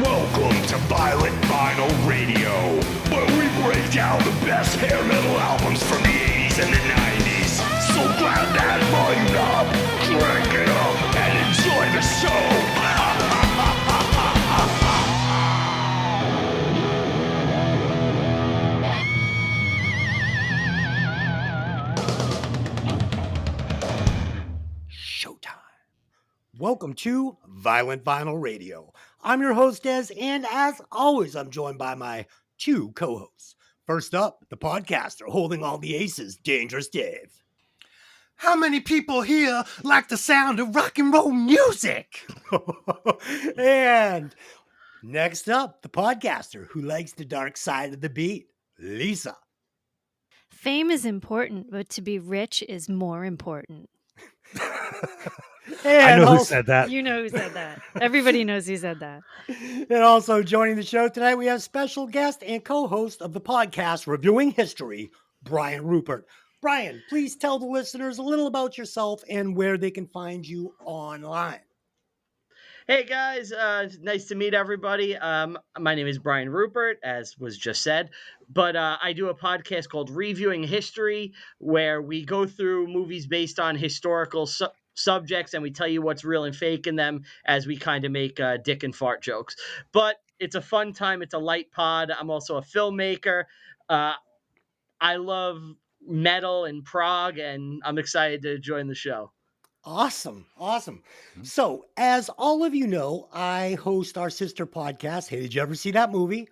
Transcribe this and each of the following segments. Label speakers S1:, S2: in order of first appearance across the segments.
S1: Welcome to Violent Vinyl Radio, where we break down the best hair metal albums from the 80s and the 90s. So grab that volume knob, crank it up, and enjoy the show.
S2: Showtime. Welcome to Violent Vinyl Radio. I'm your host, Des, and as always, I'm joined by my two co-hosts. First up, the podcaster holding all the aces, Dangerous Dave.
S3: How many people here like the sound of rock and roll music?
S2: And next up, the podcaster who likes the dark side of the beat, Lisa.
S4: Fame is important, but to be rich is more important.
S3: I know who
S2: also,
S3: said that.
S4: You know who said that. Everybody knows who said that.
S2: And also joining the show tonight, we have special guest and co-host of the podcast Reviewing History, Brian Ruppert. Brian, please tell the listeners a little about yourself and where they can find you online.
S5: Hey guys, nice to meet everybody. My name is Brian Ruppert, as was just said, but I do a podcast called Reviewing History, where we go through movies based on historical subjects and we tell you what's real and fake in them as we kind of make dick and fart jokes. But it's a fun time. It's a light pod. I'm also a filmmaker. I love metal and prog, and I'm excited to join the show.
S2: Awesome. So, as all of you know, I host our sister podcast, Hey, Did You Ever See That Movie?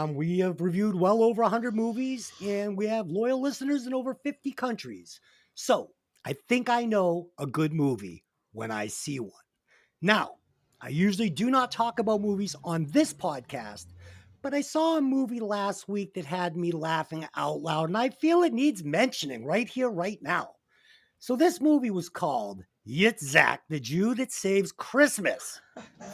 S2: We have reviewed well over 100 movies, and we have loyal listeners in over 50 countries. So, I think I know a good movie when I see one. Now, I usually do not talk about movies on this podcast, but I saw a movie last week that had me laughing out loud, and I feel it needs mentioning right here, right now. So this movie was called Yitzhak, the Jew That Saves Christmas.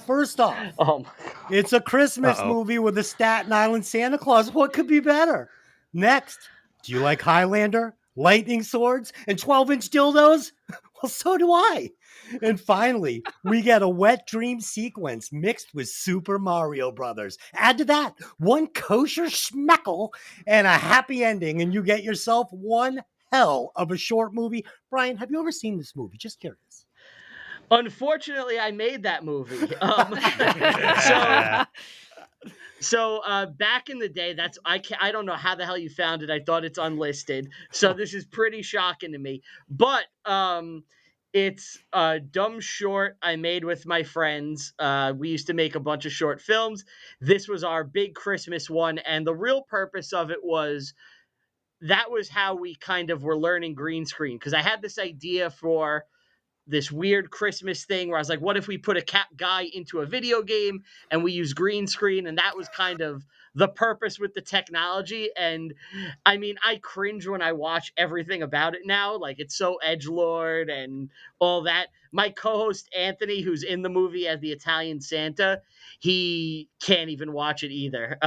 S2: First off,
S5: Oh my God.
S2: it's a Christmas movie with a Staten Island Santa Claus. What could be better? Next, do you like Highlander, lightning swords, and 12-inch dildos? Well, so do I. And finally, we get a wet dream sequence mixed with Super Mario Brothers. Add to that one kosher schmeckle and a happy ending, and you get yourself one hell of a short movie. Brian, have you ever seen this movie? Just curious.
S5: Unfortunately, I made that movie. So back in the day, I don't know how the hell you found it. I thought it's unlisted. So this is pretty shocking to me. But it's a dumb short I made with my friends. We used to make a bunch of short films. This was our big Christmas one, and the real purpose of it was that was how we kind of were learning green screen, because I had this idea for this weird Christmas thing where I was like, what if we put a cat guy into a video game and we use green screen? And that was kind of the purpose with the technology. And I mean, I cringe when I watch everything about it now. Like, it's so edgelord and all that. My co-host Anthony, who's in the movie as the Italian Santa, he can't even watch it either.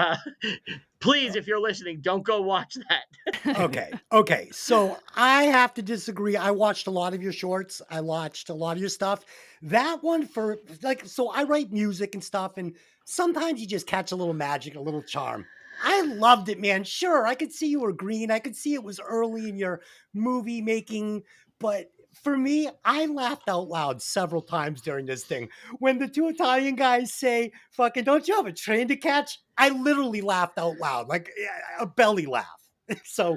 S5: Please, if you're listening, don't go watch that.
S2: Okay. So I have to disagree. I watched a lot of your shorts. I watched a lot of your stuff. That one so I write music and stuff, and sometimes you just catch a little magic, a little charm. I loved it, man. Sure, I could see you were green. I could see it was early in your movie making, but for me, I laughed out loud several times during this thing. When the two Italian guys say, fucking, don't you have a train to catch? I literally laughed out loud, like a belly laugh. So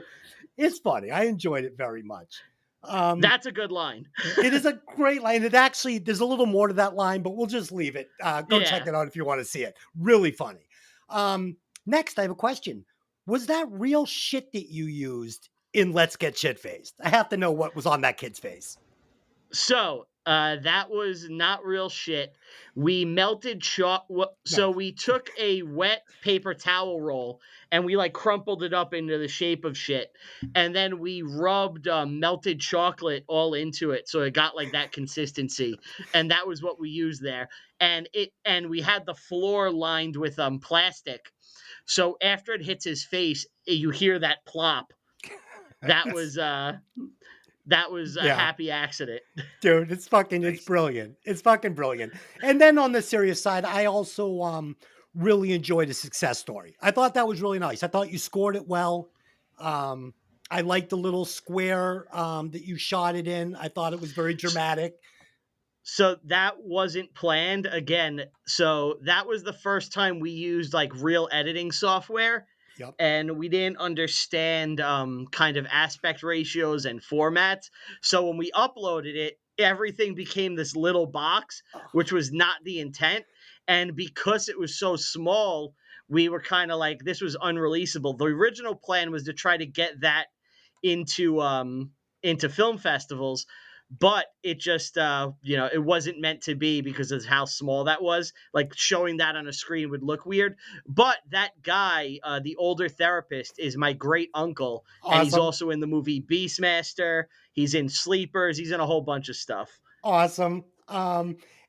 S2: it's funny. I enjoyed it very much.
S5: That's a good line.
S2: It is a great line. There's a little more to that line, but we'll just leave it. Go check it out if you want to see it. Really funny. Next, I have a question. Was that real shit that you used in Let's Get Shit-Faced? I have to know what was on that kid's face.
S5: So that was not real shit. We melted chalk. So we took a wet paper towel roll and we like crumpled it up into the shape of shit. And then we rubbed melted chocolate all into it. So it got like that consistency. And that was what we used there. And we had the floor lined with plastic. So after it hits his face, you hear that plop. That was that was a
S2: Yeah.
S5: happy accident.
S2: Dude, it's brilliant. It's fucking brilliant. And then on the serious side, I also really enjoyed a success story. I thought that was really nice. I thought you scored it well. Um, I liked the little square that you shot it in. I thought it was very dramatic.
S5: So that wasn't planned again. So that was the first time we used like real editing software,
S2: Yep.
S5: and we didn't understand kind of aspect ratios and formats. So when we uploaded it, everything became this little box, which was not the intent. And because it was so small, we were kind of like, this was unreleasable. The original plan was to try to get that into film festivals, but it just it wasn't meant to be because of how small that was. Like showing that on a screen would look weird. But that guy, the older therapist, is my great uncle, and he's
S2: Awesome.
S5: also in the movie Beastmaster. He's in Sleepers. He's in a whole bunch of stuff.
S2: Awesome.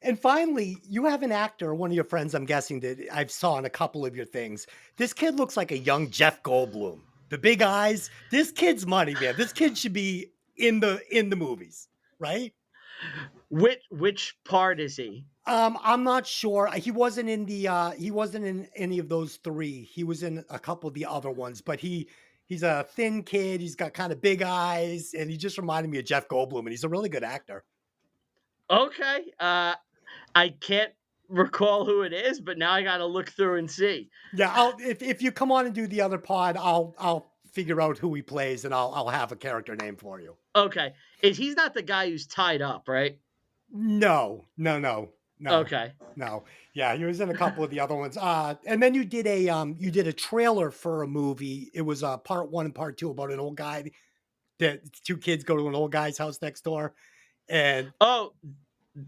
S2: And finally, you have an actor, one of your friends, I'm guessing, that I've saw in a couple of your things. This kid looks like a young Jeff Goldblum. The big eyes. This kid's money, man. This kid should be in the movies, right?
S5: Which part is he?
S2: I'm not sure. He wasn't in any of those three. He was in a couple of the other ones, but he's a thin kid. He's got kind of big eyes, and he just reminded me of Jeff Goldblum, and he's a really good actor.
S5: Okay. I can't recall who it is, but now I got to look through and see.
S2: Yeah, if you come on and do the other pod, I'll figure out who he plays, and I'll have a character name for you.
S5: Okay. He's not the guy who's tied up, right?
S2: No.
S5: Okay.
S2: No. Yeah, he was in a couple of the other ones. And then you did a trailer for a movie. It was part 1 and part 2 about an old guy that 2 kids go to an old guy's house next door. And
S5: Oh,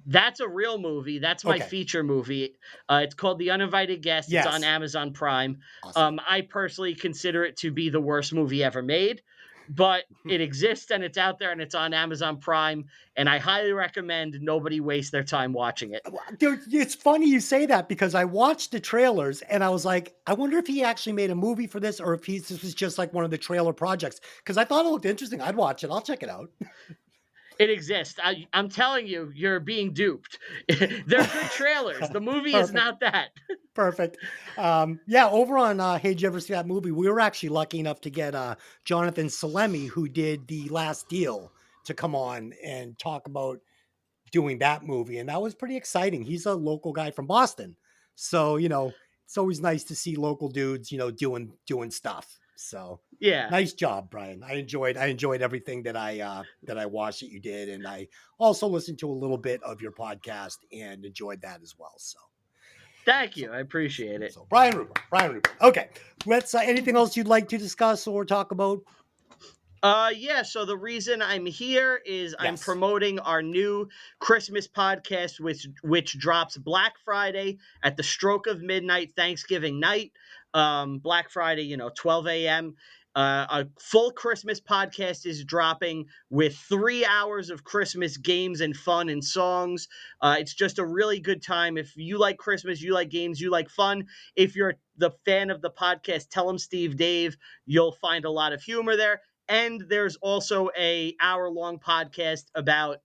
S5: that's a real movie. That's my
S2: Okay.
S5: feature movie. It's called The Uninvited Guest.
S2: Yes.
S5: It's on Amazon Prime.
S2: awesome.
S5: I personally consider it to be the worst movie ever made, but it exists and it's out there and it's on Amazon Prime. And I highly recommend nobody waste their time watching it.
S2: Dude, it's funny you say that because I watched the trailers and I was like, I wonder if he actually made a movie for this or if this was just like one of the trailer projects. Because I thought it looked interesting. I'd watch it. I'll check it out.
S5: It exists. I'm telling you, you're being duped. They're good trailers. The movie is
S2: Perfect.
S5: not that.
S2: Perfect. Yeah, over on Hey, Did You Ever See That Movie? We were actually lucky enough to get Jonathan Salemi, who did The Last Deal, to come on and talk about doing that movie. And that was pretty exciting. He's a local guy from Boston. So, it's always nice to see local dudes, doing stuff. So
S5: Yeah.
S2: nice job, Brian. I enjoyed everything that I watched that you did. And I also listened to a little bit of your podcast and enjoyed that as well. So
S5: Thank you. I appreciate it.
S2: so Brian Ruppert. Okay. Let's anything else you'd like to discuss or talk about?
S5: Yeah, so the reason I'm here is I'm
S2: Yes.
S5: promoting our new Christmas podcast, which drops Black Friday at the stroke of midnight, Thanksgiving night. Black Friday, 12 a.m. A full Christmas podcast is dropping with 3 hours of Christmas games and fun and songs. It's just a really good time. If you like Christmas, you like games, you like fun. If you're the fan of the podcast, tell them Steve Dave. You'll find a lot of humor there. And there's also a hour-long podcast about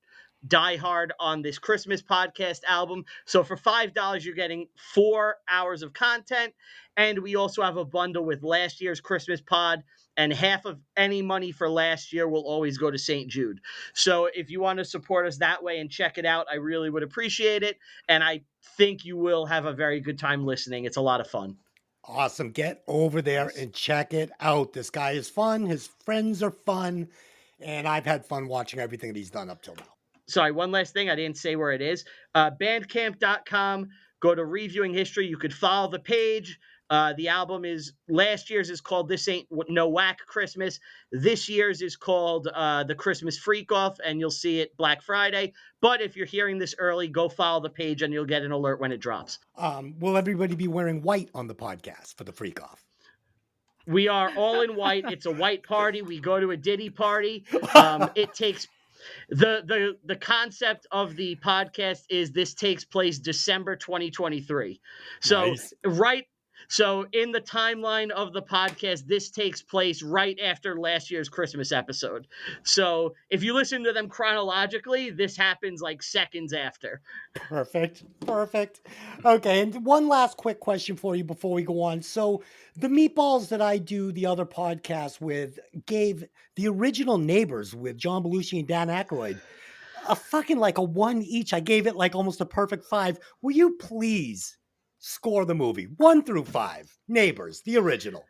S5: Die Hard on this Christmas podcast album. So for $5, you're getting 4 hours of content. And we also have a bundle with last year's Christmas pod, and half of any money for last year will always go to St. Jude. So if you want to support us that way and check it out, I really would appreciate it. And I think you will have a very good time listening. It's a lot of fun.
S2: Awesome. Get over there and check it out. This guy is fun. His friends are fun. And I've had fun watching everything that he's done up till now.
S5: Sorry, one last thing. I didn't say where it is. Bandcamp.com. Go to Reviewing History. You could follow the page. The album last year's is called This Ain't No Whack Christmas. This year's is called The Christmas Freak Off, and you'll see it Black Friday. But if you're hearing this early, go follow the page and you'll get an alert when it drops.
S2: Will everybody be wearing white on the podcast for the freak off?
S5: We are all in white. It's a white party. We go to a Diddy party. It takes the concept of the podcast is this takes place December 2023. So
S2: Nice.
S5: So in the timeline of the podcast, this takes place right after last year's Christmas episode. So if you listen to them chronologically, this happens like seconds after.
S2: Perfect. Perfect. Okay. And one last quick question for you before we go on. So, the meatballs that I do the other podcast with gave the original Neighbors with John Belushi and Dan Aykroyd a fucking like a 1 each. I gave it like almost a perfect 5. Will you please score the movie 1 through 5? Neighbors, the original.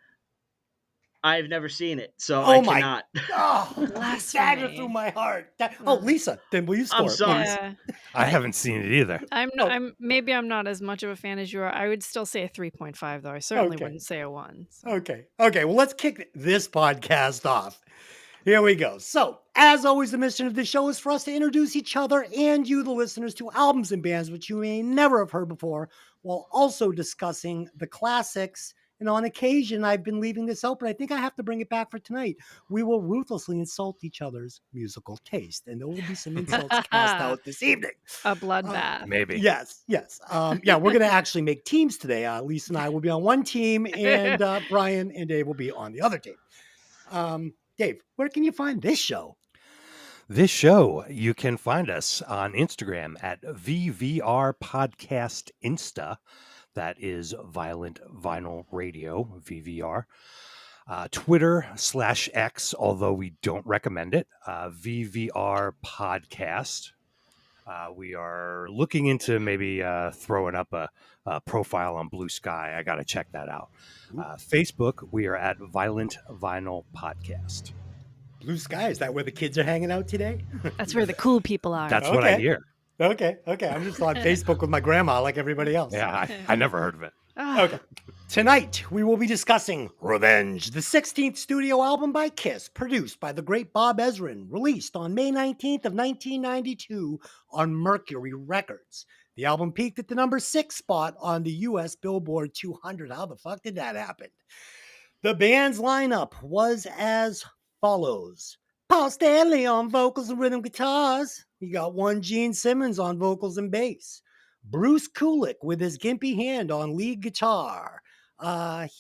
S5: I've never seen it, so I
S2: Oh my
S5: cannot.
S2: Oh, dagger
S4: Blasphemy.
S2: through my heart. Oh, Lisa, then will you score
S5: I'm
S2: it,
S5: sorry.
S2: please?
S4: Yeah.
S6: I haven't seen it either.
S4: I'm maybe I'm not as much of a fan as you are. I would still say a 3.5 though. I certainly
S2: Okay.
S4: wouldn't say a 1. So.
S2: Okay. Okay. Well, let's kick this podcast off. Here we go. So, as always, the mission of this show is for us to introduce each other and you, the listeners, to albums and bands which you may never have heard before, while also discussing the classics. And on occasion, I've been leaving this out, but I think I have to bring it back for tonight. We will ruthlessly insult each other's musical taste, and there will be some insults cast out this evening.
S4: A bloodbath.
S6: Maybe.
S2: Yes, yes. Yeah, we're going to actually make teams today. Lisa and I will be on one team, and Brian and Dave will be on the other team. Dave, where can you find this show?
S6: This show, you can find us on Instagram at VVR Podcast Insta. That is Violent Vinyl Radio, VVR. Twitter/X, although we don't recommend it, VVR Podcast. We are looking into maybe throwing up a profile on Blue Sky. I got to check that out. Facebook, we are at Violent Vinyl Podcast.
S2: Blue Sky, is that where the kids are hanging out today?
S4: That's where the cool people are.
S6: That's what I
S2: Okay.
S6: hear.
S2: Okay. I'm just on Facebook with my grandma like everybody else.
S6: Yeah, I never heard of it.
S4: Ah,
S2: Okay. Tonight, we will be discussing Revenge, the 16th studio album by Kiss, produced by the great Bob Ezrin, released on May 19th of 1992 on Mercury Records. The album peaked at the number 6 spot on the U.S. Billboard 200. How the fuck did that happen? The band's lineup was as follows. Paul Stanley on vocals and rhythm guitars. You got one Gene Simmons on vocals and bass. Bruce Kulick with his gimpy hand on lead guitar.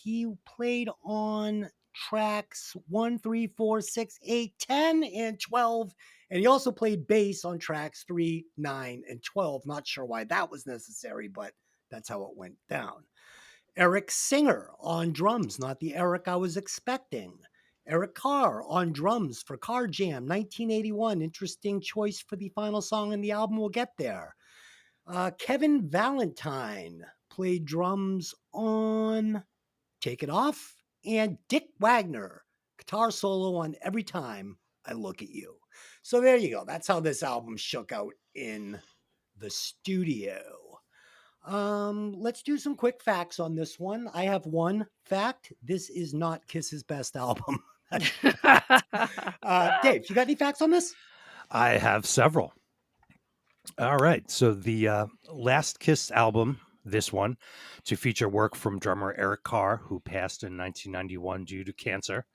S2: He played on tracks 1, 3, 4, 6, 8, 10, and 12. And he also played bass on tracks 3, 9, and 12. Not sure why that was necessary, but that's how it went down. Eric Singer on drums, not the Eric I was expecting. Eric Carr on drums for Car Jam 1981. Interesting choice for the final song in the album. We'll get there. Kevin Valentine played drums on Take It Off. And Dick Wagner, guitar solo on Every Time I Look at You. So there you go. That's how this album shook out in the studio. Let's do some quick facts on this one. I have one fact. This is not Kiss's best album. Dave, you got any facts on this?
S6: I have several. All right. So the last Kiss album, this one, to feature work from drummer Eric Carr, who passed in 1991 due to cancer.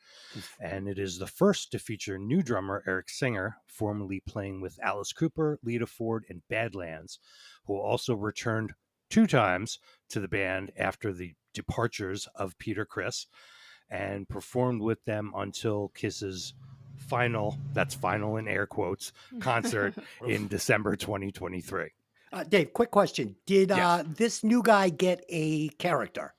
S6: And it is the first to feature new drummer Eric Singer, formerly playing with Alice Cooper, Lita Ford, and Badlands, who also returned 2 times to the band after the departures of Peter Criss and performed with them until Kiss's final, that's final in air quotes, concert in December 2023.
S2: Dave, quick question. Did
S6: Yes.
S2: this new guy get a character?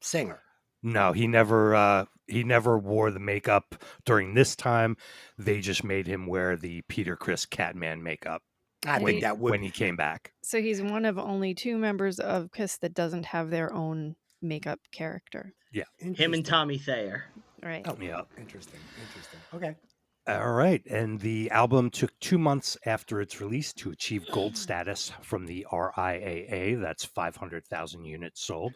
S2: Singer?
S6: No, he never wore the makeup during this time. They just made him wear the Peter Criss Catman makeup
S2: I
S4: And
S2: think
S4: he-
S2: that would
S6: when he came back.
S4: So he's one of only 2 members of Kiss that doesn't have their own makeup character.
S5: Him and
S2: Interesting.
S5: Tommy Thayer.
S4: Right.
S2: Oh,
S6: Yeah.
S2: interesting. Okay.
S6: All right. And the album took 2 months after its release to achieve gold status from the RIAA. That's 500,000 units sold.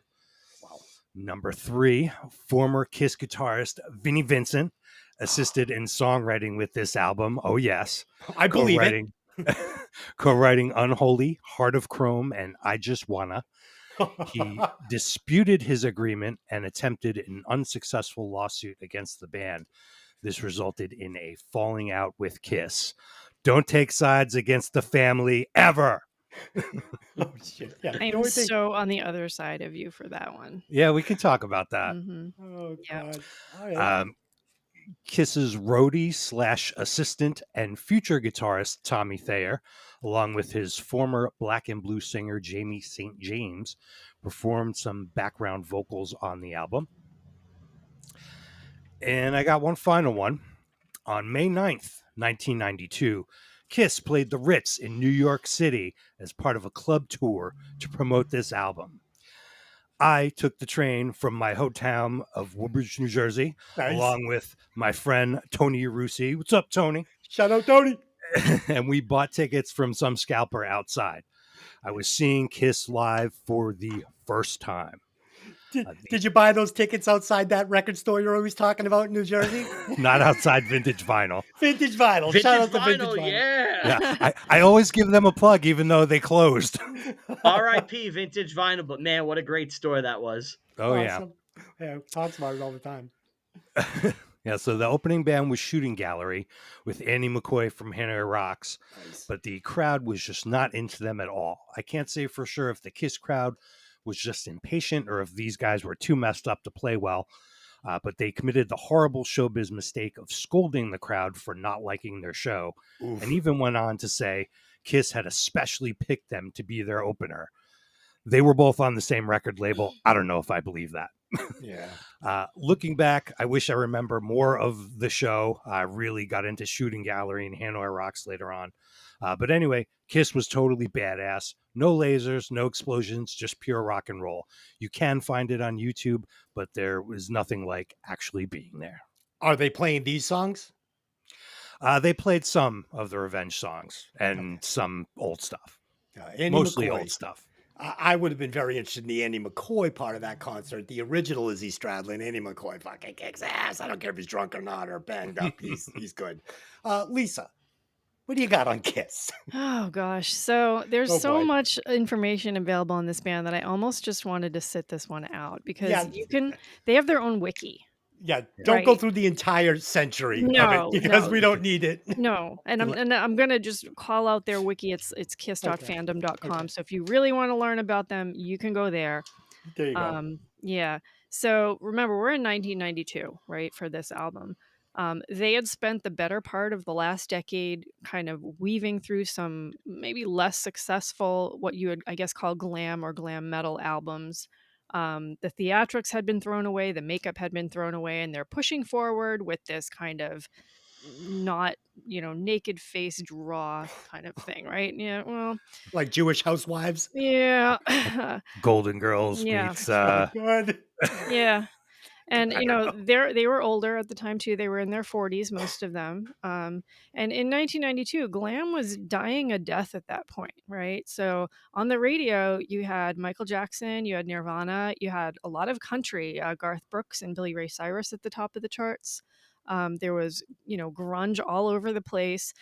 S2: Wow.
S6: Number 3, former Kiss guitarist Vinnie Vincent assisted in songwriting with this album. Oh, yes.
S2: I believe it.
S6: Co-writing Unholy, Heart of Chrome, and I Just Wanna. He disputed his agreement and attempted an unsuccessful lawsuit against the band. This resulted in a falling out with Kiss. Don't take sides against the family ever.
S2: Oh shit! Yeah, the
S4: I'm
S2: only thing.
S4: so on the other side of you for that one.
S6: Yeah, we can talk about that.
S4: Hmm.
S2: Oh
S4: Yeah.
S2: god! All right.
S6: Um, Kiss's roadie slash assistant and future guitarist Tommy Thayer, along with his former Black and Blue singer Jamie St. James, performed some background vocals on the album. And I got one final one. On May 9th, 1992, Kiss played the Ritz in New York City as part of a club tour to promote this album. I took the train from my hometown of Woodbridge, New Jersey,
S2: Nice.
S6: along with my friend Tony Rusi. What's up, Tony?
S2: Shout out Tony.
S6: And we bought tickets from some scalper outside. I was seeing Kiss live for the first time.
S2: Did you buy those tickets outside that record store you're always talking about in New Jersey?
S6: Not outside Vintage Vinyl.
S2: Vintage Vinyl. Shout out to Vintage Vinyl.
S5: Yeah.
S6: I always give them a plug, even though they closed.
S5: R.I.P. Vintage Vinyl, but man, what a great store that was.
S6: Oh,
S2: Awesome. Yeah, talks about it all the time.
S6: yeah. Yeah, so the opening band was Shooting Gallery with Andy McCoy from Hanoi Rocks,
S2: Nice.
S6: but the crowd was just not into them at all. I can't say for sure if the Kiss crowd was just impatient or if these guys were too messed up to play well, but they committed the horrible showbiz mistake of scolding the crowd for not liking their show,
S2: Oof.
S6: and even went on to say Kiss had especially picked them to be their opener. They were both on the same record label. I don't know if I believe that.
S2: Yeah.
S6: Looking back, I wish I remember more of the show. I really got into Shooting Gallery and Hanoi Rocks later on. But anyway, Kiss was totally badass. No lasers, no explosions, just pure rock and roll. You can find it on YouTube, but there was nothing like actually being there.
S2: Are they playing these songs?
S6: They played some of the Revenge songs and some old stuff.
S2: Andy
S6: Mostly
S2: McCoy.
S6: old stuff.
S2: I would have been very interested in the Andy McCoy part of that concert. The original Izzy Stradlin. Andy McCoy fucking kicks ass. I don't care if he's drunk or not or banged up. He's good. Lisa, what do you got on Kiss?
S4: Oh gosh. So there's
S2: Oh,
S4: so
S2: boy.
S4: much information available on this band that I almost just wanted to sit this one out because
S2: Yeah.
S4: they have their own wiki.
S2: Yeah, don't go
S4: Right.
S2: through the entire century of
S4: No,
S2: it because
S4: no.
S2: we don't need it.
S4: No, and I'm gonna just call out their wiki. It's kiss.fandom.com.
S2: Okay.
S4: So if you really want to learn about them, you can go there.
S2: There you go.
S4: Yeah. So remember, we're in 1992, right, for this album. They had spent the better part of the last decade kind of weaving through some maybe less successful, what you would, I guess, call glam or glam metal albums. The theatrics had been thrown away, the makeup had been thrown away, and they're pushing forward with this kind of not, naked face draw kind of thing, right? Yeah, well,
S2: Like Jewish housewives.
S4: yeah.
S6: Golden Girls
S4: Yeah.
S6: meets
S2: Good.
S4: Yeah. And they were older at the time too. They were in their 40s, most of them. And in 1992, glam was dying a death at that point, right? So on the radio, you had Michael Jackson, you had Nirvana, you had a lot of country, Garth Brooks and Billy Ray Cyrus at the top of the charts. There was, grunge all over the place.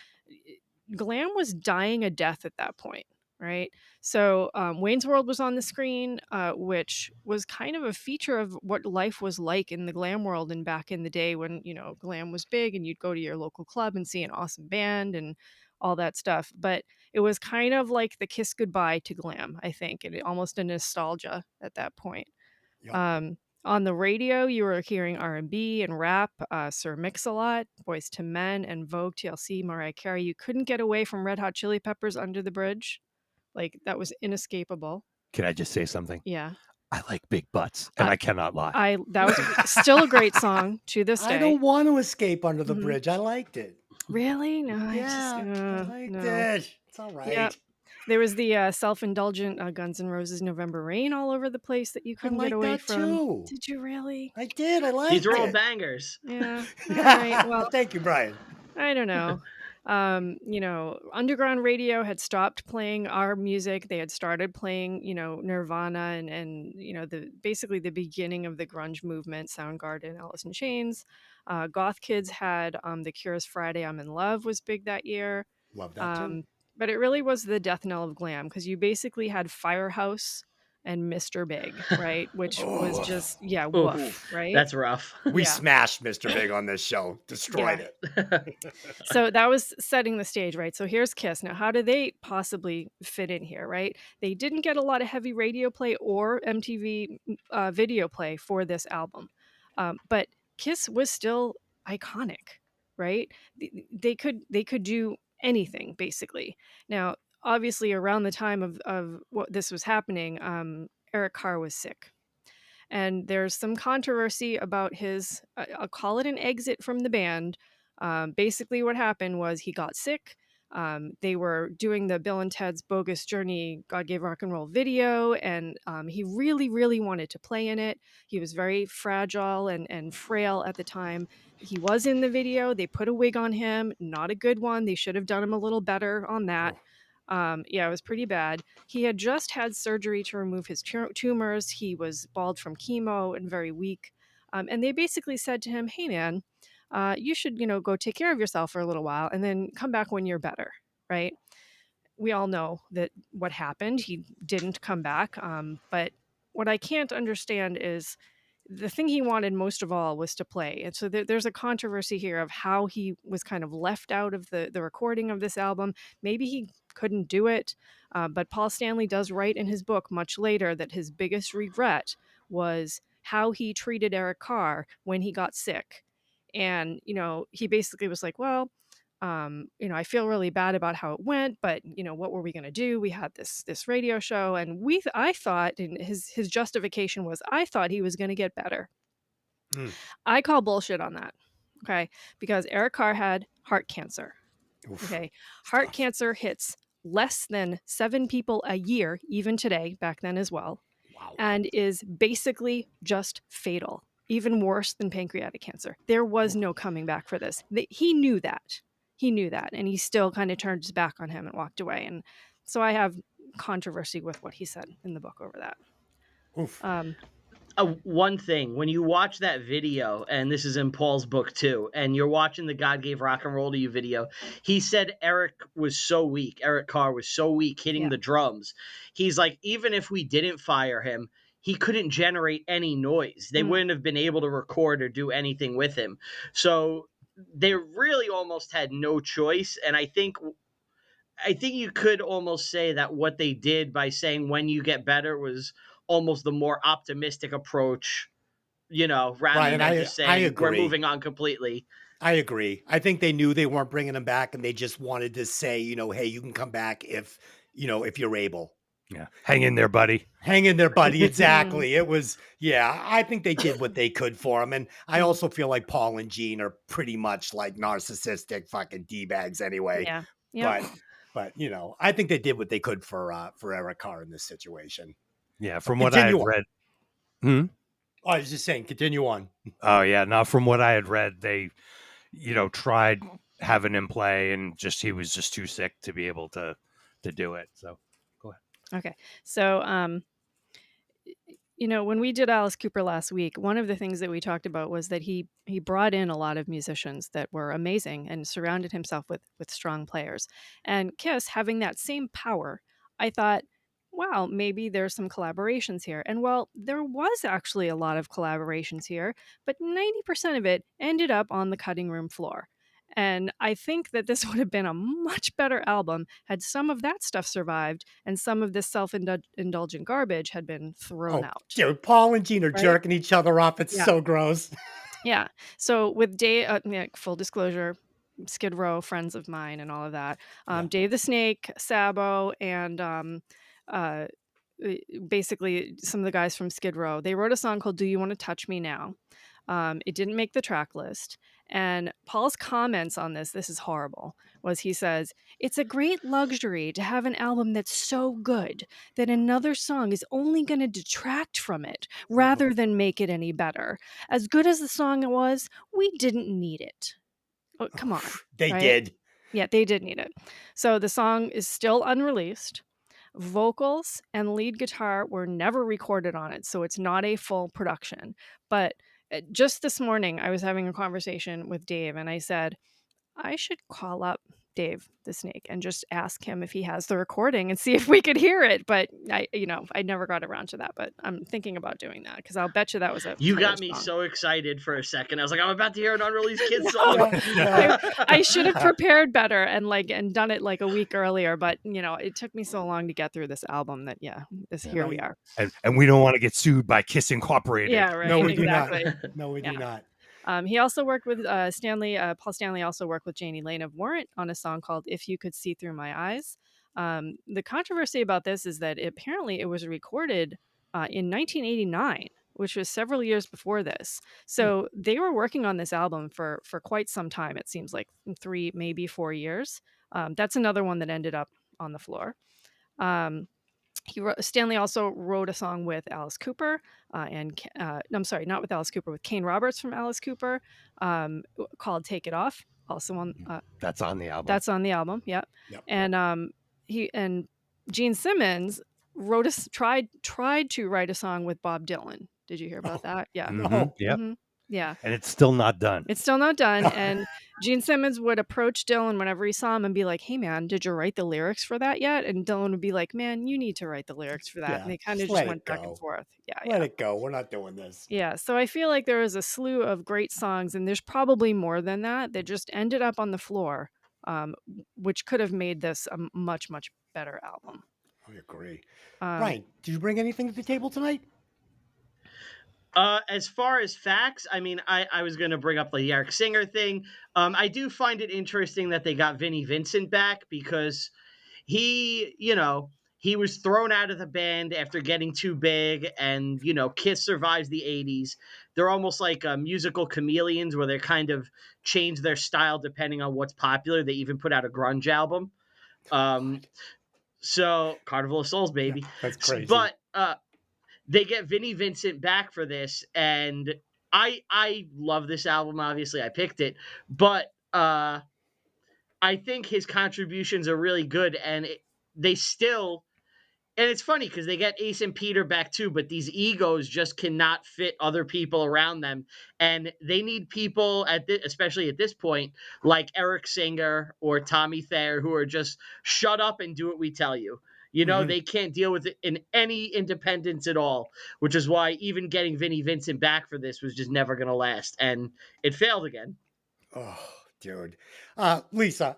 S4: Glam was dying a death at that point, right? So Wayne's World was on the screen, which was kind of a feature of what life was like in the glam world and back in the day when, glam was big and you'd go to your local club and see an awesome band and all that stuff. But it was kind of like the Kiss goodbye to glam, I think, and almost a nostalgia at that point.
S2: Yep.
S4: On the radio, you were hearing R&B and rap, Sir Mix-a-Lot, Boyz II Men, and Vogue, TLC, Mariah Carey. You couldn't get away from Red Hot Chili Peppers Under the Bridge. Like, that was inescapable.
S6: Can I just say something?
S4: Yeah.
S6: I like big butts, and I cannot lie.
S4: That was still a great song to this day.
S2: I don't want to escape under the
S4: Mhm.
S2: bridge. I liked it.
S4: Really? No,
S2: Yeah, I liked it. It's all right.
S4: Yep. There was the self-indulgent Guns N' Roses November Rain all over the place that you
S2: I
S4: couldn't
S2: like
S4: get away
S2: that
S4: from.
S2: too.
S4: Did you really?
S2: I did. I liked
S5: These are all
S2: it.
S5: bangers.
S4: Yeah. All right. Well,
S2: Thank you, Brian.
S4: I don't know. Underground radio had stopped playing our music. They had started playing, Nirvana and basically the beginning of the grunge movement, Soundgarden, Alice in Chains. Goth Kids had The Cure's Friday I'm in Love was big that year.
S2: Love that too.
S4: But it really was the death knell of glam because you basically had Firehouse and Mr. Big, right? Which was
S2: Oh,
S4: just, yeah,
S5: Oof,
S4: woof, right?
S5: that's rough.
S2: we
S4: Yeah.
S2: smashed Mr. Big on this show, destroyed
S4: Yeah.
S2: it.
S4: So that was setting the stage, right? So here's Kiss. Now, how do they possibly fit in here, right? They didn't get a lot of heavy radio play or MTV video play for this album, but Kiss was still iconic, right? They could do anything basically. Now, obviously, around the time of what this was happening, Eric Carr was sick. And there's some controversy about his, I'll call it an exit from the band. Basically, what happened was he got sick. They were doing the Bill and Ted's Bogus Journey, God Gave Rock and Roll video, and he really, really wanted to play in it. He was very fragile and frail at the time. He was in the video. They put a wig on him, not a good one. They should have done him a little better on that.
S2: Oh.
S4: Yeah, it was pretty bad. He had just had surgery to remove his tumors. He was bald from chemo and very weak. And they basically said to him, "Hey, man, you should, go take care of yourself for a little while and then come back when you're better." Right? We all know that what happened. He didn't come back. But what I can't understand is the thing he wanted most of all was to play. And so there's a controversy here of how he was kind of left out of the recording of this album. Maybe he couldn't do it. But Paul Stanley does write in his book much later that his biggest regret was how he treated Eric Carr when he got sick. And, he basically was like, well, I feel really bad about how it went, but what were we going to do? We had this radio show, and I thought, and his justification was, I thought he was going to get better.
S2: Mm.
S4: I call bullshit on that. Okay, because Eric Carr had heart cancer.
S2: Oof.
S4: Okay, heart cancer hits less than 7 people a year, even today, back then as well,
S2: Wow.
S4: and is basically just fatal, even worse than pancreatic cancer. There was no coming back for this. He knew that. He knew that, and he still kind of turned his back on him and walked away. And so I have controversy with what he said in the book over that.
S2: Oof.
S5: One thing, when you watch that video, and this is in Paul's book too, and you're watching the God Gave Rock and Roll to You video, he said Eric Carr was so weak hitting
S4: Yeah.
S5: the drums. He's like, even if we didn't fire him, he couldn't generate any noise. They wouldn't have been able to record or do anything with him. So they really almost had no choice. And I think you could almost say that what they did by saying when you get better was almost the more optimistic approach, rather
S2: Brian,
S5: than just
S2: I
S5: saying we're
S2: agree.
S5: moving on completely.
S2: I agree. I think they knew they weren't bringing him back, and they just wanted to say, hey, you can come back if you're able.
S6: Yeah. Hang in there, buddy.
S2: Hang in there, buddy. Exactly. It was, I think they did what they could for him. And I also feel like Paul and Gene are pretty much like narcissistic fucking D-bags anyway.
S4: Yeah. Yep.
S2: But I think they did what they could for Eric Carr in this situation.
S6: Yeah, from what I had
S2: Continue on.
S6: read.
S2: I was just saying, continue on.
S6: Oh yeah, no, from what I had read, they, tried having him play, and he was just too sick to be able to do it. So go ahead.
S4: Okay. So, when we did Alice Cooper last week, one of the things that we talked about was that he brought in a lot of musicians that were amazing and surrounded himself with strong players. And Kiss, having that same power, I thought, wow, maybe there's some collaborations here. And well, there was actually a lot of collaborations here, but 90% of it ended up on the cutting room floor. And I think that this would have been a much better album had some of that stuff survived and some of this self-indulgent garbage had been thrown out.
S2: Dude, Paul and Gene are jerking each other off. It's so gross.
S4: Yeah. So with Dave, full disclosure, Skid Row, friends of mine and all of that. Dave the Snake, Sabo, and basically some of the guys from Skid Row, they wrote a song called Do You Want to Touch Me Now? It didn't make the track list. And Paul's comments on this is horrible, was he says, it's a great luxury to have an album that's so good that another song is only going to detract from it rather than make it any better. As good as the song was, we didn't need it. Oh, come on.
S2: They did.
S4: Yeah, they did need it. So the song is still unreleased. Vocals and lead guitar were never recorded on it, so it's not a full production. But just this morning, I was having a conversation with Dave, and I said, I should call up Dave the Snake and just ask him if he has the recording and see if we could hear it. But I never got around to that, but I'm thinking about doing that because I'll bet you that was a
S5: You
S4: killer
S5: got me
S4: song.
S5: so excited for a second. I was like, I'm about to hear an unreleased Kiss song.
S4: I should have prepared better and done it like a week earlier, but it took me so long to get through this album that here we are.
S6: And we don't want to get sued by Kiss Incorporated.
S4: Yeah, right.
S2: No, we
S4: exactly.
S2: do not. No, we do not.
S4: He also worked with Stanley. Paul Stanley also worked with Janie Lane of Warrant on a song called "If You Could See Through My Eyes." The controversy about this is that apparently it was recorded in 1989, which was several years before this. So they were working on this album for quite some time. It seems like 3, maybe 4 years. That's another one that ended up on the floor. Stanley also wrote a song with Alice Cooper I'm sorry, not with Alice Cooper, with Kane Roberts from Alice Cooper, called "Take It Off." Also on
S6: That's on the album.
S4: That's on the album. Yep. And Gene Simmons tried to write a song with Bob Dylan. Did you hear about that? Yeah.
S6: Yep.
S4: Mhm. Yeah.
S6: And it's still not done.
S4: It's still not done. And Gene Simmons would approach Dylan whenever he saw him and be like, "Hey, man, did you write the lyrics for that yet?" And Dylan would be like, "Man, you need to write the lyrics for that."
S2: Yeah,
S4: And they kind of
S2: just
S4: just
S2: let
S4: went
S2: it
S4: back
S2: go.
S4: and forth. Yeah.
S2: Let it go. We're not doing this.
S4: Yeah. So I feel like there is a slew of great songs, and there's probably more than that just ended up on the floor, which could have made this a much, much better album.
S2: I agree. Brian, did you bring anything to the table tonight?
S5: As far as facts, I mean, I was going to bring up the Eric Singer thing. I do find it interesting that they got Vinnie Vincent back because he was thrown out of the band after getting too big, and, Kiss survives the 80s. They're almost like musical chameleons where they kind of change their style depending on what's popular. They even put out a grunge album. So Carnival of Souls, baby.
S2: Yeah, that's crazy.
S5: But they get Vinnie Vincent back for this, and I love this album. Obviously, I picked it, but I think his contributions are really good, and they still. And it's funny because they get Ace and Peter back too, but these egos just cannot fit other people around them, and they need people especially at this point, like Eric Singer or Tommy Thayer, who are just shut up and do what we tell you. They can't deal with it in any independence at all, which is why even getting Vinnie Vincent back for this was just never going to last, and it failed again.
S2: Oh, dude. Lisa,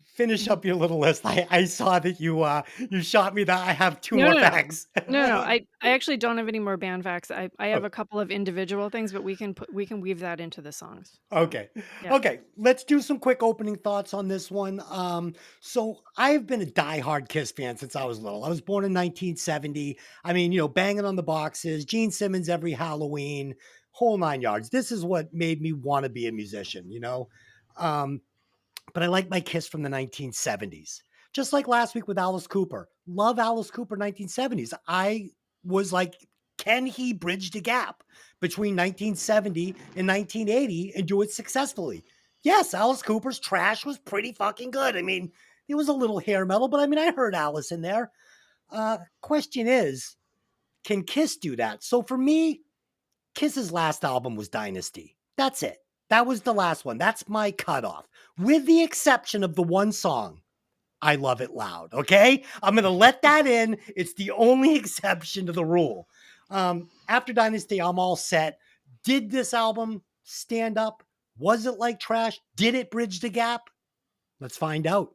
S2: finish up your little list. I saw that you shot me that I have two more facts.
S4: No. I actually don't have any more band facts. I have a couple of individual things, but we can weave that into the songs.
S2: Okay.
S4: Yeah.
S2: Okay. Let's do some quick opening thoughts on this one. So I've been a diehard Kiss fan since I was little. I was born in 1970. I mean, banging on the boxes, Gene Simmons every Halloween, whole 9 yards. This is what made me want to be a musician, but I like my Kiss from the 1970s. Just like last week with Alice Cooper. Love Alice Cooper 1970s. I was like, can he bridge the gap between 1970 and 1980 and do it successfully? Yes, Alice Cooper's trash was pretty fucking good. I mean, it was a little hair metal, but I mean, I heard Alice in there. Question is, can Kiss do that? So for me, Kiss's last album was Dynasty. That's it. That was the last one. That's my cutoff, with the exception of the one song, I Love It Loud. Okay? I'm going to let that in. It's the only exception to the rule. After Dynasty, I'm all set. Did this album stand up? Was it like trash? Did it bridge the gap? Let's find out.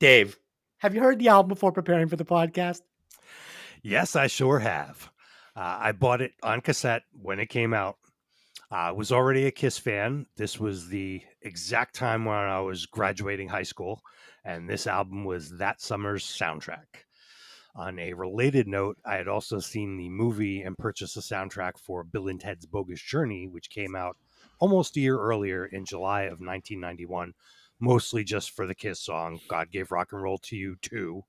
S2: Dave, have you heard the album before preparing for the podcast?
S6: Yes, I sure have. I bought it on cassette when it came out. I was already a Kiss fan. This was the exact time when I was graduating high school, and this album was that summer's soundtrack. On a related note, I had also seen the movie and purchased the soundtrack for Bill and Ted's Bogus Journey, which came out almost a year earlier in July of 1991, mostly just for the Kiss song, God Gave Rock and Roll to You Too.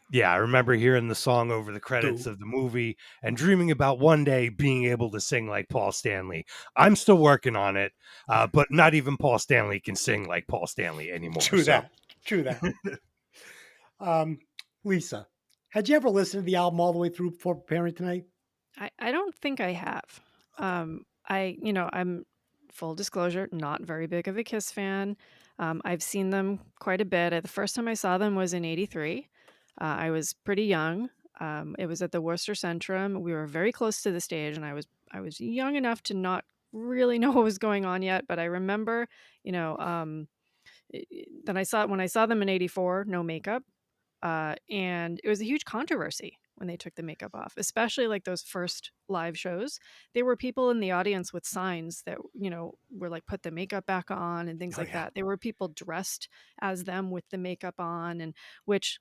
S6: Yeah, I remember hearing the song over the credits of the movie and dreaming about one day being able to sing like Paul Stanley. I'm still working on it, but not even Paul Stanley can sing like Paul Stanley anymore.
S2: True that. Lisa, had you ever listened to the album all the way through before preparing tonight?
S4: I don't think I have. I'm full disclosure, not very big of a Kiss fan. I've seen them quite a bit. The first time I saw them was in '83. I was pretty young. It was at the Worcester Centrum. We were very close to the stage, and I was young enough to not really know what was going on yet. But I remember, you know, that I saw when I saw them in '84, no makeup, and it was a huge controversy when they took the makeup off, especially like those first live shows. There were people in the audience with signs that, were like, put the makeup back on and things
S2: Oh
S4: like
S2: yeah.
S4: that. There were people dressed as them with the makeup on, and which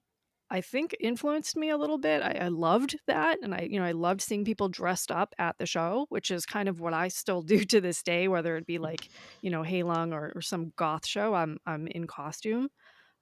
S4: I think influenced me a little bit. I loved that. And I loved seeing people dressed up at the show, which is kind of what I still do to this day, whether it be like, Halung or some goth show, I'm in costume.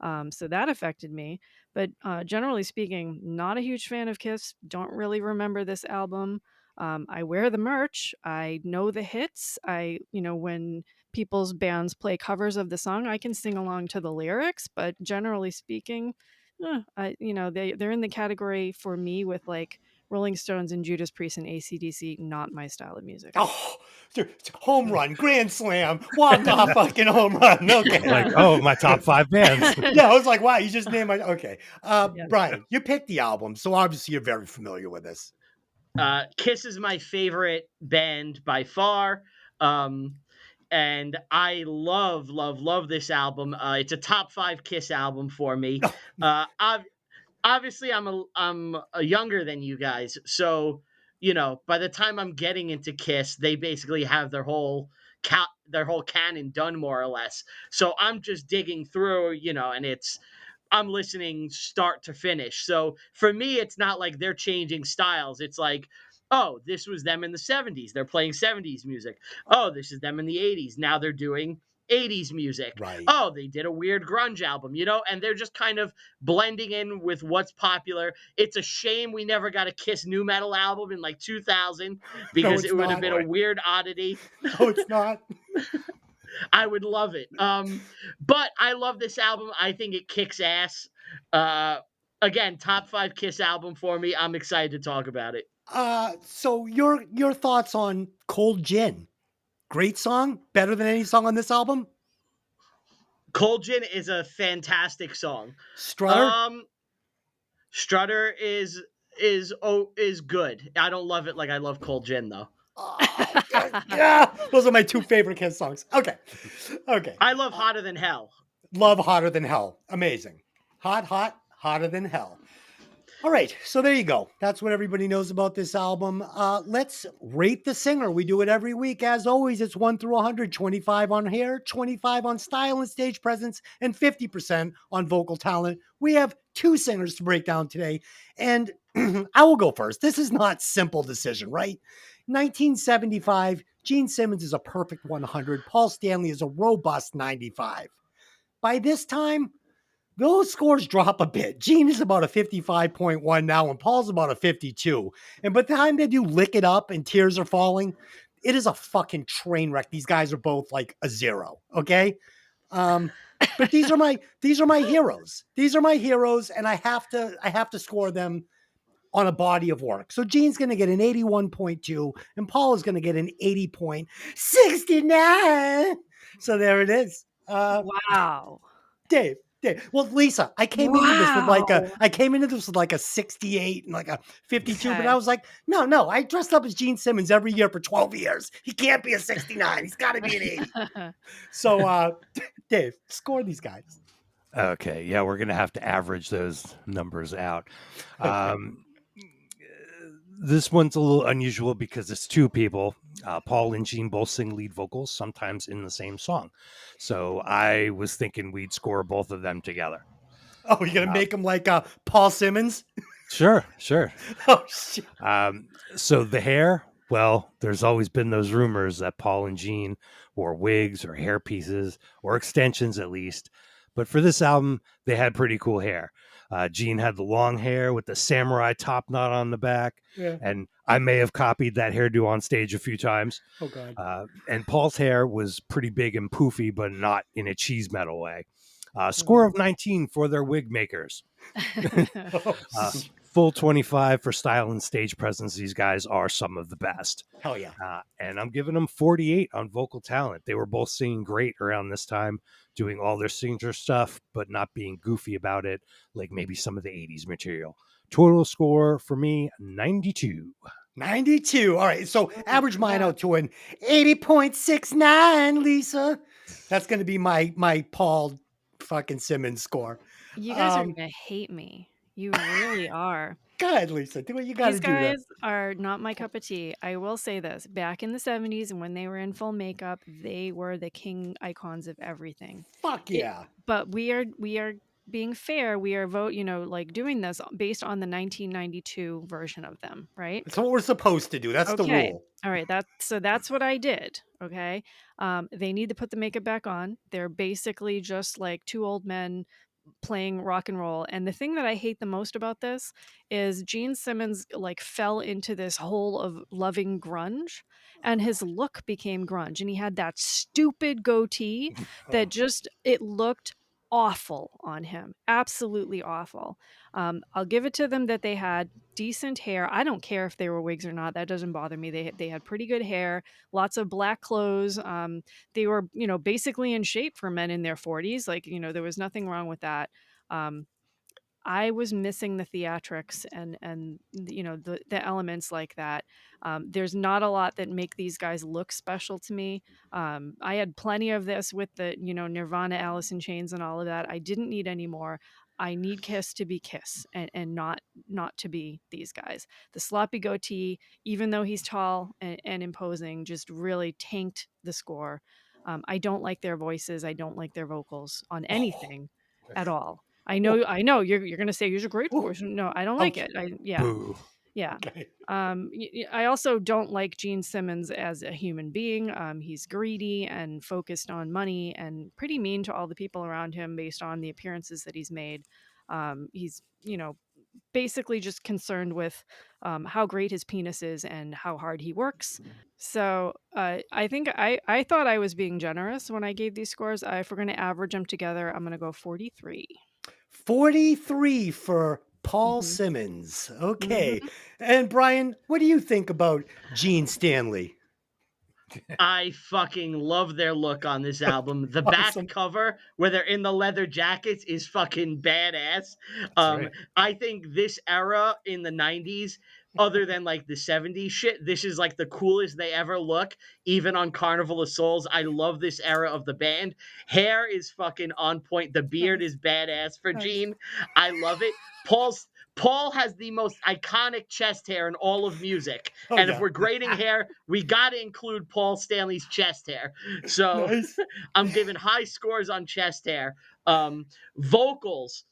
S4: So that affected me. But generally speaking, not a huge fan of Kiss. Don't really remember this album. I wear the merch. I know the hits. When people's bands play covers of the song, I can sing along to the lyrics. But generally speaking, they're in the category for me with like Rolling Stones and Judas Priest and AC/DC. Not my style of music.
S2: Oh, home run, grand slam, walk off, fucking home run. Okay.
S6: Like, oh, my top 5 bands.
S2: Yeah, I was like, wow, you just named my. Okay.
S4: Yeah.
S2: Brian, you picked the album, so obviously you're very familiar with this.
S5: Kiss is my favorite band by far. And I love this album. It's a top 5 Kiss album for me. Obviously I'm a younger than you guys, so by the time I'm getting into Kiss, they basically have their whole canon done, more or less. So I'm just digging through, and I'm listening start to finish. So for me, it's not like they're changing styles. It's like, oh, this was them in the 70s. They're playing 70s music. Oh, this is them in the 80s. Now they're doing 80s music.
S2: Right.
S5: Oh, they did a weird grunge album, and they're just kind of blending in with what's popular. It's a shame we never got a Kiss new metal album in like 2000 because
S2: it's
S5: it would
S2: not.
S5: have been a weird oddity.
S2: No, it's not.
S5: I would love it. But I love this album. I think it kicks ass. Again, top 5 Kiss album for me. I'm excited to talk about it.
S2: So your thoughts on Cold Gin? Great song, better than any song on this album.
S5: Cold Gin is a fantastic song.
S2: Strutter.
S5: Strutter is good. I don't love it like I love Cold Gin though.
S2: Oh, yeah, those are my 2 favorite Kiss songs. Okay.
S5: I love Hotter Than Hell.
S2: Love Hotter Than Hell. Amazing. Hotter than hell. All right, so there you go. That's what everybody knows about this album. Let's rate the singer. We do it every week. As always, it's 1 through 100, 25 on hair, 25 on style and stage presence, and 50% on vocal talent. We have 2 singers to break down today, and I will go first. This is not simple decision, right? 1975, Gene Simmons is a perfect 100. Paul Stanley is a robust 95. By this time, those scores drop a bit. Gene is about a 55.1 now, and Paul's about a 52. And by the time they do Lick It Up and Tears Are Falling, it is a fucking train wreck. These guys are both like a 0. Okay. But these are my heroes. These are my heroes, and I have to score them on a body of work. So Gene's going to get an 81.2, and Paul is going to get an 80.69. So there it is.
S4: Wow.
S2: Dave. Well, Lisa, I came into this with like a 68 and like a 52,
S4: Okay.
S2: but I was like, no, I dressed up as Gene Simmons every year for 12 years. He can't be a 69. He's got to be an 80. So, Dave, score these guys.
S6: Okay, yeah, we're gonna have to average those numbers out. This one's a little unusual because it's 2 people. Paul and Gene both sing lead vocals, sometimes in the same song. So I was thinking we'd score both of them together.
S2: Oh, you're going to make him like Paul Simmons?
S6: Sure.
S2: Oh, shit.
S6: So the hair, well, there's always been those rumors that Paul and Gene wore wigs or hair pieces or extensions at least. But for this album, they had pretty cool hair. Gene had the long hair with the samurai top knot on the back.
S2: Yeah.
S6: And I may have copied that hairdo on stage a few times.
S2: Oh, God.
S6: And Paul's hair was pretty big and poofy, but not in a cheese metal way. Score of 19 for their wig makers.
S2: Oh,
S6: full 25 for style and stage presence. These guys are some of the best.
S2: Hell yeah.
S6: And I'm giving them 48 on vocal talent. They were both singing great around this time, doing all their signature stuff, but not being goofy about it, like maybe some of the 80s material. Total score for me, 92.
S2: 92. All right. So average mine
S4: yeah.
S2: out to an 80.69, Lisa. That's going to be my Paul fucking Simmons score.
S4: You guys are gonna hate me. You really are.
S2: Go ahead, Lisa. Do what you got to
S4: These
S2: do there.
S4: guys are not my cup of tea. I will say this. Back in the 70s and when they were in full makeup, they were the king icons of everything.
S2: Fuck
S4: It-
S2: yeah.
S4: but we are being fair. We are like doing this based on the 1992 version of them, right?
S2: That's what we're supposed to do. That's the
S4: Okay.
S2: rule.
S4: All right. That's what I did. Okay. They need to put the makeup back on. They're basically just like two old men playing rock and roll. And the thing that I hate the most about this is Gene Simmons like fell into this hole of loving grunge, and his look became grunge, and he had that stupid goatee that just it looked awful on him, absolutely awful. I'll give it to them that they had decent hair. I don't care if they were wigs or not, that doesn't bother me. They had pretty good hair, lots of black clothes. They were basically in shape for men in their 40s, like there was nothing wrong with that. um I was missing the theatrics and the elements like that. There's not a lot that make these guys look special to me. I had plenty of this with the Nirvana, Alice in Chains, and all of that. I didn't need any more. I need Kiss to be Kiss and not to be these guys. The sloppy goatee, even though he's tall and imposing, just really tanked the score. I don't like their voices. I don't like their vocals on anything at all. I know you're gonna say he's a great
S2: Ooh.
S4: voice. No, I don't like
S2: Ouch.
S4: it.
S6: Boo.
S4: Yeah.
S2: Okay.
S4: I also don't like Gene Simmons as a human being. He's greedy and focused on money and pretty mean to all the people around him based on the appearances that he's made. He's basically just concerned with how great his penis is and how hard he works. So I think I thought I was being generous when I gave these scores. If we're going to average them together, I'm going to go 43.
S2: 43 for Paul
S4: Mhm.
S2: Simmons. Okay. And Brian, what do you think about Gene Stanley?
S5: I fucking love their look on this album. The
S2: Awesome.
S5: back cover where they're in the leather jackets is fucking badass.
S6: right.
S5: I think this era in the 90s, other than like the 70s shit, this is like the coolest they ever look, even on Carnival of Souls. I love this era of the band. Hair is fucking on point. The beard is badass for
S2: Nice.
S5: Gene. I love it. Paul has the most iconic chest hair in all of music.
S2: Oh,
S5: and
S2: yeah.
S5: if we're grading hair, we got to include Paul Stanley's chest hair. So
S2: Nice.
S5: I'm giving high scores on chest hair. Vocals.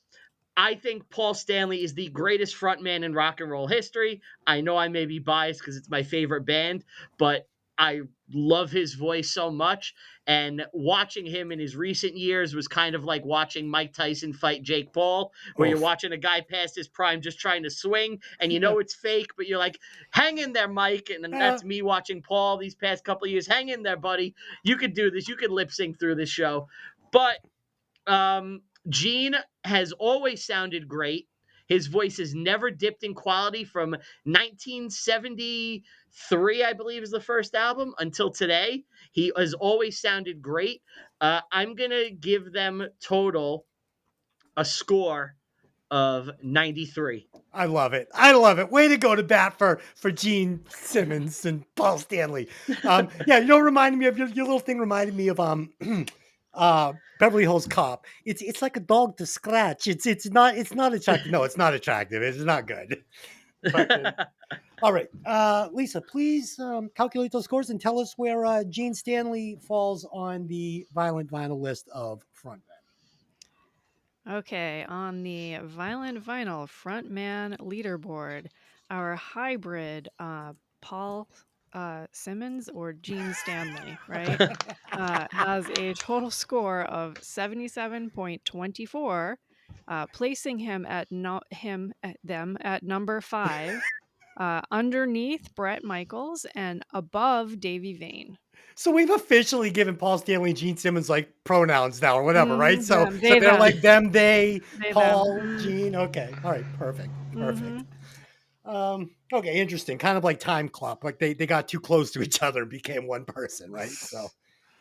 S5: I think Paul Stanley is the greatest frontman in rock and roll history. I know I may be biased because it's my favorite band, but I love his voice so much. And watching him in his recent years was kind of like watching Mike Tyson fight Jake Paul, where you're
S2: Oof.
S5: watching a guy past his prime just trying to swing, and you know it's fake, but you're like, hang in there, Mike. And that's me watching Paul these past couple of years. Hang in there, buddy. You could do this. You could lip sync through this show. But Gene has always sounded great. His voice has never dipped in quality from 1973, I believe, is the first album, until today. He has always sounded great. I'm going to give them total a score of 93.
S2: I love it. I love it. Way to go to bat for Gene Simmons and Paul Stanley. Yeah, reminded me of your little thing. Reminded me of Beverly Hills Cop. It's like a dog to scratch. It's not attractive. No, it's not attractive. It's not good. But, all right, Lisa, please calculate those scores and tell us where Gene Stanley falls on the Violent Vinyl list of frontmen.
S4: Okay, on the Violent Vinyl frontman leaderboard, our hybrid Paul Simmons or Gene Stanley, right, has a total score of 77.24, placing him at them at number 5, underneath Bret Michaels and above Davy Vane.
S2: So we've officially given Paul Stanley and Gene Simmons like pronouns now or whatever, right? So
S4: Them,
S2: so
S4: they,
S2: they're
S4: them.
S2: like them, they,
S4: They,
S2: Paul,
S4: them.
S2: Gene. Okay. All right. Perfect. Perfect.
S4: Mhm.
S2: Okay, interesting. Kind of like Time Clock. Like they got too close to each other and became one person, right? So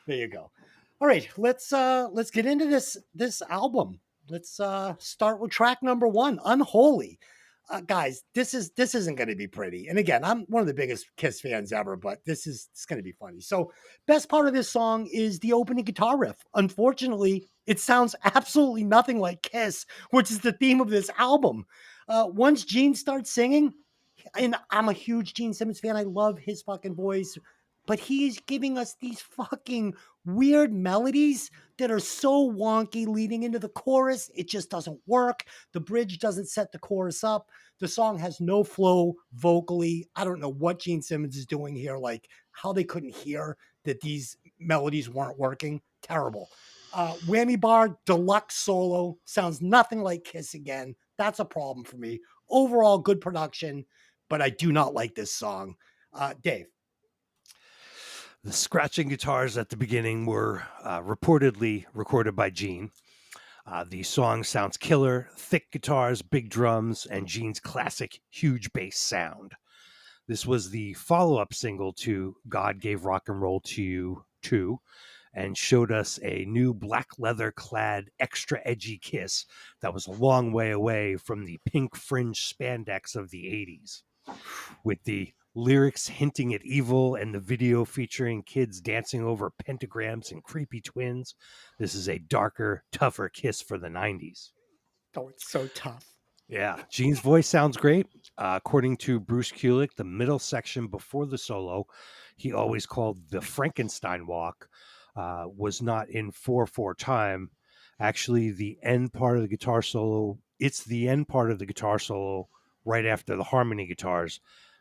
S2: there you go. All right, let's get into this album. Let's start with track number one, Unholy. Guys, this isn't going to be pretty. And again, I'm one of the biggest Kiss fans ever, but it's going to be funny. So, best part of this song is the opening guitar riff. Unfortunately, it sounds absolutely nothing like Kiss, which is the theme of this album. Once Gene starts singing, and I'm a huge Gene Simmons fan. I love his fucking voice, but he's giving us these fucking weird melodies that are so wonky leading into the chorus. It just doesn't work. The bridge doesn't set the chorus up. The song has no flow vocally. I don't know what Gene Simmons is doing here, like how they couldn't hear that these melodies weren't working. Terrible. Whammy bar deluxe solo sounds nothing like Kiss again. That's a problem for me. Overall, good production, but I do not like this song. Dave.
S6: The scratching guitars at the beginning were reportedly recorded by Gene. The song sounds killer, thick guitars, big drums, and Gene's classic huge bass sound. This was the follow-up single to God Gave Rock and Roll to You 2, and showed us a new black leather-clad, extra edgy Kiss that was a long way away from the pink fringe spandex of the 80s. With the lyrics hinting at evil and the video featuring kids dancing over pentagrams and creepy twins, this is a darker, tougher Kiss for the 90s.
S2: Oh, it's so tough.
S6: Yeah, Gene's voice sounds great. According to Bruce Kulick, the middle section before the solo, he always called the Frankenstein walk, was not in 4/4 time. Actually, the end part of the guitar solo, it's the end part of the guitar solo right after the harmony guitars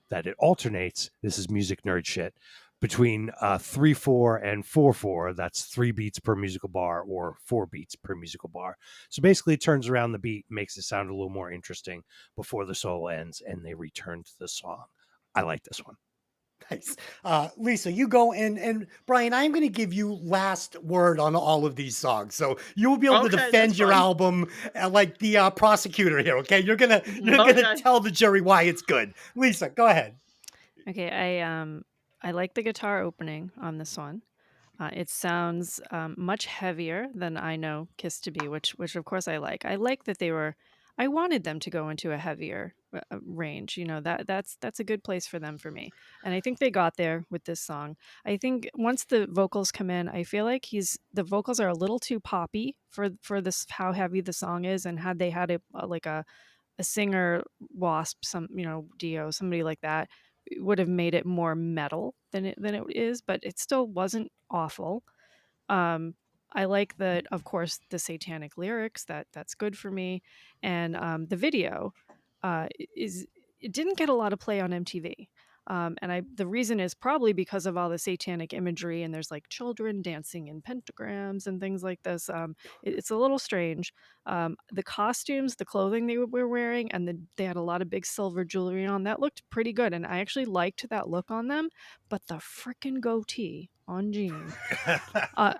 S6: that it alternates. This is music nerd shit. Between 3/4 and 4/4, that's 3 beats per musical bar or 4 beats per musical bar. So basically, it turns around the beat, makes it sound a little more interesting before the solo ends, and they return to the song. I like this one.
S2: Nice. Lisa, you go and Brian, I'm going to give you last word on all of these songs. So you will be able to
S5: Okay,
S2: defend
S5: that's
S2: your
S5: fine.
S2: album like the prosecutor here. Okay. You're going to
S5: Okay.
S2: tell the jury why it's good. Lisa, go ahead.
S4: Okay, I like the guitar opening on this one. It sounds much heavier than I know Kiss to be, which of course I like. I like that they were. I wanted them to go into a heavier range. You know that's a good place for them for me, and I think they got there with this song. I think once the vocals come in, I feel like the vocals are a little too poppy for this how heavy the song is, and had they had a singer Wasp, some Dio, somebody like that, it would have made it more metal than it is, but it still wasn't awful. Um, I like that, of course, the satanic lyrics. That's good for me, and the video is it didn't get a lot of play on MTV. And the reason is probably because of all the satanic imagery, and there's like children dancing in pentagrams and things like this. It's a little strange. The costumes, the clothing they were wearing, and they had a lot of big silver jewelry on. That looked pretty good, and I actually liked that look on them. But the freaking goatee on Gene, uh,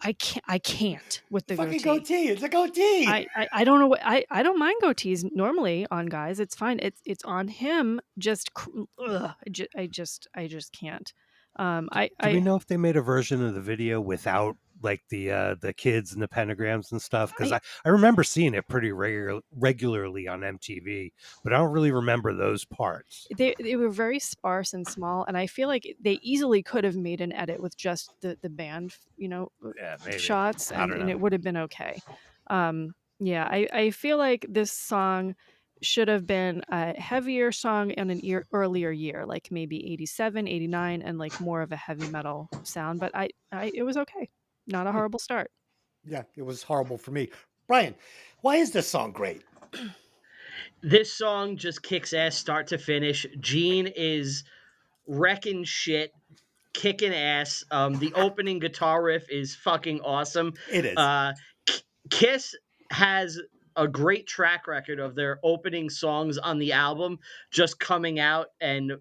S4: I can't with the
S2: Fucking
S4: goatee.
S2: goatee. It's a goatee.
S4: I don't know what I don't mind goatees normally on guys. It's fine. It's on him. I just can't.
S6: Do we know if they made a version of the video without like the kids and the pentagrams and stuff? Because I remember seeing it pretty regularly on MTV, but I don't really remember those parts.
S4: They were very sparse and small, and I feel like they easily could have made an edit with just the band,
S6: Yeah, maybe.
S4: shots,
S6: I don't
S4: and
S6: know.
S4: it would have been okay. Yeah, I feel like this song should have been a heavier song in an earlier year, like maybe 87, 89, and like more of a heavy metal sound. But it was okay. Not a horrible start.
S2: Yeah, it was horrible for me. Brian, why is this song great?
S5: This song just kicks ass start to finish. Gene is wrecking shit, kicking ass. The opening guitar riff is fucking awesome.
S2: It is.
S5: Kiss has a great track record of their opening songs on the album just coming out and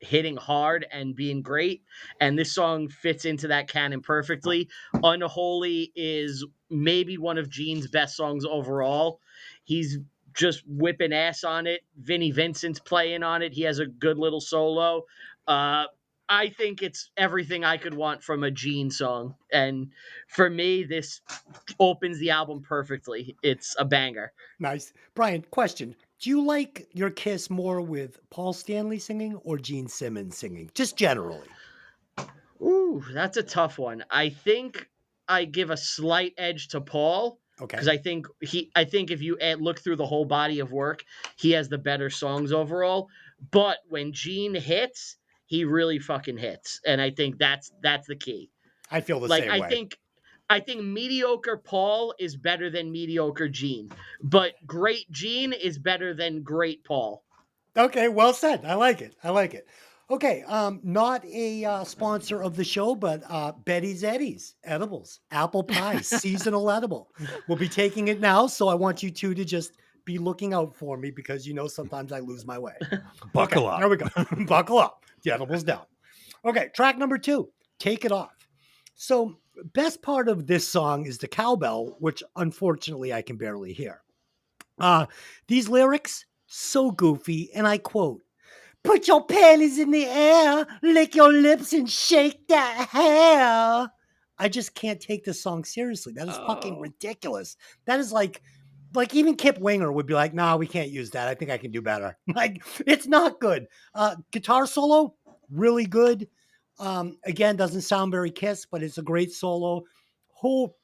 S5: hitting hard and being great, and this song fits into that canon perfectly. Unholy is maybe one of Gene's best songs overall. He's just whipping ass on it. Vinnie Vincent's playing on it. He has a good little solo. I think it's everything I could want from a Gene song. And for me, this opens the album perfectly. It's a banger.
S2: Nice. Brian, question. Do you like your Kiss more with Paul Stanley singing or Gene Simmons singing? Just generally.
S5: Ooh, that's a tough one. I think I give a slight edge to Paul
S2: Okay.
S5: because I think if you look through the whole body of work, he has the better songs overall. But when Gene hits, he really fucking hits, and I think that's the key.
S2: I feel the
S5: Like
S2: same way.
S5: I think mediocre Paul is better than mediocre Gene, but great Gene is better than great Paul.
S2: Okay, well said. I like it. I like it. Okay, not a sponsor of the show, but Betty's Eddies edibles, apple pie, seasonal edible. We'll be taking it now, so I want you two to just be looking out for me because you know sometimes I lose my way.
S6: Buckle
S2: Okay,
S6: up.
S2: there we go. Buckle up. The edible's down. Okay, track number 2, Take It Off. So, best part of this song is the cowbell, which unfortunately I can barely hear. These lyrics, so goofy, and I quote, "Put your panties in the air, lick your lips and shake that hair." I just can't take this song seriously. That is fucking
S4: Oh.
S2: ridiculous. That is like even Kip Winger would be like, "Nah, we can't use that. I think I can do better." Like, it's not good. Guitar solo, really good. Again, doesn't sound very Kiss, but it's a great solo. Whole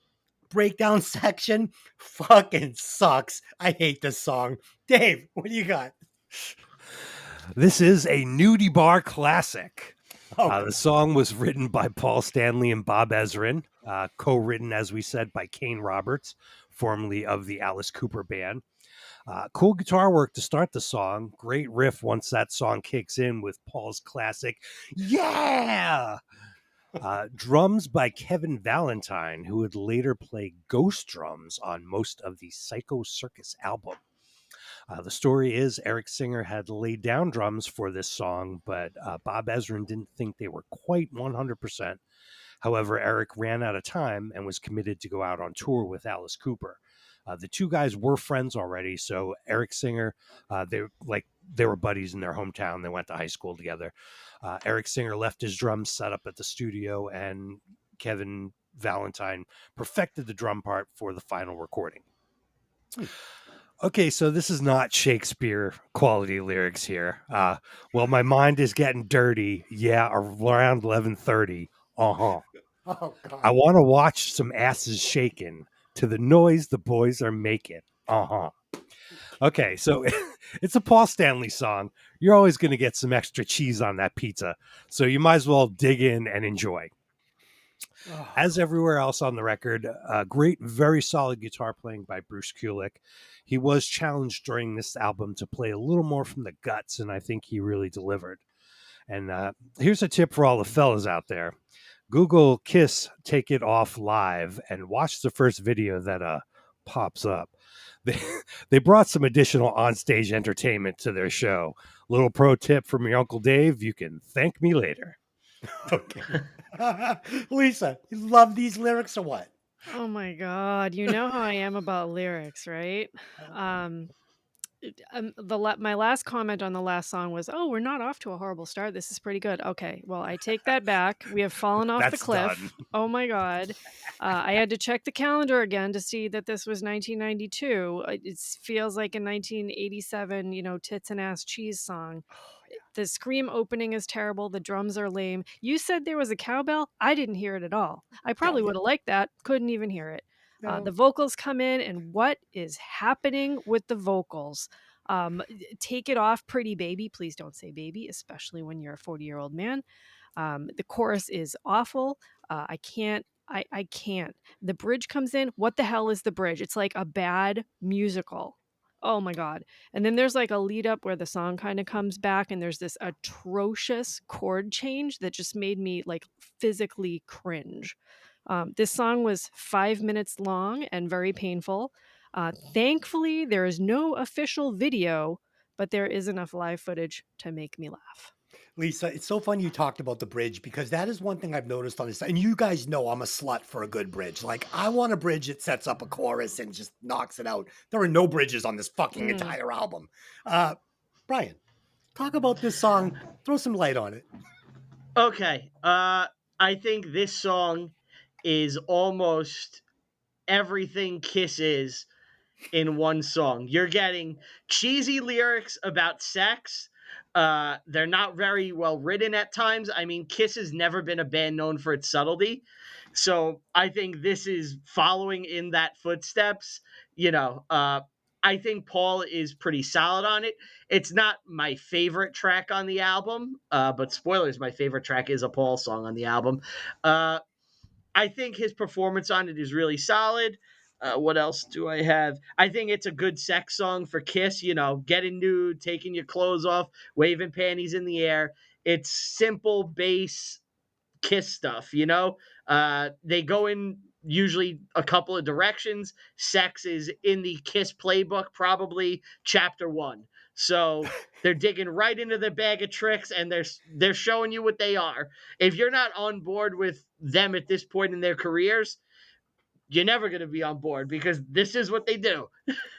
S2: breakdown section fucking sucks. I hate this song. Dave, what do you got?
S6: This is a nudie bar classic.
S2: Oh,
S6: The song was written by Paul Stanley and Bob Ezrin, co-written, as we said, by Kane Roberts, formerly of the Alice Cooper Band. Cool guitar work to start the song. Great riff once that song kicks in with Paul's classic, yeah! Drums by Kevin Valentine, who would later play ghost drums on most of the Psycho Circus album. The story is Eric Singer had laid down drums for this song, but Bob Ezrin didn't think they were quite 100%. However, Eric ran out of time and was committed to go out on tour with Alice Cooper. The two guys were friends already, so Eric Singer, they were buddies in their hometown. They went to high school together. Eric Singer left his drums set up at the studio, and Kevin Valentine perfected the drum part for the final recording. Okay, so this is not Shakespeare quality lyrics here. Well, my mind is getting dirty. Yeah, around 11:30.
S2: Oh, God.
S6: I want to watch some asses shaking to the noise the boys are making. Okay, so it's a Paul Stanley song. You're always going to get some extra cheese on that pizza, so you might as well dig in and enjoy. As everywhere else on the record, great, very solid guitar playing by Bruce Kulick. He was challenged during this album to play a little more from the guts, and I think he really delivered. And here's a tip for all the fellas out there. Google Kiss Take It Off Live and watch the first video that pops up. They brought some additional onstage entertainment to their show. Little pro tip from your Uncle Dave, you can thank me later.
S2: Okay. Lisa, you love these lyrics or what?
S4: Oh my God. You know how I am about lyrics, right? My last comment on the last song was, "Oh, we're not off to a horrible start. This is pretty good." Okay, well, I take that back. We have fallen off the
S6: That's
S4: cliff.
S6: done.
S4: Oh my God. I had to check the calendar again to see that this was 1992. It feels like a 1987, tits and ass cheese song. The scream opening is terrible. The drums are lame. You said there was a cowbell. I didn't hear it at all. I probably would have liked that. Couldn't even hear it.
S2: No.
S4: The vocals come in, and what is happening with the vocals? Take it off, pretty baby. Please don't say baby, especially when you're a 40-year-old man. The chorus is awful. I can't. I can't. The bridge comes in. What the hell is the bridge? It's like a bad musical. Oh my God. And then there's like a lead up where the song kind of comes back, and there's this atrocious chord change that just made me like physically cringe. This song was 5 minutes long and very painful. Thankfully, there is no official video, but there is enough live footage to make me laugh.
S2: Lisa, it's so fun you talked about the bridge because that is one thing I've noticed on this. And you guys know I'm a slut for a good bridge. Like, I want a bridge that sets up a chorus and just knocks it out. There are no bridges on this fucking entire album. Brian, talk about this song. Throw some light on it.
S5: Okay. I think this song is almost everything Kiss is in one song. You're getting cheesy lyrics about sex. They're not very well written at times. I mean, Kiss has never been a band known for its subtlety. So I think this is following in that footsteps. I think Paul is pretty solid on it. It's not my favorite track on the album, but spoilers, my favorite track is a Paul song on the album. I think his performance on it is really solid. What else do I have? I think it's a good sex song for Kiss, getting nude, taking your clothes off, waving panties in the air. It's simple bass Kiss stuff. They go in usually a couple of directions. Sex is in the Kiss playbook, probably chapter 1. So they're digging right into the bag of tricks and they're showing you what they are. If you're not on board with them at this point in their careers, you're never going to be on board because this is what they do.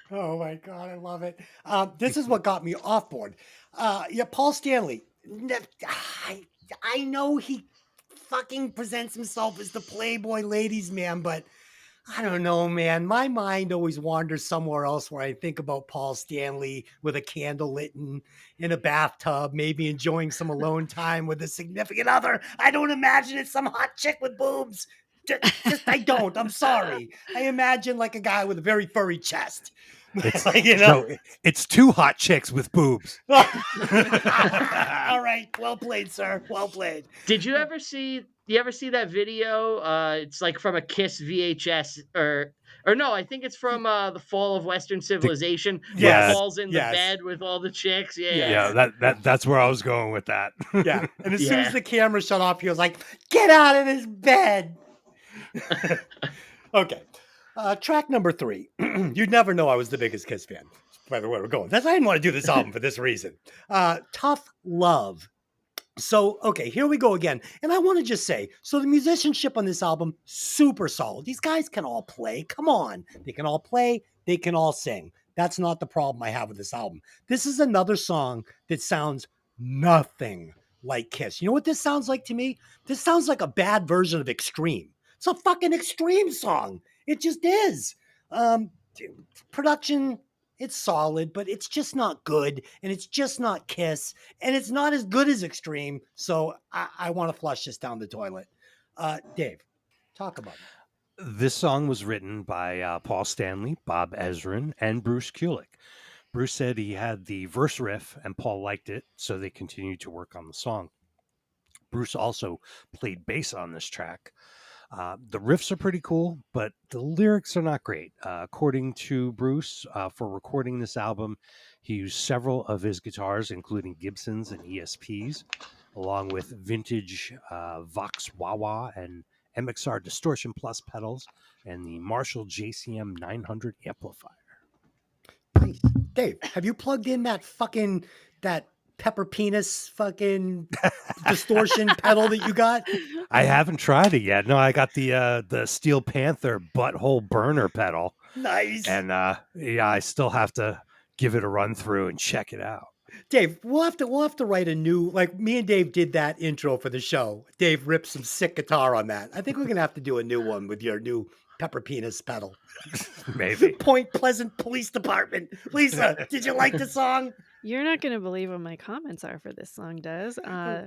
S2: Oh my God, I love it. This is what got me off board. Yeah, Paul Stanley. I know he fucking presents himself as the Playboy ladies man, but I don't know, man. My mind always wanders somewhere else where I think about Paul Stanley with a candle lit in a bathtub, maybe enjoying some alone time with a significant other. I don't imagine it's some hot chick with boobs. Just I don't. I'm sorry. I imagine like a guy with a very furry chest.
S6: It's
S2: Like,
S6: no, it's two hot chicks with boobs.
S2: All right. Well played, sir. Well played.
S5: Did you ever see that video? It's like from a Kiss VHS or no, I think it's from the Fall of Western Civilization where
S2: Yes,
S5: Paul's in the
S2: yes.
S5: bed with all the chicks. Yeah.
S6: Yeah, that's where I was going with that.
S2: Yeah. And as soon
S5: Yeah.
S2: as the camera shut off, he was like, "Get out of this bed." Okay. Track number 3. You'd never know I was the biggest Kiss fan. By the way, we're going. I didn't want to do this album for this reason. Tough Love. So, okay, here we go again. And I want to just say, so the musicianship on this album, super solid. These guys can all play. Come on. They can all play. They can all sing. That's not the problem I have with this album. This is another song that sounds nothing like Kiss. You know what this sounds like to me? This sounds like a bad version of Extreme. It's a fucking Extreme song. It just is. Production, it's solid, but it's just not good, and it's just not Kiss, and it's not as good as Extreme. So I want to flush this down the toilet. Dave, talk about it.
S6: This song was written by Paul Stanley, Bob Ezrin, and Bruce Kulick. Bruce said he had the verse riff, and Paul liked it, so they continued to work on the song. Bruce also played bass on this track. The riffs are pretty cool, but the lyrics are not great. According to Bruce, for recording this album, he used several of his guitars, including Gibsons and ESPs, along with vintage Vox Wah-Wah and MXR Distortion Plus pedals, and the Marshall JCM 900 amplifier.
S2: Nice. Dave, have you plugged in that pepper penis fucking distortion pedal that you got?
S6: I haven't tried it yet. No, I got the Steel Panther butthole burner pedal.
S2: Nice.
S6: And I still have to give it a run through and check it out.
S2: Dave, we'll have to write a new, like me and Dave did that intro for the show. Dave ripped some sick guitar on that. I think we're gonna have to do a new one with your new pepper penis pedal.
S6: Maybe.
S2: Point Pleasant Police Department. Lisa, did you like the song?
S4: You're not going to believe what my comments are for this song, Des.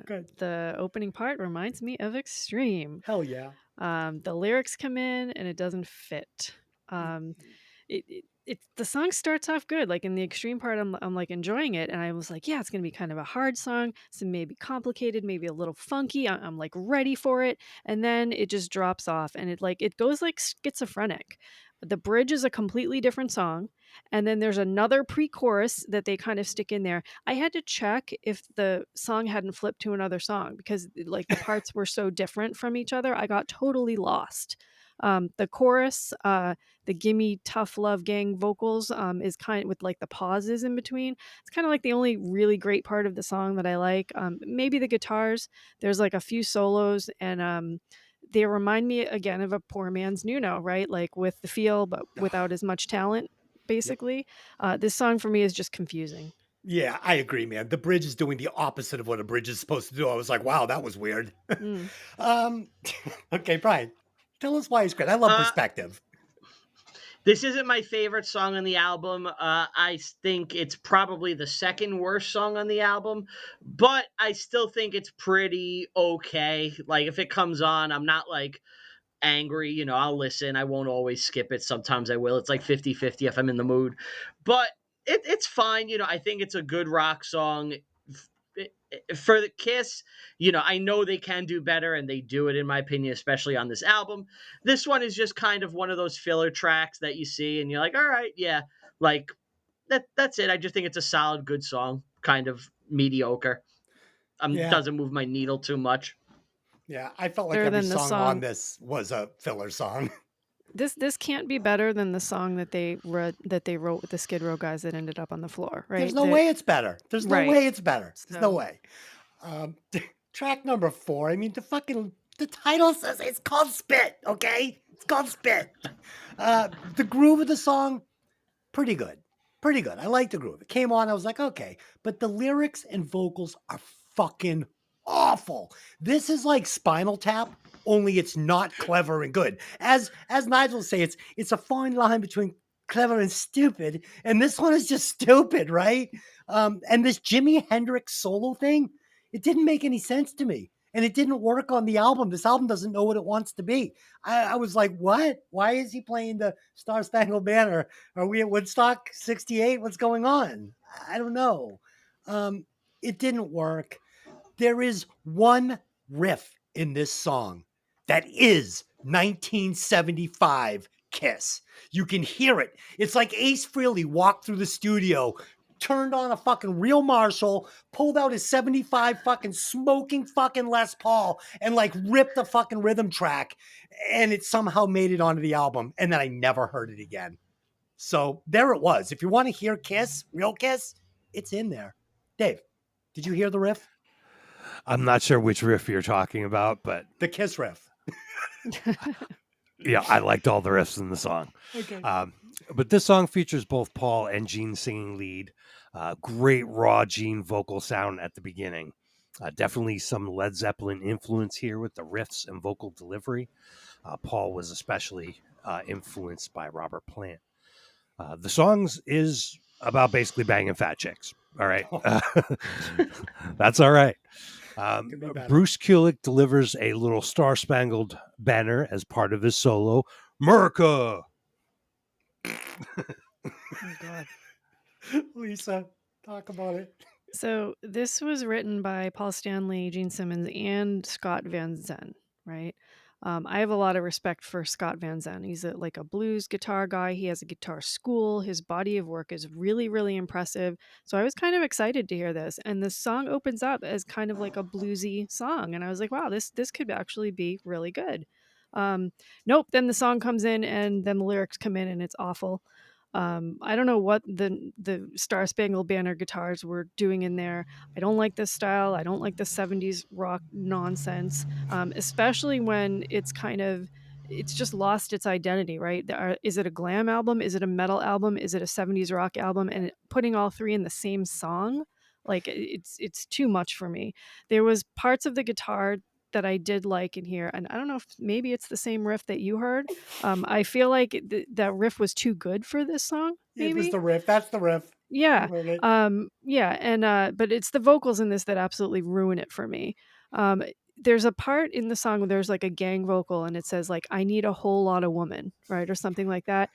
S2: Good.
S4: The opening part reminds me of Extreme.
S2: Hell yeah.
S4: The lyrics come in and it doesn't fit. The song starts off good. Like in the Extreme part, I'm like enjoying it, and I was like, yeah, it's gonna be kind of a hard song, so maybe complicated, maybe a little funky. I'm like ready for it, and then it just drops off, and it goes like schizophrenic. The bridge is a completely different song, and then there's another pre-chorus that they kind of stick in there. I had to check if the song hadn't flipped to another song because like the parts were so different from each other. I got totally lost. The chorus, the "Gimme Tough Love Gang" vocals, is kind with like the pauses in between. It's kind of like the only really great part of the song that I like. Maybe the guitars. There's like a few solos, and they remind me again of a poor man's Nuno, right? Like with the feel, but without as much talent.
S2: Yep.
S4: Basically, this song for me is just confusing.
S2: Yeah, I agree, man. The bridge is doing the opposite of what a bridge is supposed to do. I was like, wow, that was weird.
S4: Mm.
S2: um, okay, Brian, tell us why it's great. I love
S5: Uh,
S2: perspective.
S5: This isn't my favorite song on the album. I think it's probably the second worst song on the album, but I still think it's pretty okay. Like if it comes on, I'm not like angry, I'll listen. I won't always skip it. Sometimes I will. It's like 50-50 if I'm in the mood. But it's fine. I think it's a good rock song. For the Kiss, I know they can do better, and they do it, in my opinion, especially on this album. This one is just kind of one of those filler tracks that you see, and you're like, all right, yeah, like that's it. I just think it's a solid, good song, kind of mediocre.
S2: Yeah.
S5: Doesn't move my needle too much.
S2: Yeah, I felt like
S4: Better
S2: every
S4: than the
S2: song on
S4: song.
S2: this was a filler song.
S4: This can't be better than the song that they wrote with the Skid Row guys that ended up on the floor, right?
S2: There's no way it's better. There's no
S4: Right.
S2: way it's better. There's no
S4: So-
S2: way. Track number 4. I mean, the title says it's called Spit. Okay, it's called Spit. The groove of the song, pretty good. Pretty good. I like the groove. It came on. I was like, okay, but the lyrics and vocals are fucking awful. This is like Spinal Tap, only it's not clever and good. As Nigel would say, it's a fine line between clever and stupid, and this one is just stupid, right? And this Jimi Hendrix solo thing, it didn't make any sense to me, and it didn't work on the album. This album doesn't know what it wants to be. I was like, what? Why is he playing the Star Spangled Banner? Are we at Woodstock 68? What's going on? I don't know. It didn't work. There is one riff in this song that is 1975 Kiss. You can hear it. It's like Ace Frehley walked through the studio, turned on a fucking real Marshall, pulled out his 75 fucking smoking fucking Les Paul, and like ripped a fucking rhythm track, and it somehow made it onto the album, and then I never heard it again. So there it was. If you want to hear Kiss, real Kiss, it's in there. Dave, did you hear the riff?
S6: I'm not sure which riff you're talking about, but
S2: The Kiss riff.
S6: yeah, I liked all the riffs in the song.
S2: Okay.
S6: But this song features both Paul and Gene singing lead. Great raw Gene vocal sound at the beginning. Definitely some Led Zeppelin influence here with the riffs and vocal delivery. Paul was especially influenced by Robert Plant. The songs is about basically banging fat chicks. All right. That's all right.
S2: Could be better.
S6: Bruce Kulick delivers a little Star Spangled Banner as part of his solo. America!
S4: Oh, God.
S2: Lisa, talk about it.
S4: So this was written by Paul Stanley, Gene Simmons, and Scott Van Zen, right? I have a lot of respect for Scott Van Zen. He's like a blues guitar guy. He has a guitar school. His body of work is really, really impressive. So I was kind of excited to hear this. And the song opens up as kind of like a bluesy song. And I was like, wow, this could actually be really good. Nope. Then the song comes in and then the lyrics come in and it's awful. I don't know what the Star Spangled Banner guitars were doing in there. I don't like this style. I don't like the 70s rock nonsense, especially when it's just lost its identity, right? Is it a glam album? Is it a metal album? Is it a 70s rock album? And putting all three in the same song, like it's too much for me. There was parts of the guitar that I did like in here, and I don't know if maybe it's the same riff that you heard. I feel like that riff was too good for this song. Maybe
S2: It was the riff. That's the riff.
S4: yeah.
S2: You heard it.
S4: Yeah, and but it's the vocals in this that absolutely ruin it for me. There's a part in the song where there's like a gang vocal and it says like I need a whole lot of woman, right? Or something like that.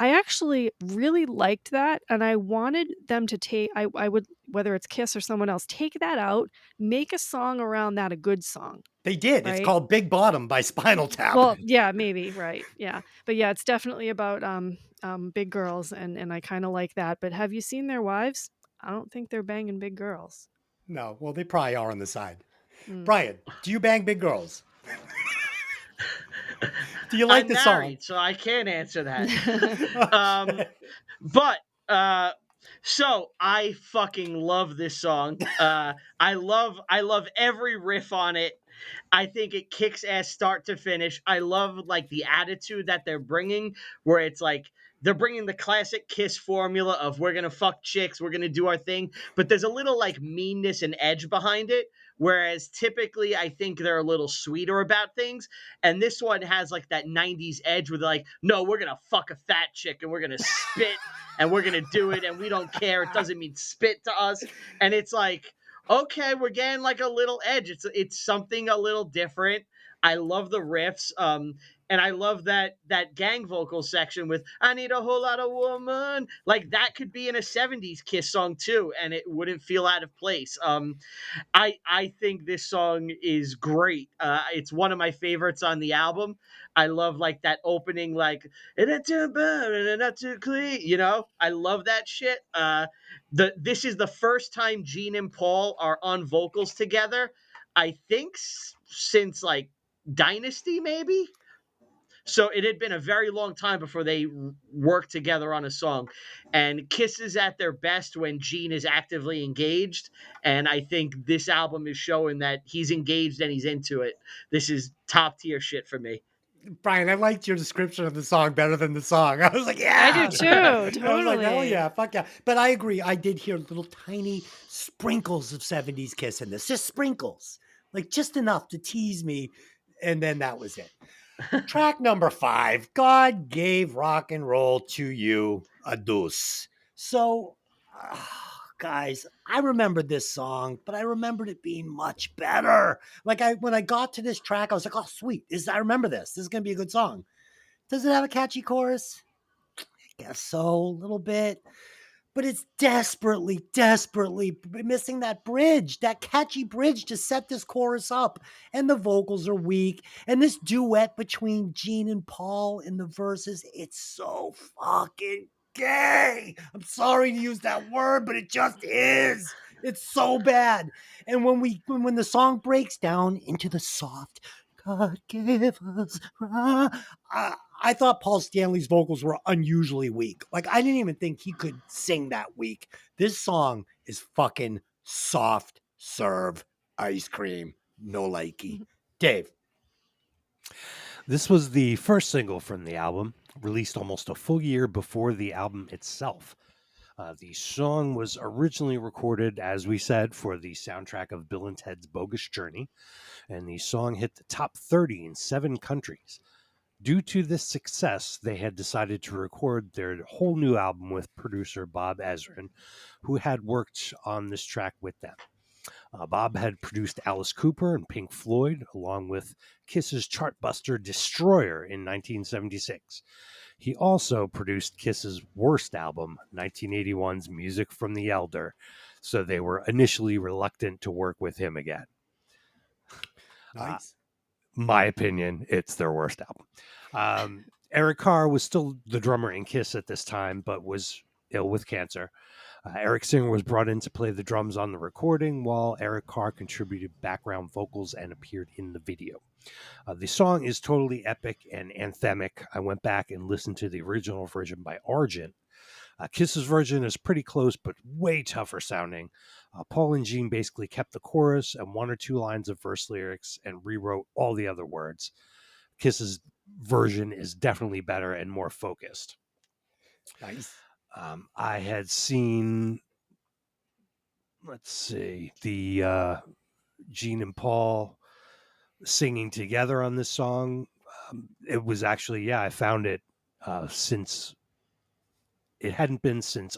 S4: I actually really liked that, and I wanted them to take I would, whether it's Kiss or someone else, take that out, make a song around that, a good song.
S2: They did. It's
S4: right?
S2: called Big Bottom by Spinal Tap.
S4: Well, yeah, maybe, right. Yeah. But yeah, it's definitely about big girls, and I kind of like that. But have you seen their wives? I don't think they're banging big girls.
S2: No, well, they probably are on the side.
S4: Mm.
S2: Brian, do you bang big girls? Do you like
S5: I'm
S2: the song?
S5: married, so I can't answer that.
S2: Oh,
S5: Um, but so I fucking love this song. I love every riff on it. I think it kicks ass start to finish. I love like the attitude that they're bringing, where it's like they're bringing the classic Kiss formula of we're gonna fuck chicks, we're gonna do our thing, but there's a little like meanness and edge behind it. Whereas typically, I think they're a little sweeter about things, and this one has like that '90s edge where they're like, "No, we're gonna fuck a fat chick and we're gonna spit and we're gonna do it and we don't care. It doesn't mean spit to us." And it's like, okay, we're getting like a little edge. It's something a little different. I love the riffs. And I love that gang vocal section with "I need a whole lot of woman." Like that could be in a '70s Kiss song too, and it wouldn't feel out of place. I think this song is great. It's one of my favorites on the album. I love like that opening, like "and not too bad and not too clean." You know, I love that shit. This is the first time Gene and Paul are on vocals together. I think since like Dynasty, maybe. So it had been a very long time before they worked together on a song. And Kiss is at their best when Gene is actively engaged. And I think this album is showing that he's engaged and he's into it. This is top tier shit for me.
S2: Brian, I liked your description of the song better than the song. I was like,
S4: I
S2: yeah.
S4: do too.
S2: I was like, hell
S4: Totally.
S2: yeah, fuck yeah. But I agree. I did hear little tiny sprinkles of 70s Kiss in this, just sprinkles, like just enough to tease me. And then that was it. Track number 5, God Gave Rock and Roll to You a Deuce. So, guys, I remembered this song, but I remembered it being much better. Like when I got to this track, I was like, oh, sweet. I remember this. This is going to be a good song. Does it have a catchy chorus? I guess so, a little bit. But it's desperately, desperately missing that bridge, that catchy bridge to set this chorus up. And the vocals are weak. And this duet between Gene and Paul in the verses, it's so fucking gay. I'm sorry to use that word, but it just is. It's so bad. And when the song breaks down into the soft, God gave us, I thought Paul Stanley's vocals were unusually weak. Like I didn't even think he could sing that weak. This song is fucking soft serve ice cream. No likey. Dave.
S6: This was the first single from the album, released almost a full year before the album itself. The song was originally recorded, as we said, for the soundtrack of Bill and Ted's Bogus Journey, and the song hit the top 30 in 7 countries. Due to this success, they had decided to record their whole new album with producer Bob Ezrin, who had worked on this track with them. Bob had produced Alice Cooper and Pink Floyd, along with Kiss's chartbuster Destroyer in 1976. He also produced Kiss's worst album, 1981's Music from the Elder, so they were initially reluctant to work with him again.
S2: Nice.
S6: My opinion, it's their worst album. Eric Carr was still the drummer in Kiss at this time, but was ill with cancer. Eric Singer was brought in to play the drums on the recording, while Eric Carr contributed background vocals and appeared in the video. The song is totally epic and anthemic. I went back and listened to the original version by Argent. Kiss's version is pretty close, but way tougher sounding. Paul and Gene basically kept the chorus and 1 or 2 lines of verse lyrics and rewrote all the other words. Kiss's version is definitely better and more focused.
S2: Nice.
S6: I had seen, the Gene and Paul singing together on this song. It was actually, I found it since it hadn't been since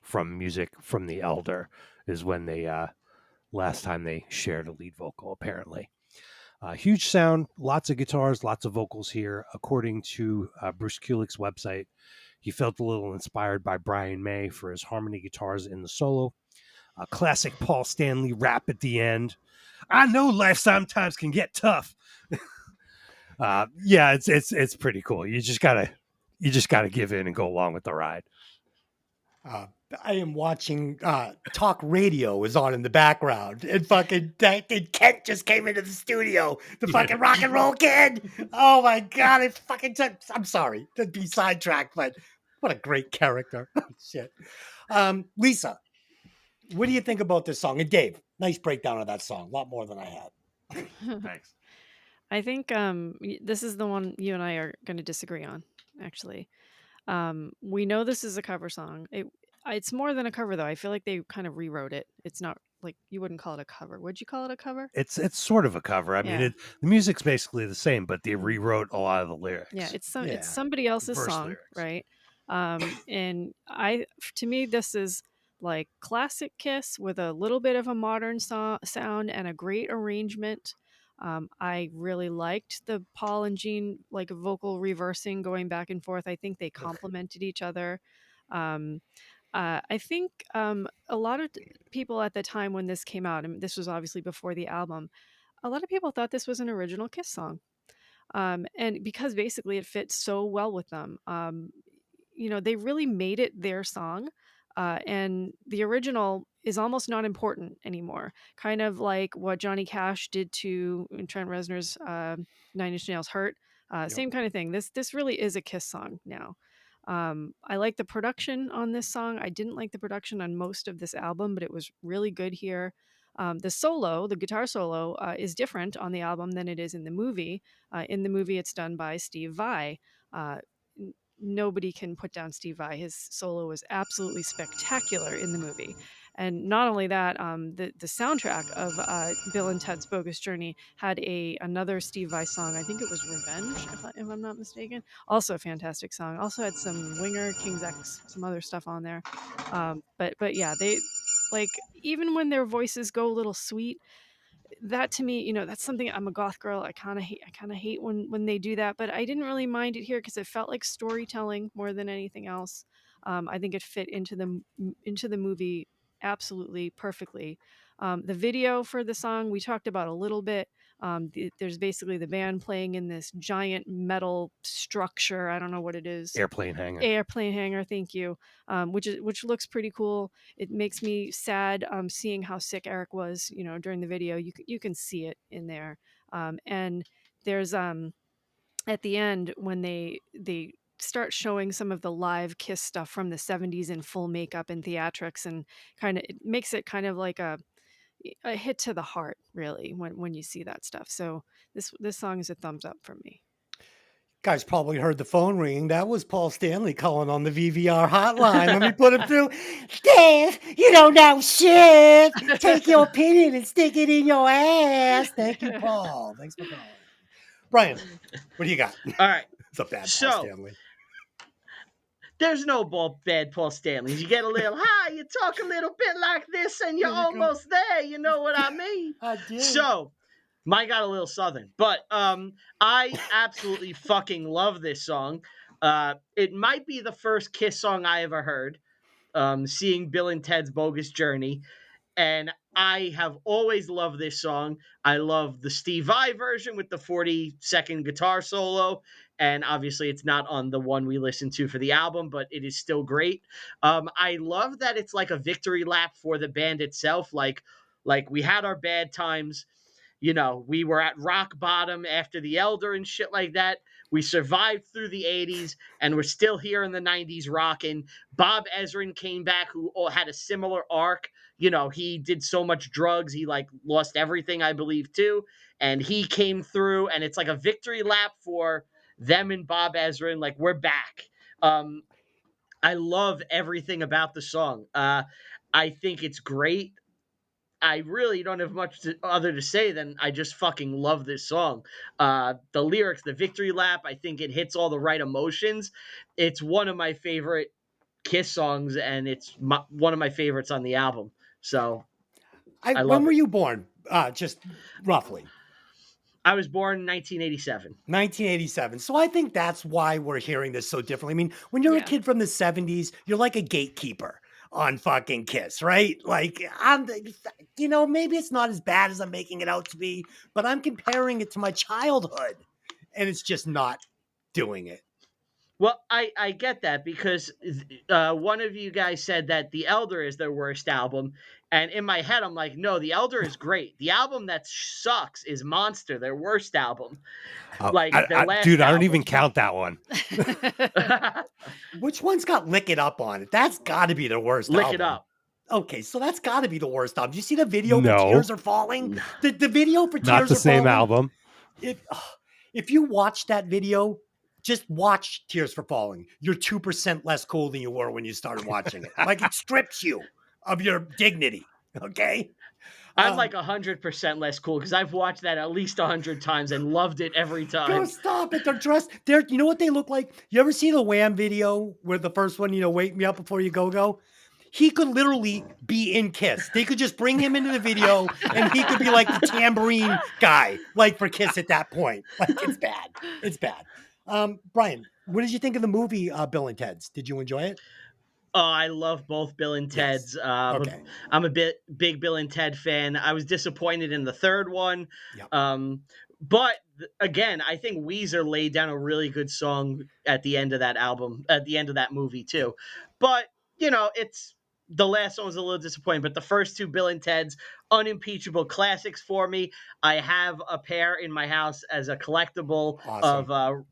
S6: from Music from the Elder is when they last time they shared a lead vocal, apparently. Huge sound, lots of guitars, lots of vocals here. According to Bruce Kulick's website, he felt a little inspired by Brian May for his harmony guitars in the solo. A classic Paul Stanley rap at the end. I know life sometimes can get tough. It's pretty cool. You just gotta give in and go along with the ride.
S2: I am watching talk radio is on in the background, and fucking Kent just came into the studio. The fucking rock and roll kid. Oh my god! I'm sorry to be sidetracked, but what a great character. Shit. Lisa, what do you think about this song? And Dave, nice breakdown of that song. A lot more than I had.
S6: Thanks.
S4: I think this is the one you and I are going to disagree on, actually. We know this is a cover song. It's more than a cover, though. I feel like they kind of rewrote it. It's not like, you wouldn't call it a cover. Would you call it a cover?
S6: It's sort of a cover. I mean,
S4: Yeah.
S6: the music's basically the same, but they rewrote a lot of the lyrics.
S4: Yeah, it's
S2: Yeah.
S4: somebody else's
S6: Verse
S4: song,
S6: lyrics.
S4: right? And to me, this is like classic Kiss with a little bit of a modern sound and a great arrangement. I really liked the Paul and Gene like vocal reversing going back and forth. I think they complemented each other. Um, I think a lot of people at the time when this came out, and this was obviously before the album, a lot of people thought this was an original Kiss song. And because basically it fits so well with them. They really made it their song, and the original is almost not important anymore. Kind of like what Johnny Cash did to Trent Reznor's Nine Inch Nails "Hurt." Same kind of thing. This really is a Kiss song now. I like the production on this song. I didn't like the production on most of this album, but it was really good here. The guitar solo, is different on the album than it is in the movie. In the movie, it's done by Steve Vai. Uh, Nobody can put down Steve Vai. His solo was absolutely spectacular in the movie. And not only that, the soundtrack of Bill and Ted's Bogus Journey had another Steve Vai song. I think it was Revenge, if I'm not mistaken. Also a fantastic song. Also had some Winger, King's X, some other stuff on there. But yeah, they like, even when their voices go a little sweet, that to me, that's something. I'm a goth girl. I kind of hate when they do that, but I didn't really mind it here because it felt like storytelling more than anything else. I think it fit into the movie absolutely perfectly. The video for the song we talked about a little bit. There's basically the band playing in this giant metal structure. I don't know what it is.
S6: Airplane hangar.
S4: Airplane hangar. Thank you. Which looks pretty cool. It makes me sad seeing how sick Eric was. During the video, you can see it in there. And there's at the end when they start showing some of the live Kiss stuff from the 70s in full makeup and theatrics, and it makes it kind of like a hit to the heart, really, when you see that stuff. So this song is a thumbs up for me.
S2: Guys probably heard the phone ringing. That was Paul Stanley calling on the VVR hotline. Let me put him through. Dave, you don't know shit. Take your opinion and stick it in your ass. Thank you, Paul. Thanks for calling. Brian, what do you got?
S5: All right.
S2: It's a bad
S5: So-
S2: Paul Stanley.
S5: There's no bad Paul Stanleys. You get a little high, you talk a little bit like this, and you're
S2: There you go.
S5: almost there. You know what I mean?
S2: I did.
S5: So, mine got a little southern, but I absolutely fucking love this song. It might be the first Kiss song I ever heard. Seeing Bill and Ted's Bogus Journey, and I have always loved this song. I love the Steve Vai version with the 40-second guitar solo, and obviously it's not on the one we listened to for the album, but it is still great. I love that it's like a victory lap for the band itself. Like we had our bad times. We were at rock bottom after The Elder and shit like that. We survived through the 80s, and we're still here in the 90s rocking. Bob Ezrin came back, who had a similar arc. He did so much drugs. He, lost everything, I believe, too. And he came through, and it's like a victory lap for them and Bob Ezrin. Like, we're back. I love everything about the song. I think it's great. I really don't have much other to say than I just fucking love this song. The lyrics, the victory lap, I think it hits all the right emotions. It's one of my favorite Kiss songs, and it's one of my favorites on the album. So, I love
S2: when were
S5: it.
S2: you born? Just roughly.
S5: I was born in 1987.
S2: 1987. So I think that's why we're hearing this so differently. I mean, when you're a
S4: Yeah.
S2: kid from the 70s, you're like a gatekeeper on fucking Kiss, right? Like, maybe it's not as bad as I'm making it out to be, but I'm comparing it to my childhood, and it's just not doing it.
S5: Well, I get that because one of you guys said that The Elder is their worst album. And in my head, I'm like, no, The Elder is great. The album that sucks is Monster, their worst album. Like their last
S6: Dude, I don't even
S5: album.
S6: count that one.
S2: Which one's got Lick It Up on it? That's got to be the worst
S5: Lick
S2: album.
S5: It Up.
S2: Okay, so that's got to be the worst album. Do you see the video for
S6: No.
S2: Tears Are Falling? The video for Tears Are Falling.
S6: Not the same album.
S2: If you watch that video, just watch Tears for Falling. You're 2% less cool than you were when you started watching it. Like it strips you of your dignity. Okay.
S5: I'm like 100% less cool because I've watched that at least 100 times and loved it every time.
S2: Go stop it. They're dressed. You know what they look like? You ever see the Wham video where the first one, wake me up before you go? He could literally be in Kiss. They could just bring him into the video and he could be like the tambourine guy, like for Kiss at that point. Like it's bad. It's bad. Brian, what did you think of the movie Bill and Ted's? Did you enjoy it?
S5: Oh, I love both Bill and Ted's.
S2: Yes. Okay.
S5: I'm a big Bill and Ted fan. I was disappointed in the third one.
S2: Yep.
S5: But again, I think Weezer laid down a really good song at the end of that album, at the end of that movie too. But, it's the last one was a little disappointing, but the first two Bill and Ted's unimpeachable classics for me. I have a pair in my house as a collectible
S2: Awesome.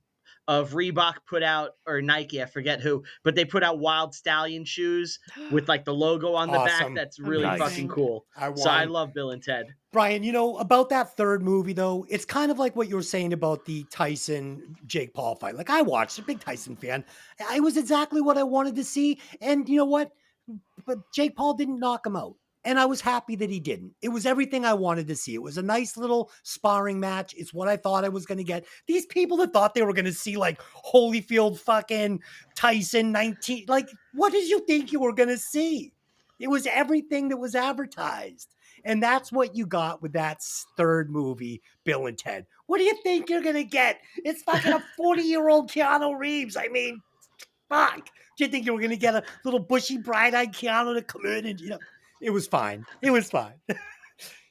S5: of Reebok put out, or Nike, I forget who, but they put out Wild Stallion shoes with like the logo on the back.
S2: Awesome.
S5: That's really
S6: Nice.
S5: fucking cool. So I love Bill and Ted.
S2: Brian, about that third movie though, it's kind of like what you were saying about the Tyson Jake Paul fight. Like I watched, a big Tyson fan. I was exactly what I wanted to see. And you know what? But Jake Paul didn't knock him out. And I was happy that he didn't. It was everything I wanted to see. It was a nice little sparring match. It's what I thought I was going to get. These people that thought they were going to see like Holyfield fucking Tyson 19. Like, what did you think you were going to see? It was everything that was advertised. And that's what you got with that third movie, Bill and Ted. What do you think you're going to get? It's fucking a 40-year-old Keanu Reeves. I mean, fuck. Do you think you were going to get a little bushy, bright-eyed Keanu to come in and, it was fine. It was fine.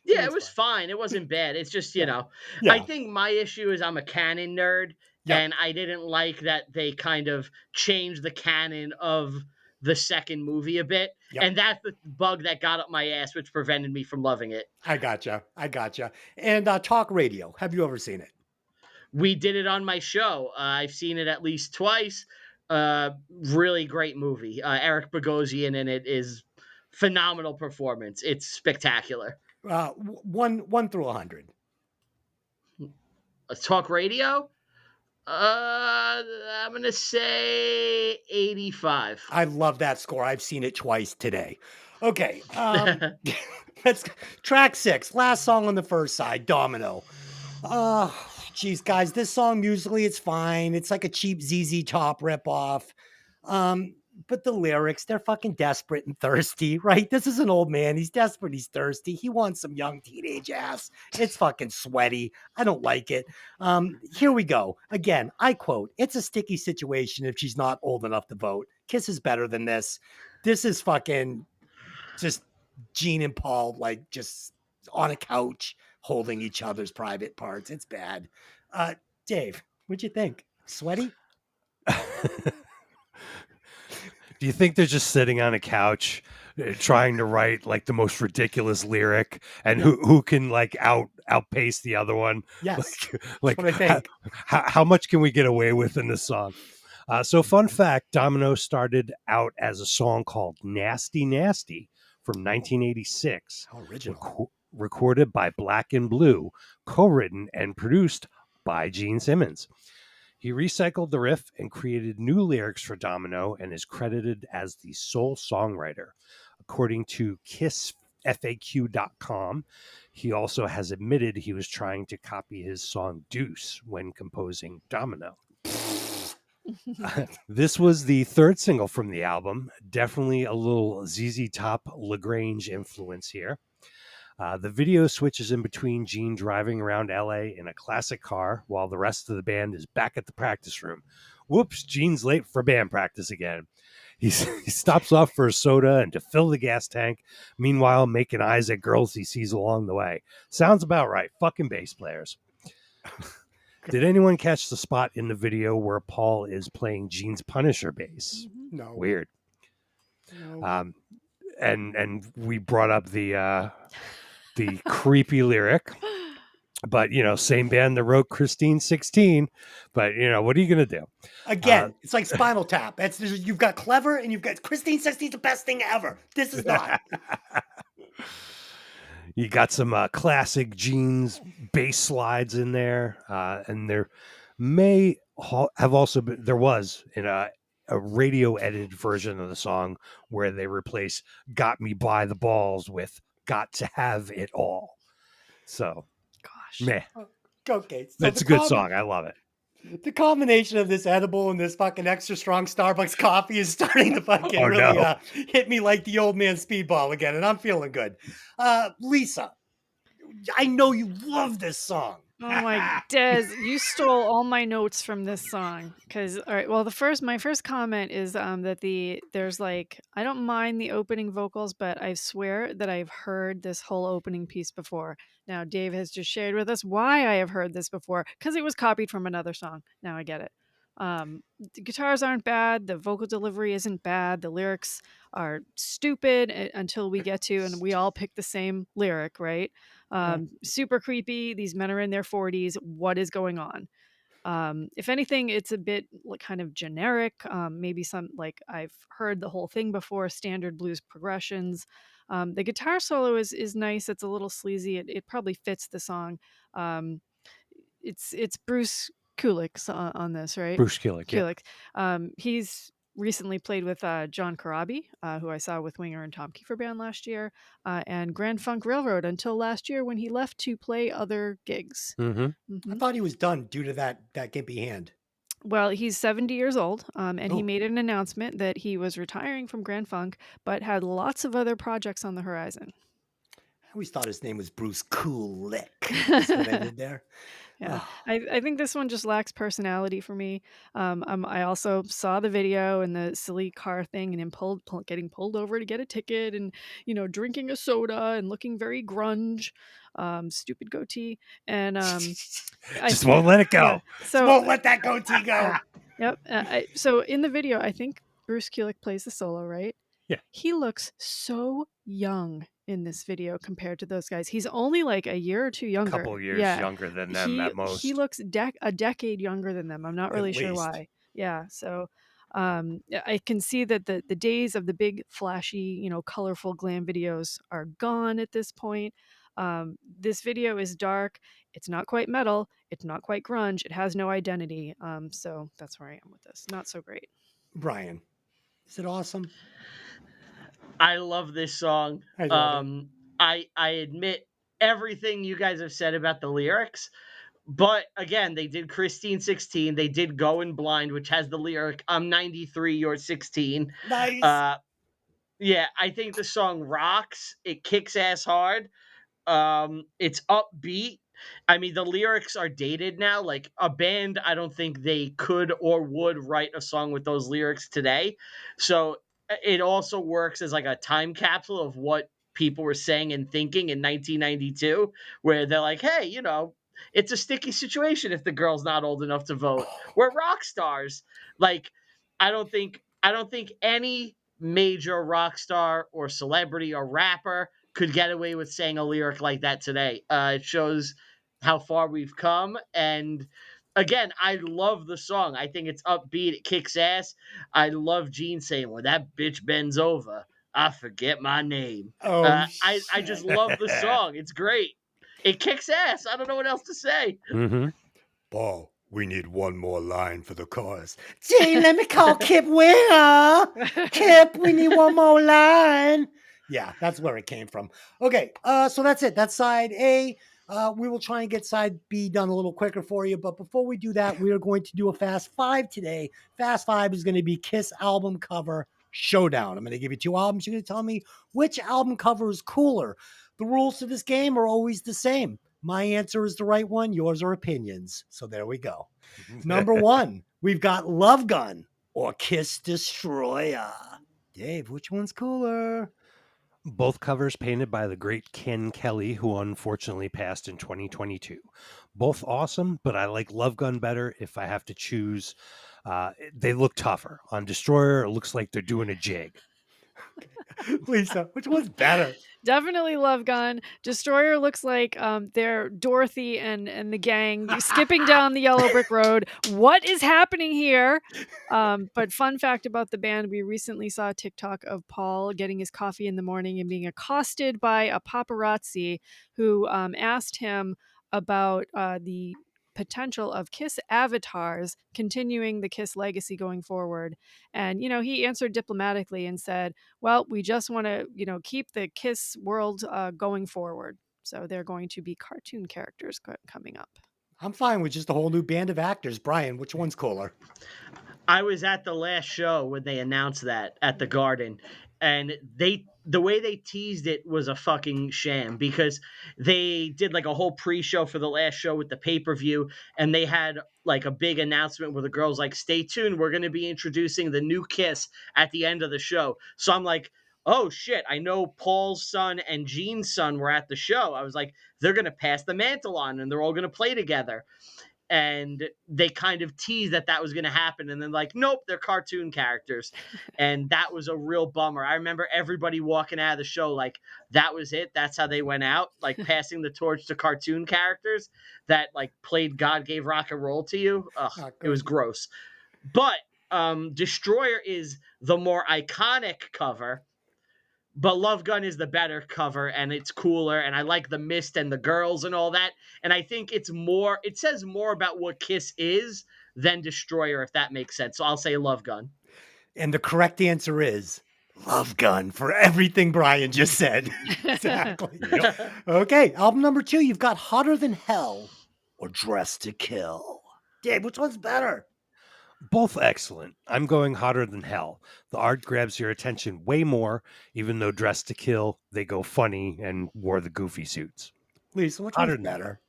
S5: Yeah, it was fine. It wasn't bad. It's just, I think my issue is I'm a canon nerd, and I didn't like that they kind of changed the canon of the second movie a bit. And that's the bug that got up my ass, which prevented me from loving it.
S2: I gotcha. And Talk Radio. Have you ever seen it?
S5: We did it on my show. I've seen it at least twice. Really great movie. Eric Bogosian in it is phenomenal performance. It's spectacular.
S2: 1 through 100.
S5: Talk Radio? I'm going to say 85.
S2: I love that score. I've seen it twice today. Okay. Let's track 6. Last song on the first side, Domino. Geez, guys, this song musically, it's fine. It's like a cheap ZZ Top ripoff. But the lyrics, they're fucking desperate and thirsty, right? This is an old man. He's desperate. He's thirsty. He wants some young teenage ass. It's fucking sweaty. I don't like it. Here we go. Again, I quote, "It's a sticky situation if she's not old enough to vote. Kiss is better than this." This is fucking just Gene and Paul, like just on a couch holding each other's private parts. It's bad. Dave, what'd you think? Sweaty?
S6: Do you think they're just sitting on a couch trying to write like the most ridiculous lyric and who can like outpace the other one?
S2: Yes.
S6: Like
S2: That's what I think.
S6: How much can we get away with in this song? So fun fact, Domino started out as a song called Nasty Nasty from 1986.
S2: How original.
S6: Recorded by Black and Blue, co-written and produced by Gene Simmons. He recycled the riff and created new lyrics for Domino and is credited as the sole songwriter. According to KissFAQ.com, he also has admitted he was trying to copy his song Deuce when composing Domino. This was the third single from the album. Definitely a little ZZ Top LaGrange influence here. The video switches in between Gene driving around LA in a classic car while the rest of the band is back at the practice room. Whoops, Gene's late for band practice again. He stops off for a soda and to fill the gas tank, meanwhile making eyes at girls he sees along the way. Sounds about right. Fucking bass players. Did anyone catch the spot in the video where Paul is playing Gene's Punisher bass?
S2: No.
S6: Weird.
S2: No.
S6: And we brought up the creepy lyric, but same band that wrote Christine 16. But what are you gonna do?
S2: Again, it's like Spinal Tap. You've got clever and you've got Christine 16's the best thing ever. This is not.
S6: You got some classic Gene's bass slides in there, and there may have also been, there was in a radio edited version of the song where they replace "Got Me by the Balls" with "Got to Have It All." So,
S4: Gosh.
S6: meh.
S2: Okay. So
S6: It's a good song. I love it.
S2: The combination of this edible and this fucking extra strong Starbucks coffee is starting to fucking
S6: Oh,
S2: really
S6: no.
S2: hit me like the old man speedball again, and I'm feeling good. Lisa, I know you love this song.
S4: Oh my Des, you stole all my notes from this song. Cause all right, well my first comment is that there's like I don't mind the opening vocals, but I swear that I've heard this whole opening piece before. Now Dave has just shared with us why I have heard this before, because it was copied from another song. Now I get it. The guitars aren't bad, the vocal delivery isn't bad, the lyrics are stupid until we get to, and we all pick the same lyric, right? Super creepy. These men are in their 40s. What is going on? If anything, it's a bit kind of generic. Maybe some like I've heard the whole thing before. Standard blues progressions. The guitar solo is nice. It's a little sleazy. It probably fits the song. It's Bruce Kulick's on this, right?
S6: Bruce Kulick. Yeah.
S4: Kulick. He's recently played with John Corabi, who I saw with Winger and Tom Kiefer Band last year, and Grand Funk Railroad until last year when he left to play other gigs.
S6: Mm-hmm.
S2: I thought he was done due to that gimpy hand.
S4: Well, he's 70 years old, and he
S2: Oh.
S4: made an announcement that he was retiring from Grand Funk, but had lots of other projects on the horizon.
S2: I always thought his name was Bruce Kulick. That's what I did there.
S4: Yeah,
S2: Oh.
S4: I think this one just lacks personality for me. I also saw the video and the silly car thing, and him getting pulled over to get a ticket, and drinking a soda and looking very grunge, stupid goatee, and
S6: Just won't let it go.
S4: yeah, so
S2: Won't let that goatee go.
S4: yep. So in the video, I think Bruce Kulick plays the solo, right?
S6: Yeah.
S4: He looks so young in this video compared to those guys. He's only like a year or two
S6: A
S4: younger.
S6: couple years
S4: Yeah.
S6: younger than them at most.
S4: He looks a decade younger than them. I'm not
S2: At
S4: really sure
S2: least.
S4: why. Yeah. So I can see that the days of the big flashy, colorful glam videos are gone at this point. This video is dark. It's not quite metal. It's not quite grunge. It has no identity. So that's where I am with this. Not so great.
S2: Brian, is it awesome?
S5: I love this song.
S2: I love
S5: I admit everything you guys have said about the lyrics, but again, they did Christine 16. They did Going Blind, which has the lyric "I'm 93, you're 16."
S2: Nice.
S5: Yeah, I think the song rocks. It kicks ass hard. It's upbeat. I mean, the lyrics are dated now. Like a band, I don't think they could or would write a song with those lyrics today. So it also works as like a time capsule of what people were saying and thinking in 1992, where they're like, hey, it's a sticky situation if the girl's not old enough to vote. We're rock stars. Like, I don't think any major rock star or celebrity or rapper could get away with saying a lyric like that today. It shows how far we've come. And again, I love the song. I think it's upbeat. It kicks ass. I love Gene saying, when that bitch bends over, I forget my name.
S2: Oh,
S5: I just love the song. It's great. It kicks ass. I don't know what else to say.
S6: Mm-hmm.
S1: Paul, we need one more line for the chorus.
S2: Gee, let me call Kip Winger. Kip, we need one more line. Yeah, that's where it came from. Okay, so that's it. That's side A. We will try and get side B done a little quicker for you. But before we do that, we are going to do a Fast Five today. Fast Five is going to be Kiss album cover showdown. I'm going to give you two albums. You're going to tell me which album cover is cooler. The rules to this game are always the same. My answer is the right one. Yours are opinions. So there we go. Number one, we've got Love Gun or Kiss Destroyer. Dave, which one's cooler?
S6: Both covers painted by the great Ken Kelly, who unfortunately passed in 2022. Both awesome, but I like Love Gun better if I have to choose. They look tougher. On Destroyer, it looks like they're doing a jig.
S2: Lisa, which one's better?
S4: Definitely Love Gun. Destroyer looks like they're Dorothy and the gang skipping down the yellow brick road. What is happening here? But fun fact about the band, we recently saw a TikTok of Paul getting his coffee in the morning and being accosted by a paparazzi who asked him about the potential of Kiss avatars continuing the Kiss legacy going forward. And, he answered diplomatically and said, well, we just want to, keep the Kiss world going forward. So they're going to be cartoon characters coming up.
S2: I'm fine with just a whole new band of actors. Brian, which one's cooler?
S5: I was at the last show when they announced that at the Garden, and the way they teased it was a fucking sham, because they did like a whole pre-show for the last show with the pay-per-view, and they had like a big announcement where the girls like, stay tuned, we're going to be introducing the new Kiss at the end of the show. So I'm like, oh shit, I know Paul's son and Gene's son were at the show. I was like, they're going to pass the mantle on and they're all going to play together. And they kind of teased that was going to happen, and then like, nope, they're cartoon characters. And that was a real bummer. I remember everybody walking out of the show like, that was it, that's how they went out, like passing the torch to cartoon characters that like played God Gave Rock and Roll to you. It was gross. But Destroyer is the more iconic cover, but Love Gun is the better cover, and it's cooler, and I like the mist and the girls and all that. And I think it says more about what Kiss is than Destroyer, if that makes sense. So I'll say Love Gun.
S2: And the correct answer is Love Gun, for everything Brian just said. Exactly. Okay, album number 2, you've got Hotter Than Hell or Dressed to Kill. Dave, which one's better?
S6: Both excellent. I'm going Hotter Than Hell. The art grabs your attention way more, even though Dressed to Kill, they go funny and wore the goofy suits.
S2: Lisa, which
S6: Hotter
S2: one's better?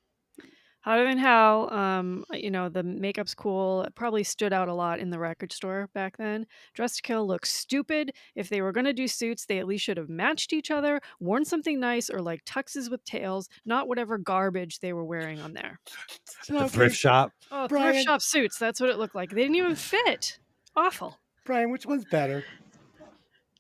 S4: Hotter Than Hell, the makeup's cool. It probably stood out a lot in the record store back then. Dressed to Kill looks stupid. If they were going to do suits, they at least should have matched each other, worn something nice, or like tuxes with tails, not whatever garbage they were wearing on there.
S6: The thrift shop.
S4: Oh,
S2: Brian.
S4: thrift shop suits. That's what it looked like. They didn't even fit. Awful.
S2: Brian, which one's better?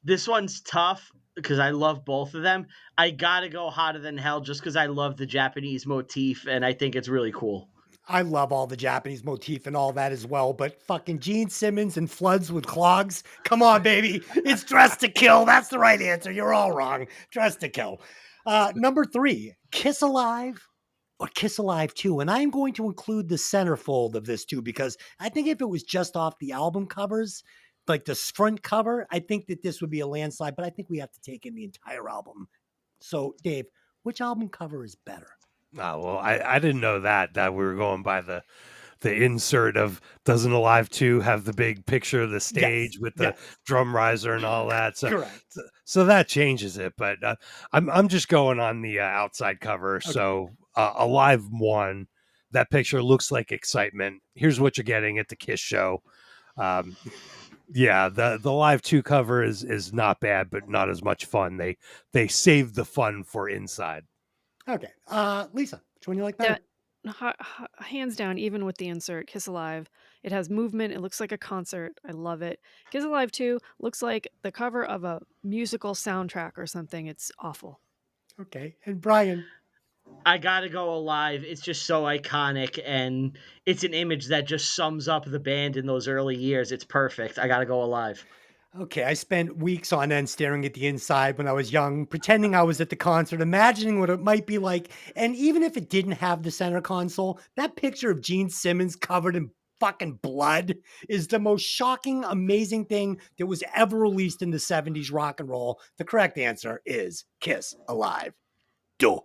S5: This one's tough because I love both of them. I gotta go Hotter Than Hell just because I love the Japanese motif, and I think it's really cool.
S2: I love all the Japanese motif and all that as well, but fucking Gene Simmons and Floods with clogs. Come on, baby. It's Dressed to Kill. That's the right answer. You're all wrong. Dressed to Kill. Number 3, Kiss Alive or Kiss Alive 2. And I'm going to include the centerfold of this too, because I think if it was just off the album covers, like the front cover, I think that this would be a landslide, but I think we have to take in the entire album. So, Dave, which album cover is better?
S6: Oh, well, I didn't know that we were going by the insert of Doesn't Alive 2 have the big picture of the stage with the drum riser and all that. So,
S2: correct.
S6: So that changes it, but I'm just going on the outside cover. Okay. So Alive 1, that picture looks like excitement. Here's what you're getting at the Kiss show. Yeah, the Live 2 cover is not bad, but not as much fun. They saved the fun for inside.
S2: Okay. Lisa, which one you like better?
S4: Hands down, even with the insert, Kiss Alive. It has movement. It looks like a concert. I love it. Kiss Alive 2 looks like the cover of a musical soundtrack or something. It's awful.
S2: Okay. And Brian?
S5: I gotta go Alive. It's just so iconic, and it's an image that just sums up the band in those early years. It's perfect. I gotta go Alive.
S2: Okay, I spent weeks on end staring at the inside when I was young, pretending I was at the concert, imagining what it might be like. And even if it didn't have the center console, that picture of Gene Simmons covered in fucking blood is the most shocking, amazing thing that was ever released in the 70s rock and roll. The correct answer is Kiss Alive. Duh.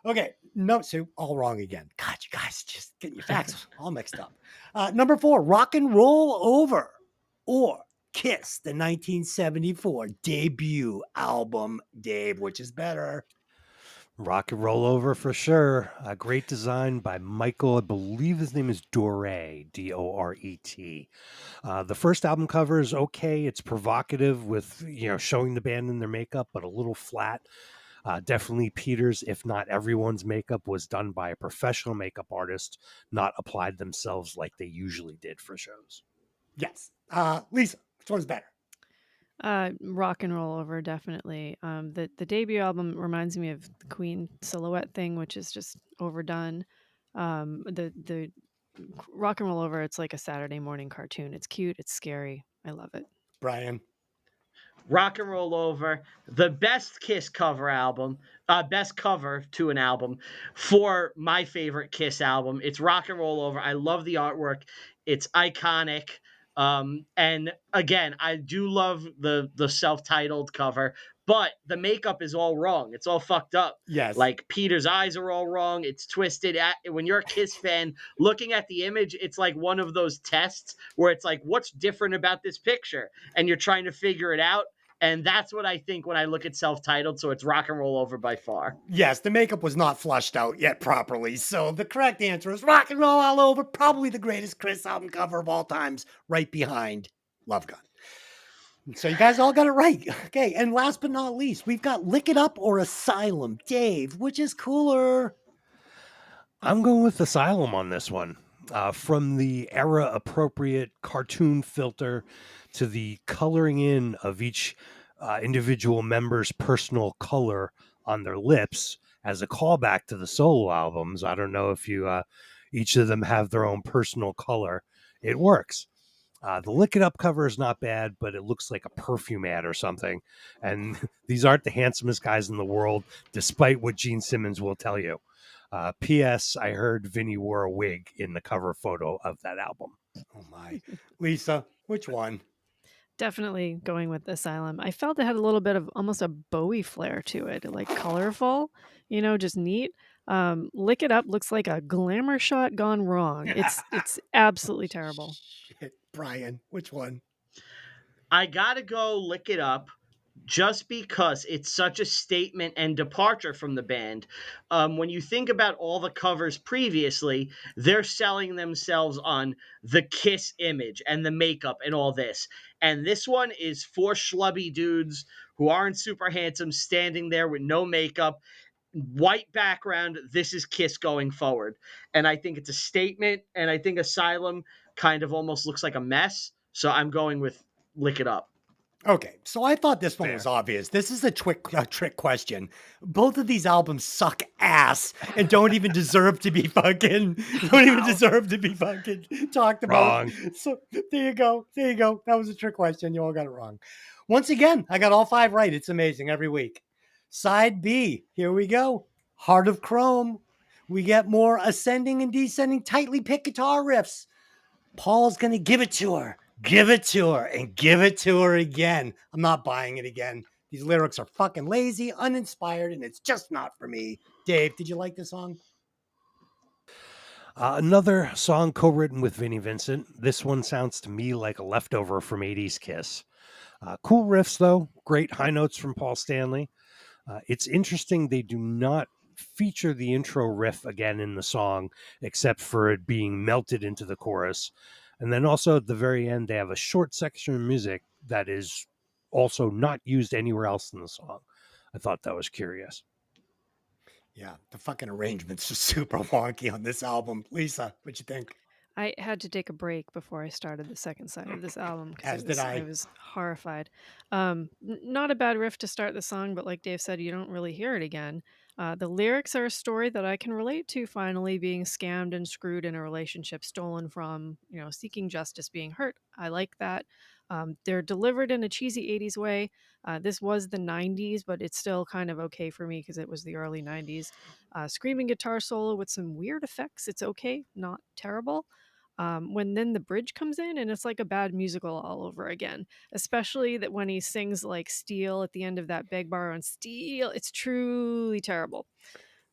S2: Okay, no, so all wrong again. God, you guys just getting your facts all mixed up. Number 4, Rock and Roll Over or Kiss, the 1974 debut album. Dave, which is better?
S6: Rock and roll over for sure. A great design by Michael. I believe his name is Doré, Doret. The first album cover is okay. It's provocative with showing the band in their makeup, but a little flat. Definitely Peter's, if not everyone's makeup, was done by a professional makeup artist, not applied themselves like they usually did for shows.
S2: Yes. Lisa, which one's better?
S4: Rock and roll over, definitely. The debut album reminds me of the Queen silhouette thing, which is just overdone. The rock and roll over, it's like a Saturday morning cartoon. It's cute, it's scary. I love it.
S2: Brian.
S5: Rock and Roll Over, the best Kiss best cover to an album for my favorite Kiss album. It's Rock and Roll Over. I love the artwork. It's iconic. And again, I do love the self-titled cover, but the makeup is all wrong. It's all fucked up.
S2: Yes.
S5: Like Peter's eyes are all wrong. It's twisted. When you're a Kiss fan, looking at the image, it's like one of those tests where it's like, what's different about this picture? And you're trying to figure it out. And that's what I think when I look at self-titled. So it's Rock and Roll Over by far.
S2: Yes, the makeup was not flushed out yet properly. So the correct answer is Rock and Roll All Over, probably the greatest Chris album cover of all times, right behind Love Gun. So you guys all got it right. Okay, and last but not least, we've got Lick It Up or Asylum. Dave, which is cooler?
S6: I'm going with Asylum on this one. From the era appropriate cartoon filter to the coloring in of each individual member's personal color on their lips as a callback to the solo albums. I don't know if each of them have their own personal color. It works. The Lick It Up cover is not bad, but it looks like a perfume ad or something. And these aren't the handsomest guys in the world, despite what Gene Simmons will tell you. P.S. I heard Vinny wore a wig in the cover photo of that album.
S2: Oh my. Lisa, which one?
S4: Definitely going with Asylum. I felt it had a little bit of almost a Bowie flair to it, like colorful, just neat. Lick It Up looks like a glamour shot gone wrong. It's absolutely terrible.
S2: Shit, Brian, which one?
S5: I gotta go Lick It Up just because it's such a statement and departure from the band. When you think about all the covers previously, they're selling themselves on the Kiss image and the makeup and all this. And this one is four schlubby dudes who aren't super handsome standing there with no makeup, white background. This is Kiss going forward. And I think it's a statement. And I think Asylum kind of almost looks like a mess. So I'm going with Lick It Up.
S2: Okay, so I thought this one was obvious. This is a trick question. Both of these albums suck ass and don't even deserve to be fucking talked about.
S6: Wrong.
S2: So there you go. That was a trick question. You all got it wrong. Once again, I got all 5 right. It's amazing every week. Side B, here we go. Heart of Chrome. We get more ascending and descending tightly picked guitar riffs. Paul's going to give it to her. Give it to her and give it to her again. I'm not buying it again. These lyrics are fucking lazy, uninspired, and it's just not for me. Dave, did you like this song?
S6: Another song co-written with Vinnie Vincent. This one sounds to me like a leftover from 80s Kiss. Cool riffs, though. Great high notes from Paul Stanley. It's interesting they do not feature the intro riff again in the song, except for it being melted into the chorus. And then also at the very end, they have a short section of music that is also not used anywhere else in the song. I thought that was curious.
S2: Yeah, the fucking arrangements are super wonky on this album. Lisa, what'd you think?
S4: I had to take a break before I started the second side of this album
S2: As did I.
S4: I was horrified. Not a bad riff to start the song, but like Dave said, you don't really hear it again. The lyrics are a story that I can relate to, finally being scammed and screwed in a relationship, stolen from, seeking justice, being hurt. I like that. They're delivered in a cheesy 80s way. This was the 90s, but it's still kind of okay for me because it was the early 90s. Screaming guitar solo with some weird effects. It's okay, not terrible. When then the bridge comes in and it's like a bad musical all over again, especially that when he sings like steel at the end of that beg bar on steel, it's truly terrible.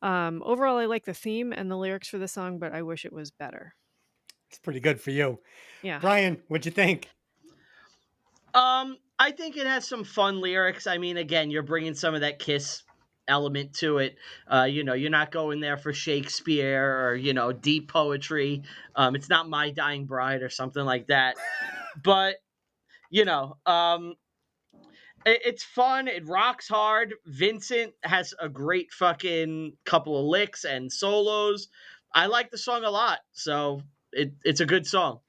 S4: Overall, I like the theme and the lyrics for the song, but I wish it was better.
S2: It's pretty good for you.
S4: Yeah.
S2: Brian, what'd you think?
S5: I think it has some fun lyrics. I mean, again, you're bringing some of that Kiss element to it. You're not going there for Shakespeare or deep poetry. It's not My Dying Bride or something like that. But you know, um, it's fun. It rocks hard. Vincent has a great fucking couple of licks and solos. I like the song a lot, so it's a good song.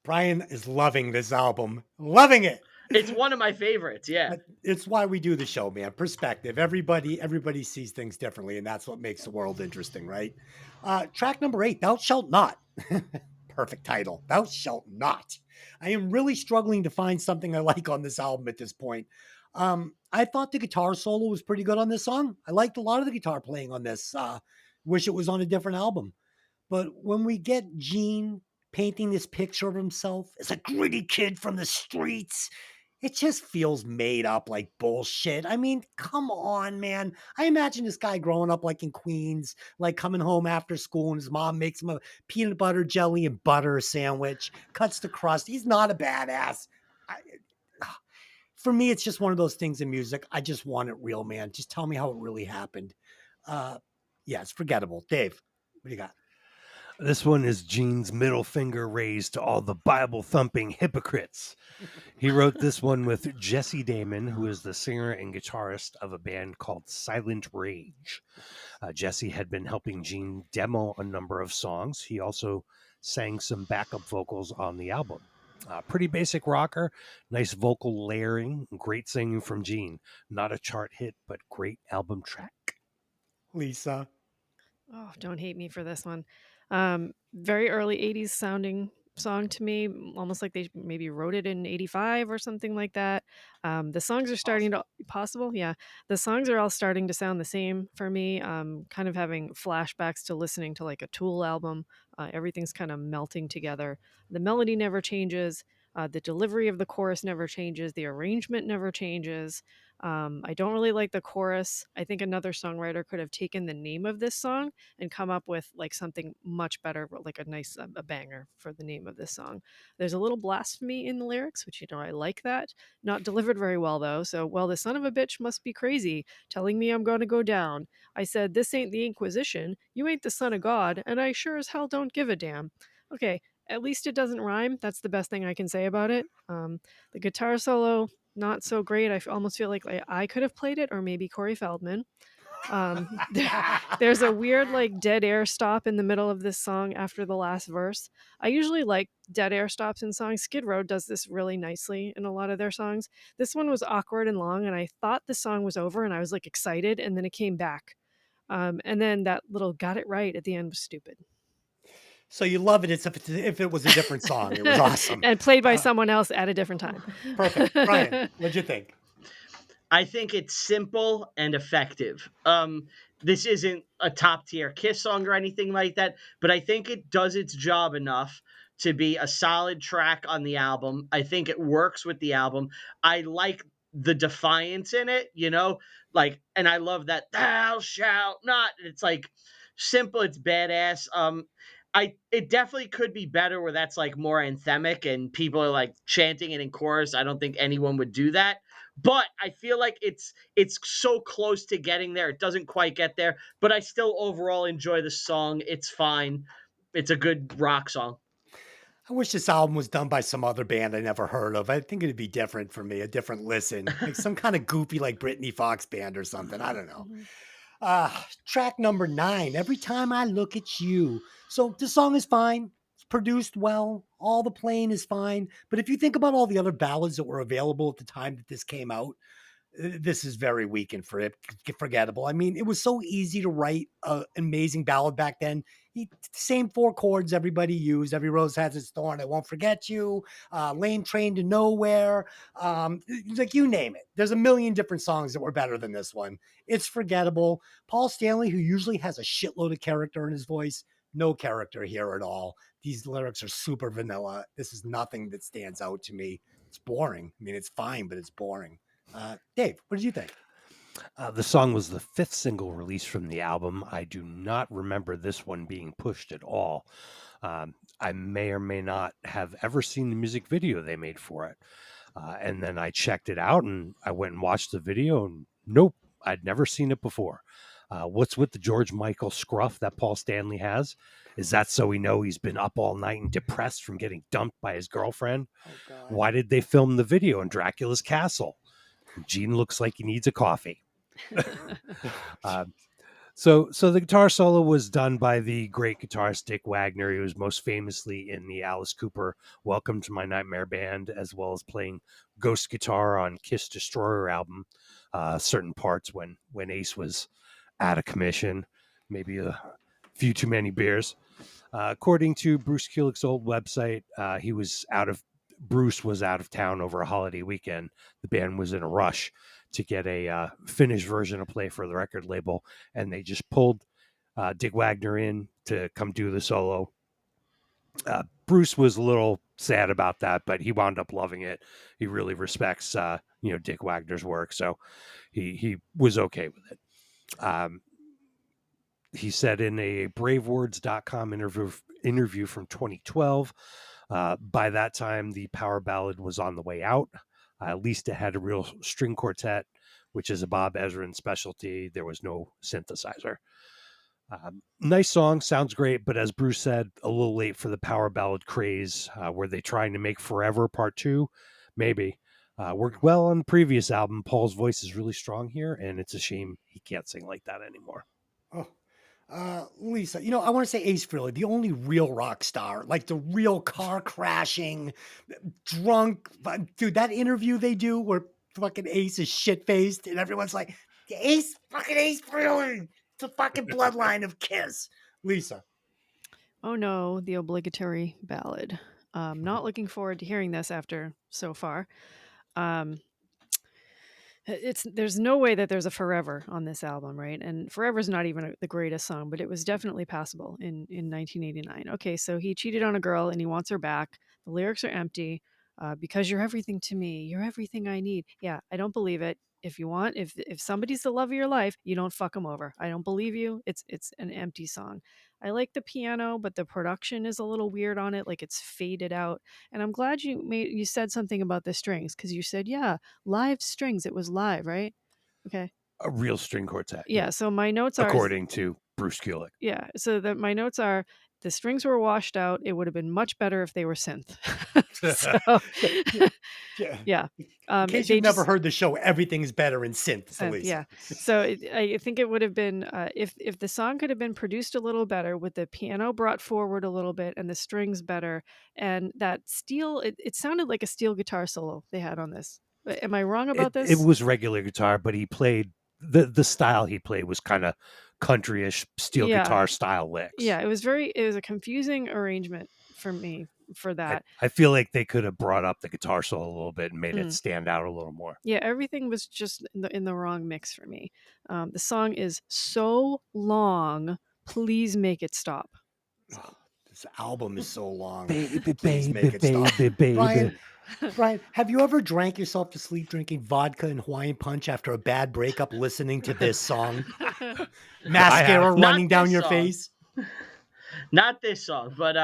S2: Brian is loving this album, loving it.
S5: It's one of my favorites. Yeah.
S2: It's why we do the show, man. Perspective. Everybody sees things differently, and that's what makes the world interesting, right? Track number 8, Thou Shalt Not. Perfect title. Thou Shalt Not. I am really struggling to find something I like on this album at this point. I thought the guitar solo was pretty good on this song. I liked a lot of the guitar playing on this. Wish it was on a different album. But when we get Gene painting this picture of himself as a gritty kid from the streets, it just feels made up like bullshit. I mean, come on, man. I imagine this guy growing up like in Queens, like coming home after school and his mom makes him a peanut butter jelly and butter sandwich, cuts the crust. He's not a badass. I, for me, it's just one of those things in music. I just want it real, man. Just tell me how it really happened. Yeah, it's forgettable. Dave, what do you got?
S6: This one is Gene's middle finger raised to all the Bible thumping hypocrites. He wrote this one with Jesse Damon, who is the singer and guitarist of a band called Silent Rage. Jesse had been helping Gene demo a number of songs. He also sang some backup vocals on the album. Pretty basic rocker, nice vocal layering, great singing from Gene. Not a chart hit, but great album track.
S2: Lisa.
S4: Oh, don't hate me for this one. Very early 80s sounding song to me, almost like they maybe wrote it in 85 or something like that. The songs are starting to possible. Yeah. The songs are all starting to sound the same for me. Kind of having flashbacks to listening to like a Tool album. Everything's kind of melting together. The melody never changes. The delivery of the chorus never changes. The arrangement never changes. I don't really like the chorus. I think another songwriter could have taken the name of this song and come up with like something much better, like a nice a banger for the name of this song. There's a little blasphemy in the lyrics, which I like that. Not delivered very well though. So, well, the son of a bitch must be crazy, telling me I'm going to go down. I said, this ain't the Inquisition. You ain't the son of God, and I sure as hell don't give a damn. Okay, at least it doesn't rhyme. That's the best thing I can say about it. The guitar solo, not so great. Almost feel like I could have played it, or maybe Corey Feldman. There's a weird like dead air stop in the middle of this song after the last verse. I usually like dead air stops in songs. Skid Row does this really nicely in a lot of their songs. This one was awkward and long, and I thought the song was over, and I was like excited, and then it came back. And then that little got it right at the end was stupid.
S2: So you love it if it was a different song. It was awesome.
S4: And played by someone else at a different time.
S2: Perfect. Brian, what'd you think?
S5: I think it's simple and effective. This isn't a top tier Kiss song or anything like that, but I think it does its job enough to be a solid track on the album. I think it works with the album. I like the defiance in it, and I love that thou shalt not. It's like simple, it's badass. It definitely could be better where that's like more anthemic and people are like chanting it in chorus. I don't think anyone would do that. But I feel like it's so close to getting there. It doesn't quite get there, but I still overall enjoy the song. It's fine. It's a good rock song.
S2: I wish this album was done by some other band I never heard of. I think it'd be different for me, a different listen, like some kind of goofy like Britney Fox band or something. I don't know. Track number 9, Every Time I Look at You. So the song is fine. It's produced well. All the playing is fine. But if you think about all the other ballads that were available at the time that this came out, this is very weak and forgettable. I mean, it was so easy to write an amazing ballad back then. Same 4 chords everybody used. Every rose has its thorn. I won't forget you. Lane Train to Nowhere. Like you name it. There's a million different songs that were better than this one. It's forgettable. Paul Stanley, who usually has a shitload of character in his voice, no character here at all. These lyrics are super vanilla. This is nothing that stands out to me. It's boring. I mean, it's fine, but it's boring. Dave, what did you think?
S6: The song was the 5th single released from the album. I do not remember this one being pushed at all. I may or may not have ever seen the music video they made for it. And then I checked it out and I went and watched the video and nope, I'd never seen it before. What's with the George Michael scruff that Paul Stanley has? Is that so we know he's been up all night and depressed from getting dumped by his girlfriend?
S2: Oh God.
S6: Why did they film the video in Dracula's castle? Gene looks like he needs a coffee. So the guitar solo was done by the great guitarist Dick Wagner. He was most famously in the Alice Cooper Welcome to My Nightmare Band, as well as playing ghost guitar on Kiss Destroyer album, certain parts when Ace was out of commission, maybe a few too many beers. According to Bruce Kulick's old website, Bruce was out of town over a holiday weekend. The band was in a rush to get a finished version of play for the record label, and they just pulled Dick Wagner in to come do the solo. Bruce was a little sad about that, but he wound up loving it. He really respects Dick Wagner's work, so he was okay with it. He said in a bravewords.com interview from 2012, by that time the power ballad was on the way out. At least it had a real string quartet, which is a Bob Ezrin specialty. There was no synthesizer. Nice song, sounds great, but as Bruce said, a little late for the power ballad craze. Were they trying to make Forever Part 2? Maybe. Worked well on the previous album. Paul's voice is really strong here, and it's a shame he can't sing like that anymore.
S2: Lisa, I want to say Ace Frehley, the only real rock star, like the real car crashing, drunk, dude, that interview they do where fucking Ace is shit-faced and everyone's like, fucking Ace Frehley, it's a fucking bloodline of Kiss. Lisa.
S4: Oh no, the obligatory ballad. Not looking forward to hearing this after so far. There's no way that there's a Forever on this album, right? And Forever's not even the greatest song, but it was definitely passable in 1989. Okay, so he cheated on a girl and he wants her back. The lyrics are empty. Because you're everything to me, you're everything I need. Yeah, I don't believe it. If somebody's the love of your life, you don't fuck them over. I don't believe you. It's an empty song. I like the piano, but the production is a little weird on it, like it's faded out. And I'm glad you said something about the strings, because you said, yeah, live strings. It was live, right? Okay.
S6: A real string quartet.
S4: Yeah. So my notes are
S6: according to Bruce Kulick.
S4: Yeah. So my notes are the strings were washed out. It would have been much better if they were synth. Yeah.
S2: In case you've never heard the show, everything's better in synth.
S4: Yeah. So I think it would have been if the song could have been produced a little better with the piano brought forward a little bit and the strings better, and that steel. It sounded like a steel guitar solo they had on this. Am I wrong about this?
S6: It was regular guitar, but he played the style he played was kind of countryish steel guitar style licks.
S4: Yeah, it was a confusing arrangement for me for that.
S6: I feel like they could have brought up the guitar solo a little bit and made it stand out a little more.
S4: Yeah, everything was just in the wrong mix for me. The song is so long. Please make it stop. So.
S2: This album is so long.
S6: Baby, baby.
S2: Brian, have you ever drank yourself to sleep drinking vodka and Hawaiian punch after a bad breakup listening to this song? Mascara running down your face?
S5: Not this song, but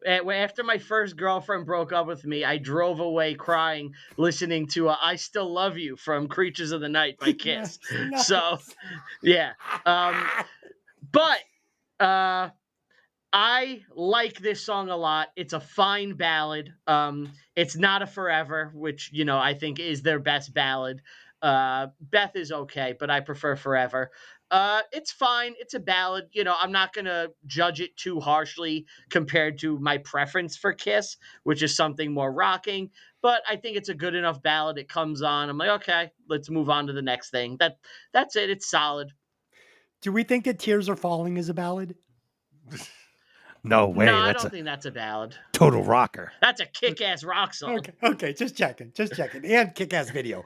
S5: after my first girlfriend broke up with me, I drove away crying listening to I Still Love You from Creatures of the Night by Kiss. Nice. So, yeah. But I like this song a lot. It's a fine ballad. It's not a Forever, which, I think is their best ballad. Beth is okay, but I prefer Forever. It's fine. It's a ballad. I'm not going to judge it too harshly compared to my preference for Kiss, which is something more rocking. But I think it's a good enough ballad. It comes on. I'm like, okay, let's move on to the next thing. That's it. It's solid.
S2: Do we think that Tears Are Falling is a ballad?
S6: No way.
S5: No, I don't think that's a ballad.
S6: Total rocker.
S5: That's a kick-ass rock song.
S2: Okay, just checking. And kick-ass video.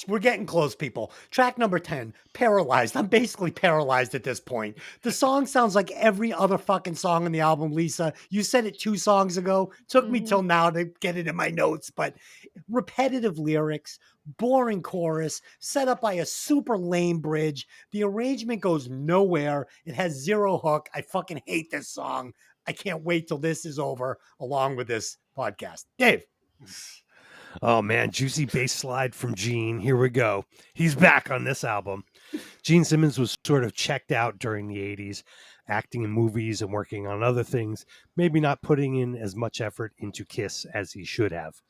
S2: We're getting close, people. Track number 10, Paralyzed. I'm basically paralyzed at this point. The song sounds like every other fucking song on the album, Lisa. You said it 2 songs ago. Took me till now to get it in my notes, but repetitive lyrics, boring chorus, set up by a super lame bridge. The arrangement goes nowhere. It has 0 hook. I fucking hate this song. I can't wait till this is over along with this podcast. Dave.
S6: Oh man, juicy bass slide from Gene. Here we go. He's back on this album. Gene Simmons was sort of checked out during the 80s, acting in movies and working on other things, maybe not putting in as much effort into Kiss as he should have.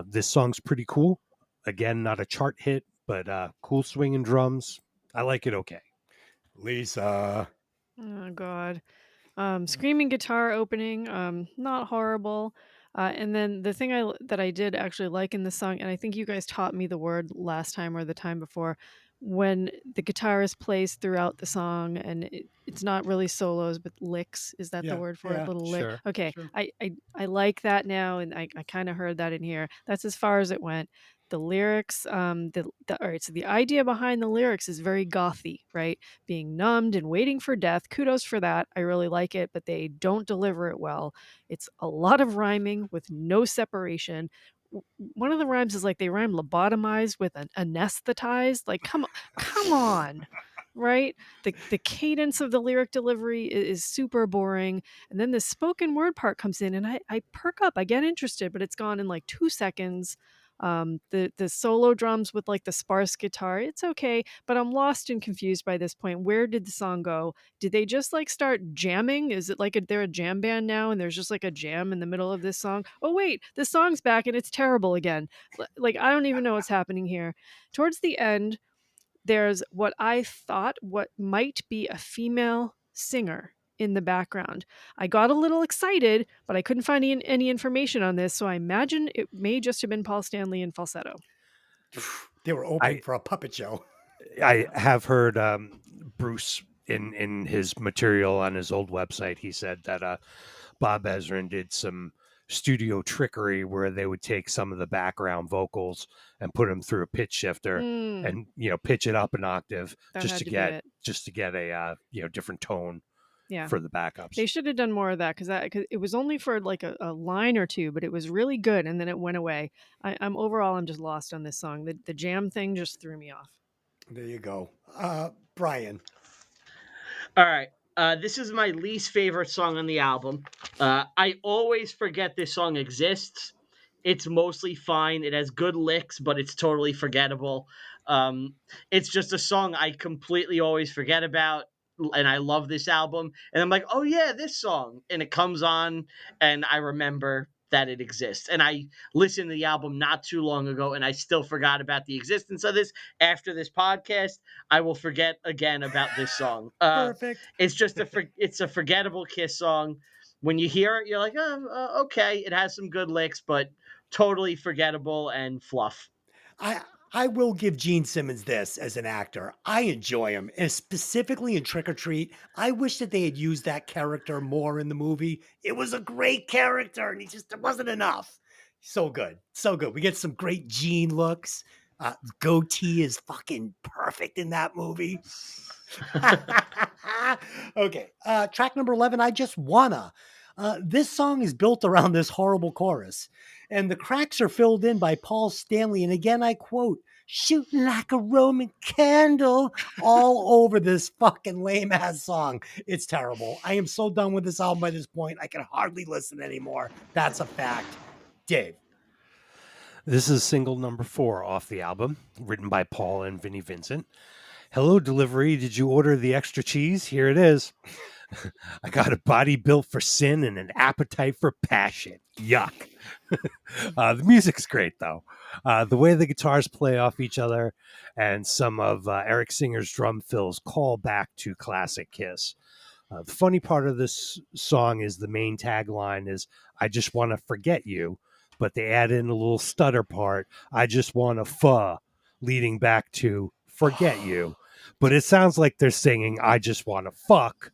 S6: This song's pretty cool. Again, not a chart hit, but cool swinging drums. I like it okay.
S2: Lisa.
S4: Oh God. Screaming guitar opening, not horrible. And then the thing that I did actually like in the song, and I think you guys taught me the word last time or the time before, when the guitarist plays throughout the song, and it's not really solos but licks. Is that the
S2: Yeah,
S4: word for it?
S2: yeah,
S4: Little lick.
S6: Sure.
S4: Okay,
S2: sure.
S4: I like that now, and I kind of heard that in here. That's as far as it went. The lyrics, all right. So the idea behind the lyrics is very gothy, right? Being numbed and waiting for death. Kudos for that. I really like it, but they don't deliver it well. It's a lot of rhyming with no separation. One of the rhymes is like they rhyme lobotomized with an anesthetized. Like, come on. Right? The cadence of the lyric delivery is super boring. And then the spoken word part comes in and I perk up. I get interested, but it's gone in like 2 seconds. The solo drums with like the sparse guitar, it's okay, but I'm lost and confused by this point. Where did the song go? Did they just like start jamming? Is it like they're a jam band now and there's just like a jam in the middle of this song? Oh wait, the song's back and it's terrible again. Like I don't even know what's happening here. Towards the end, there's what I thought what might be a female singer in the background. I got a little excited, but I couldn't find any information on this, so I imagine it may just have been Paul Stanley in falsetto.
S2: They were opening
S6: I
S2: for a puppet show.
S6: I have heard Bruce in his material on his old website. He said that Bob Ezrin did some studio trickery where they would take some of the background vocals and put them through a pitch shifter
S4: Mm,
S6: and pitch it up an octave
S4: that
S6: just
S4: had
S6: to
S4: to be
S6: get
S4: it.
S6: a different tone
S4: Yeah.
S6: for the backups.
S4: They should have done more of that because it was only for like a line or two, but it was really good, and then it went away. I'm just lost on this song. The jam thing just threw me off.
S2: There you go. Brian.
S5: All right. This is my least favorite song on the album. I always forget this song exists. It's mostly fine. It has good licks, but it's totally forgettable. It's just a song I completely always forget about, and I love this album. And I'm like, oh yeah, this song, and it comes on, and I remember that it exists. And I listened to the album not too long ago, and I still forgot about the existence of this. After this podcast, I will forget again about this song.
S2: Perfect.
S5: It's just it's a forgettable Kiss song. When you hear it, you're like, oh, okay, it has some good licks, but totally forgettable and fluff.
S2: I I will give Gene Simmons this as an actor. I enjoy him, and specifically in Trick or Treat. I wish that they had used that character more in the movie. It was a great character, and it wasn't enough. So good, so good. We get some great Gene looks. Goatee is fucking perfect in that movie. Okay, track number 11. I just wanna. This song is built around this horrible chorus, and the cracks are filled in by Paul Stanley. And again, I quote, shooting like a Roman candle all over this fucking lame ass song. It's terrible. I am so done with this album by this point. I can hardly listen anymore. That's a fact. Dave.
S6: This is single number 4 off the album, written by Paul and Vinnie Vincent. Hello, delivery. Did you order the extra cheese? Here it is. I got a body built for sin and an appetite for passion. Yuck. The music's great, though. The way the guitars play off each other and some of Eric Singer's drum fills call back to classic Kiss. The funny part of this song is the main tagline is, I just want to forget you, but they add in a little stutter part, I just want to leading back to forget you. But it sounds like they're singing, I just want to fuck.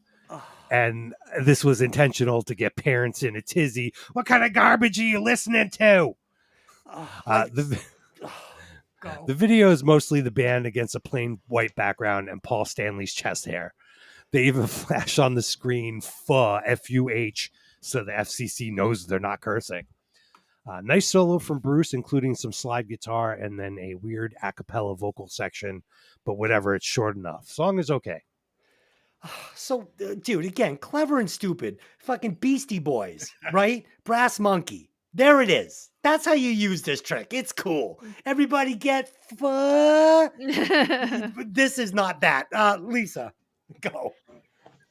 S6: And this was intentional to get parents in a tizzy. What kind of garbage are you listening to? The video is mostly the band against a plain white background and Paul Stanley's chest hair. They even flash on the screen F-U-H, so the FCC knows they're not cursing. Nice solo from Bruce, including some slide guitar and then a weird a cappella vocal section. But whatever, it's short enough. Song is okay.
S2: So, dude, again, clever and stupid. Fucking Beastie Boys, right? Brass Monkey. There it is. That's how you use this trick. It's cool. Everybody get This is not that. Lisa, go.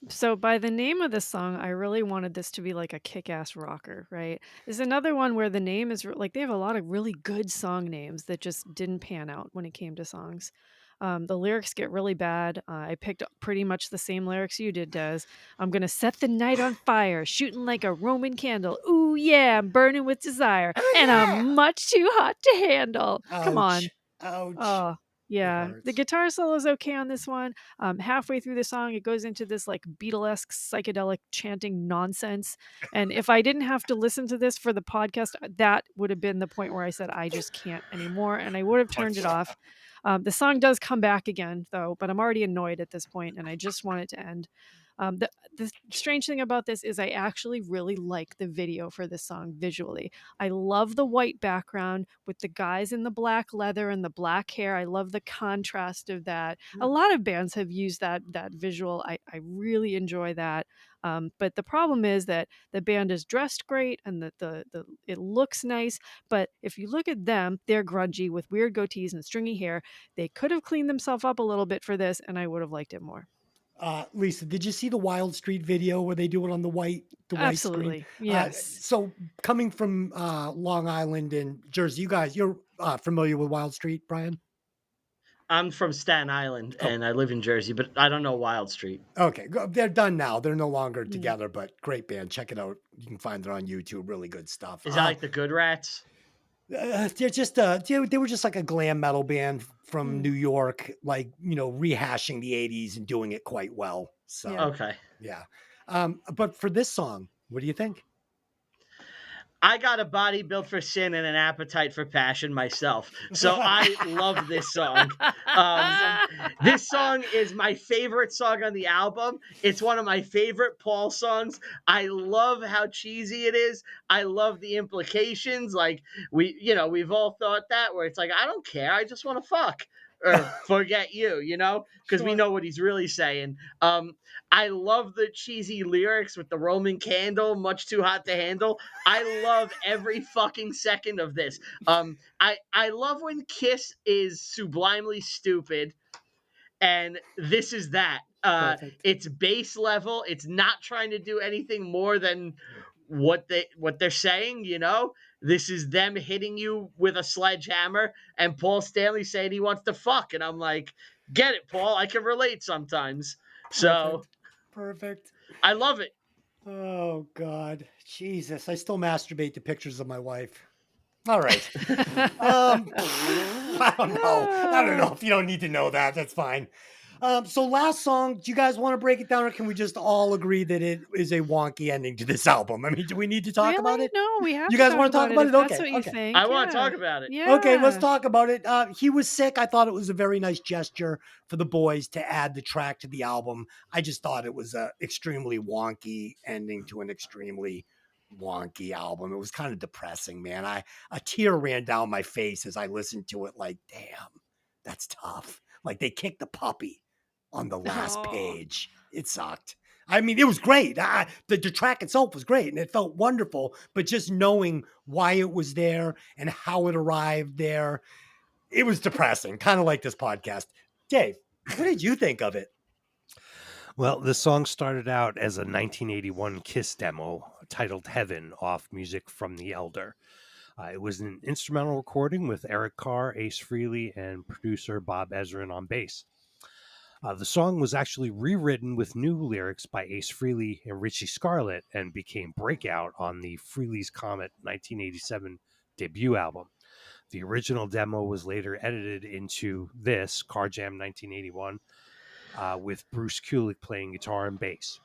S4: So by the name of the song, I really wanted this to be like a kick-ass rocker, right? There's another one where the name is like they have a lot of really good song names that just didn't pan out when it came to songs. The lyrics get really bad. I picked up pretty much the same lyrics you did, Des. I'm gonna set the night on fire, shooting like a Roman candle. Ooh yeah, I'm burning with desire, and I'm much too hot to handle. Come on.
S2: Ouch.
S4: Oh, yeah. The
S2: hurts.
S4: guitar solo is okay on this one. Halfway through the song, it goes into this like Beatlesque psychedelic chanting nonsense. And if I didn't have to listen to this for the podcast, that would have been the point where I said, I just can't anymore. And I would have turned it off. The song does come back again, though, but I'm already annoyed at this point and I just want it to end. The strange thing about this is I actually really like the video for this song visually. I love the white background with the guys in the black leather and the black hair. I love the contrast of that. A lot of bands have used that visual. I really enjoy that. But the problem is that the band is dressed great and that the it looks nice. But if you look at them, they're grungy with weird goatees and stringy hair. They could have cleaned themselves up a little bit for this, and I would have liked it more.
S2: Lisa, did you see the Wild Street video where they do it on the white screen?
S4: Absolutely. Yes.
S2: So coming from Long Island and Jersey, you guys, you're familiar with Wild Street, Brian?
S5: I'm from Staten Island and I live in Jersey, but I don't know Wild Street.
S2: Okay, they're done now. They're no longer together, but great band. Check it out. You can find it on YouTube. Really good stuff.
S5: Is that like the Good Rats?
S2: They're just they were just like a glam metal band from New York, like rehashing the '80s and doing it quite well. So
S5: Okay.
S2: yeah. But for this song, what do you think?
S5: I got a body built for sin and an appetite for passion myself. So I love this song. This song is my favorite song on the album. It's one of my favorite Paul songs. I love how cheesy it is. I love the implications. Like we've all thought that where it's like, I don't care. I just want to fuck or forget you, because we know what he's really saying. I love the cheesy lyrics with the Roman candle, much too hot to handle. I love every fucking second of this. I love when Kiss is sublimely stupid, and this is that. It's base level. It's not trying to do anything more than what they're saying. This is them hitting you with a sledgehammer, and Paul Stanley saying he wants to fuck, and I'm like, get it, Paul. I can relate sometimes. So.
S2: Perfect.
S5: I love it.
S2: Oh God, Jesus! I still masturbate to pictures of my wife. All right. I don't know if you don't need to know that. That's fine. So last song, do you guys want to break it down, or can we just all agree that it is a wonky ending to this album? I mean, do we need to talk about it?
S4: No, we have.
S2: You guys want to talk about it?
S4: If
S2: Okay.
S4: that's what you think.
S5: I want to talk about it.
S4: Yeah.
S2: Okay, let's talk about it. He was sick. I thought it was a very nice gesture for the boys to add the track to the album. I just thought it was a extremely wonky ending to an extremely wonky album. It was kind of depressing, man. A tear ran down my face as I listened to it. Like, damn, that's tough. Like they kicked the puppy on the last page. It sucked. I mean, it was great. The track itself was great and it felt wonderful, but just knowing why it was there and how it arrived there, it was depressing, kind of like this podcast. Dave, what did you think of it?
S6: Well, the song started out as a 1981 Kiss demo titled Heaven off Music from the Elder. It was an instrumental recording with Eric Carr, Ace Frehley, and producer Bob Ezrin on bass. The song was actually rewritten with new lyrics by Ace Frehley and Richie Scarlett and became Breakout on the Frehley's Comet 1987 debut album. The original demo was later edited into this, Car Jam 1981, with Bruce Kulick playing guitar and bass.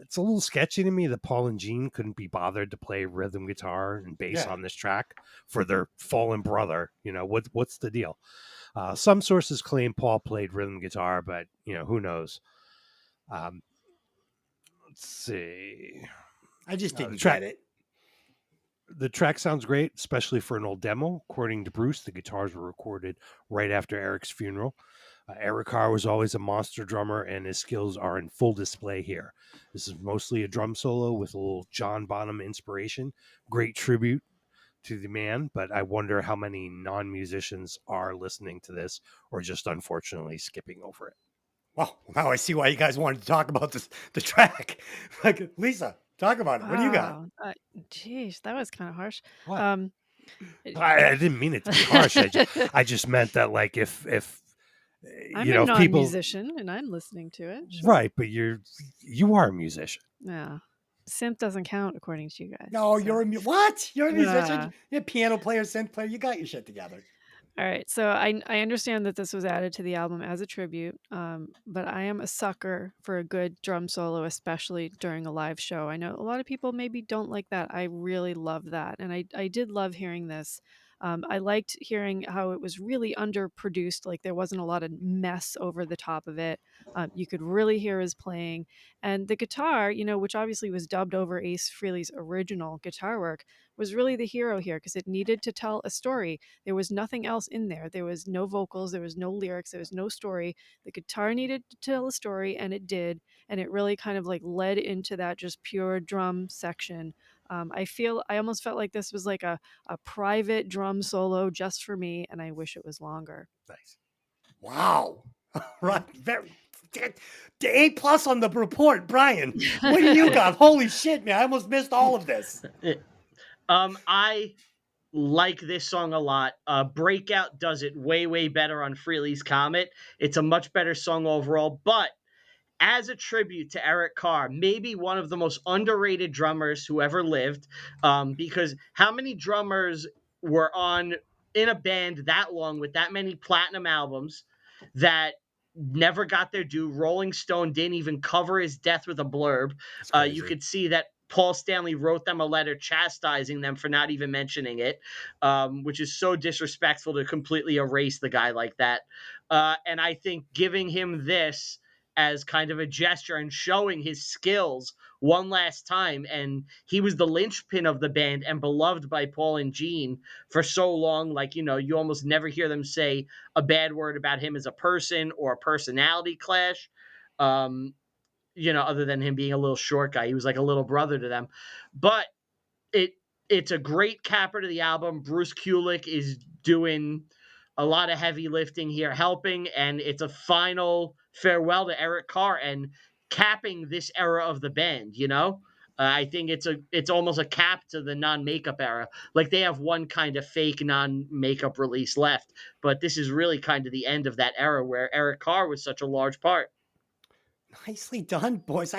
S6: It's a little sketchy to me that Paul and Gene couldn't be bothered to play rhythm guitar and bass on this track for their fallen brother. What's the deal? Some sources claim Paul played rhythm guitar, but who knows? Let's see.
S2: I just didn't get it.
S6: The track sounds great, especially for an old demo. According to Bruce, the guitars were recorded right after Eric's funeral. Eric Carr was always a monster drummer, and his skills are in full display here. This is mostly a drum solo with a little John Bonham inspiration. Great tribute to the man, but I wonder how many non-musicians are listening to this or just unfortunately skipping over it.
S2: Well, now I see why you guys wanted to talk about the track. Like, Lisa, talk about it. What do you got?
S4: Wow. Geez, that was kind of harsh.
S6: What?
S4: Um,
S6: I didn't mean it to be harsh. I just meant that, like, if
S4: I'm
S6: you
S4: a
S6: know, if people,
S4: non-musician and I'm listening to it. Sure.
S6: right, but you are a musician.
S4: Yeah. Synth doesn't count according to you guys.
S2: No,
S4: so.
S2: you're what? You're a musician?
S4: Yeah.
S2: You're a piano player, synth player. You got your shit together.
S4: All right, so I understand that this was added to the album as a tribute, but I am a sucker for a good drum solo, especially during a live show. I know a lot of people maybe don't like that. I really love that, and I did love hearing this. I liked hearing how it was really underproduced, like there wasn't a lot of mess over the top of it. You could really hear his playing, and the guitar, which obviously was dubbed over Ace Frehley's original guitar work, was really the hero here because it needed to tell a story. There was nothing else in there. There was no vocals, there was no lyrics, there was no story. The guitar needed to tell a story, and it did. And it really kind of like led into that just pure drum section. I almost felt like this was like a private drum solo just for me, and I wish it was longer.
S6: Nice.
S2: Wow. Right. Very A+ on the report, Brian. What do you got? Holy shit, man. I almost missed all of this.
S5: I like this song a lot. Breakout does it way, way better on Frehley's Comet. It's a much better song overall, but as a tribute to Eric Carr, maybe one of the most underrated drummers who ever lived, because how many drummers were in a band that long with that many platinum albums that never got their due? Rolling Stone didn't even cover his death with a blurb. You could see that Paul Stanley wrote them a letter chastising them for not even mentioning it, which is so disrespectful to completely erase the guy like that. And I think giving him this as kind of a gesture and showing his skills one last time. And he was the linchpin of the band and beloved by Paul and Gene for so long. Like, you almost never hear them say a bad word about him as a person or a personality clash. Other than him being a little short guy, he was like a little brother to them. But it's a great capper to the album. Bruce Kulick is doing a lot of heavy lifting here, helping, and it's a final farewell to Eric Carr and capping this era of the band. I think it's almost a cap to the non-makeup era. Like they have one kind of fake non-makeup release left, but this is really kind of the end of that era where Eric Carr was such a large part.
S2: Nicely done, boys.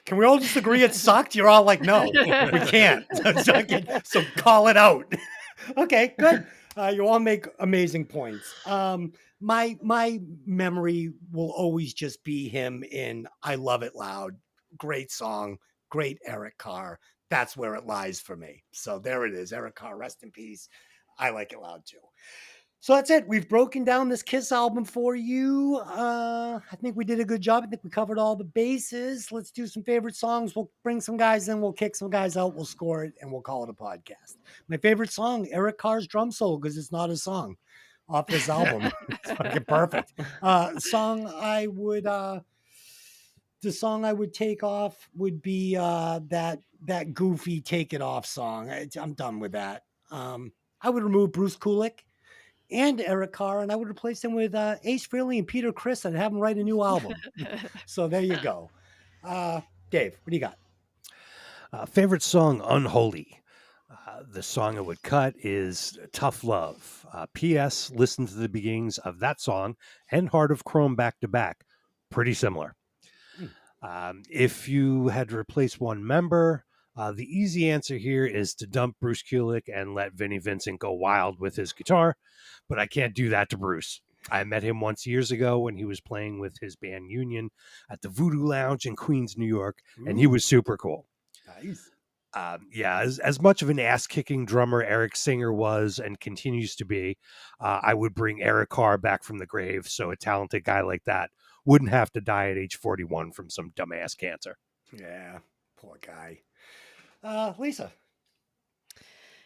S2: Can we all just agree it sucked? You're all like, no, we can't. So call it out. Okay, good. You all make amazing points. My memory will always just be him in I Love It Loud. Great song, great Eric Carr. That's where it lies for me. So there it is. Eric Carr, rest in peace. I Like It Loud too. So that's it. We've broken down this Kiss album for you. I think we did a good job. I think we covered all the bases. Let's do some favorite songs. We'll bring some guys in. We'll kick some guys out. We'll score it, and we'll call it a podcast. My favorite song, Eric Carr's drum solo, because it's not a song off this album. It's fucking perfect. The song I would take off would be that goofy Take It Off song. I'm done with that. I would remove Bruce Kulick and Eric Carr, and I would replace him with Ace Frehley and Peter Criss and have them write a new album. So there you go. Dave, what do you got?
S6: Favorite song, Unholy. The song I would cut is Tough Love. P.S. Listen to the beginnings of that song and Heart of Chrome back to back. Pretty similar. If you had to replace one member, the easy answer here is to dump Bruce Kulick and let Vinnie Vincent go wild with his guitar, but I can't do that to Bruce. I met him once years ago when he was playing with his band Union at the Voodoo Lounge in Queens, New York, and he was super cool.
S2: Nice.
S6: As much of an ass-kicking drummer Eric Singer was and continues to be, I would bring Eric Carr back from the grave so a talented guy like that wouldn't have to die at age 41 from some dumbass cancer.
S2: Yeah, poor guy. Lisa.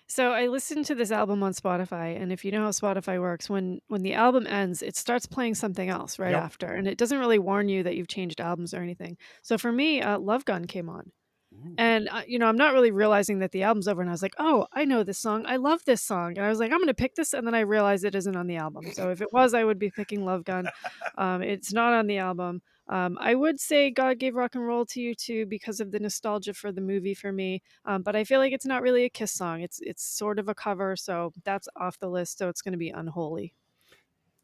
S4: So I listened to this album on Spotify, and if you know how Spotify works, when the album ends, it starts playing something else right
S2: Yep.
S4: after, and it doesn't really warn you that you've changed albums or anything. So for me, Love Gun came on,
S2: Ooh.
S4: and I'm not really realizing that the album's over, and I was like, "Oh, I know this song. I love this song." And I was like, "I'm gonna pick this," and then I realized it isn't on the album. So if it was, I would be picking Love Gun. It's not on the album. I would say God Gave Rock and Roll to You too because of the nostalgia for the movie for me. But I feel like it's not really a Kiss song. It's sort of a cover, so that's off the list. So it's going to be Unholy.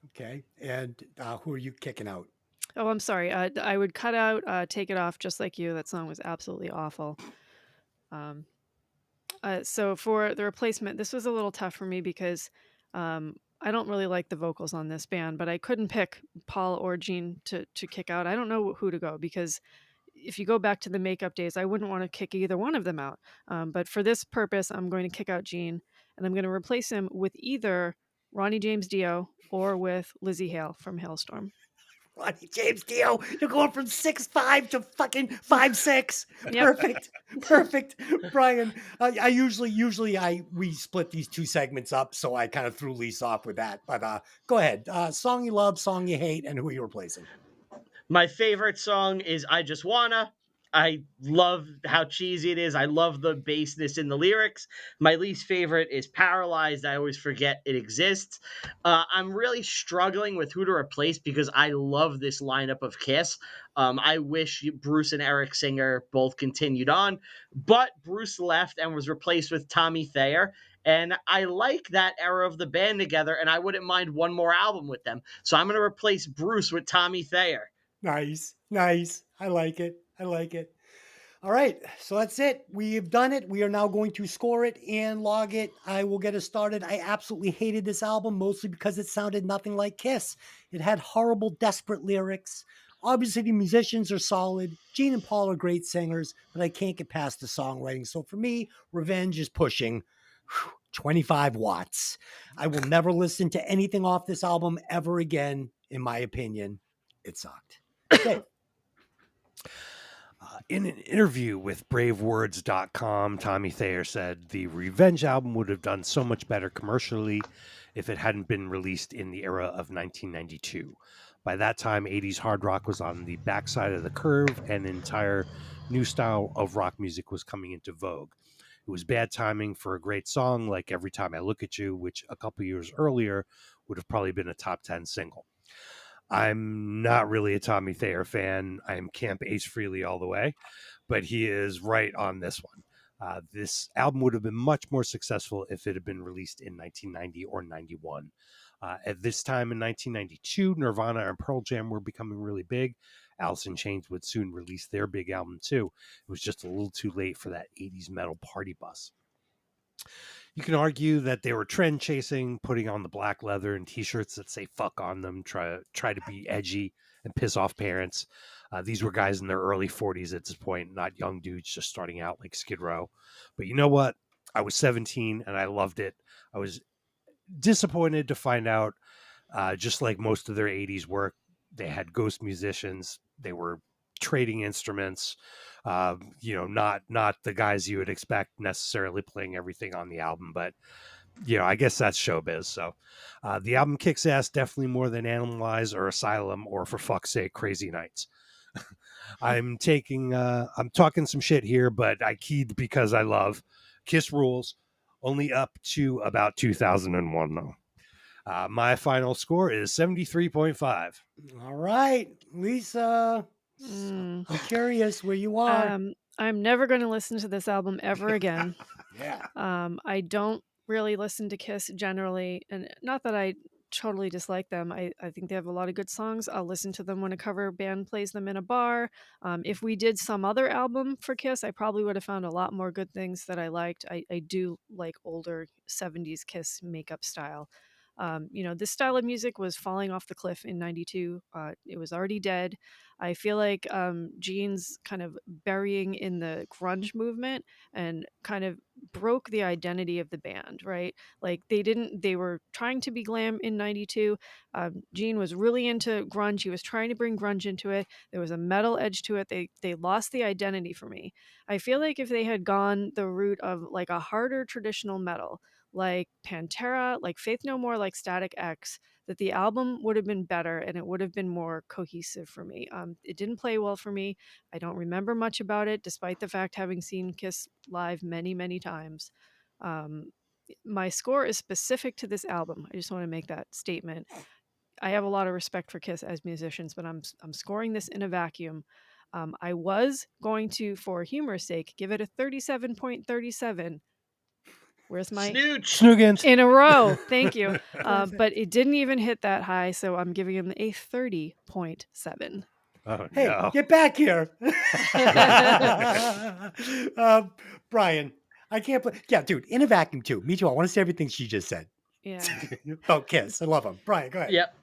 S2: Okay. And who are you kicking out?
S4: Oh, I'm sorry. I would cut out Take It Off Just Like You. That song was absolutely awful. Um, so for the replacement, this was a little tough for me because I don't really like the vocals on this band, but I couldn't pick Paul or Gene to kick out. I don't know who to go because if you go back to the makeup days, I wouldn't want to kick either one of them out. But for this purpose, I'm going to kick out Gene, and I'm going to replace him with either Ronnie James Dio or with Lizzie Hale from Hailstorm.
S2: Ronnie James Dio. You're going from 6'5" to fucking 5'6".
S4: Yep.
S2: Perfect. Perfect. Brian, I usually we split these two segments up, so I kind of threw Lisa off with that. But go ahead. Song you love, song you hate, and who are you replacing?
S5: My favorite song is I Just Wanna. I love how cheesy it is. I love the bassness in the lyrics. My least favorite is Paralyzed. I always forget it exists. I'm really struggling with who to replace because I love this lineup of Kiss. I wish Bruce and Eric Singer both continued on, but Bruce left and was replaced with Tommy Thayer. And I like that era of the band together, and I wouldn't mind one more album with them. So I'm going to replace Bruce with Tommy Thayer.
S2: Nice. Nice. I like it. I like it. All right, so that's it. We've done it. We are now going to score it and log it. I will get us started. I absolutely hated this album, mostly because it sounded nothing like Kiss. It had horrible, desperate lyrics. Obviously, the musicians are solid. Gene and Paul are great singers, but I can't get past the songwriting. So for me, Revenge is pushing 25 watts. I will never listen to anything off this album ever again, in my opinion. It sucked. Dave.
S6: In an interview with BraveWords.com, Tommy Thayer said the Revenge album would have done so much better commercially if it hadn't been released in the era of 1992. By that time, 80s hard rock was on the backside of the curve, and an entire new style of rock music was coming into vogue. It was bad timing for a great song like Every Time I Look at You, which a couple years earlier would have probably been a top 10 single. I'm not really a Tommy Thayer fan. I'm Camp Ace Frehley all the way, but he is right on this one. This album would have been much more successful if it had been released in 1990 or 91. At this time in 1992, Nirvana and Pearl Jam were becoming really big. Alice in Chains would soon release their big album too. It was just a little too late for that 80s metal party bus. You can argue that they were trend chasing, putting on the black leather and t-shirts that say fuck on them, try to be edgy and piss off parents. These were guys in their early 40s at this point, not young dudes just starting out like Skid Row. But you know what? I was 17 and I loved it. I was disappointed to find out, just like most of their 80s work, they had ghost musicians. They were trading instruments, not the guys you would expect necessarily playing everything on the album, but I guess that's showbiz. So the album kicks ass definitely more than Animalize or Asylum or, for fuck's sake, Crazy Nights. I'm talking some shit here, but I keyed because I love Kiss rules, only up to about 2001 though. My final score is 73.5.
S2: All right, Lisa.
S4: Mm.
S2: I'm curious where you are.
S4: I'm never going to listen to this album ever again.
S2: Yeah.
S4: I don't really listen to Kiss generally, and not that I totally dislike them. I think they have a lot of good songs. I'll listen to them when a cover band plays them in a bar. If we did some other album for Kiss, I probably would have found a lot more good things that I liked. I do like older 70s Kiss makeup style. This style of music was falling off the cliff in 92. It was already dead. I feel like Gene's kind of burying in the grunge movement and kind of broke the identity of the band, right? Like they were trying to be glam in 92. Gene was really into grunge. He was trying to bring grunge into it. There was a metal edge to it. They lost the identity for me. I feel like if they had gone the route of like a harder traditional metal, like Pantera, like Faith No More, like Static X, that the album would have been better and it would have been more cohesive for me. It didn't play well for me. I don't remember much about it, despite the fact having seen Kiss live many, many times. Um, my score is specific to this album. I just want to make that statement. I have a lot of respect for Kiss as musicians, but I'm scoring this in a vacuum. I was going to, for humor's sake, give it a 37.37. Where's my
S5: Snooch.
S6: Snoogans.
S4: in a row? Thank you. But it didn't even hit that high, so I'm giving him a 30.7.
S6: Oh,
S2: Hey,
S6: no.
S2: get back here. Brian, I can't play. Yeah, dude, in a vacuum too. Me too. I want to say everything she just said.
S4: Yeah.
S2: Oh, Kiss. I love him. Brian, go ahead.
S5: Yep.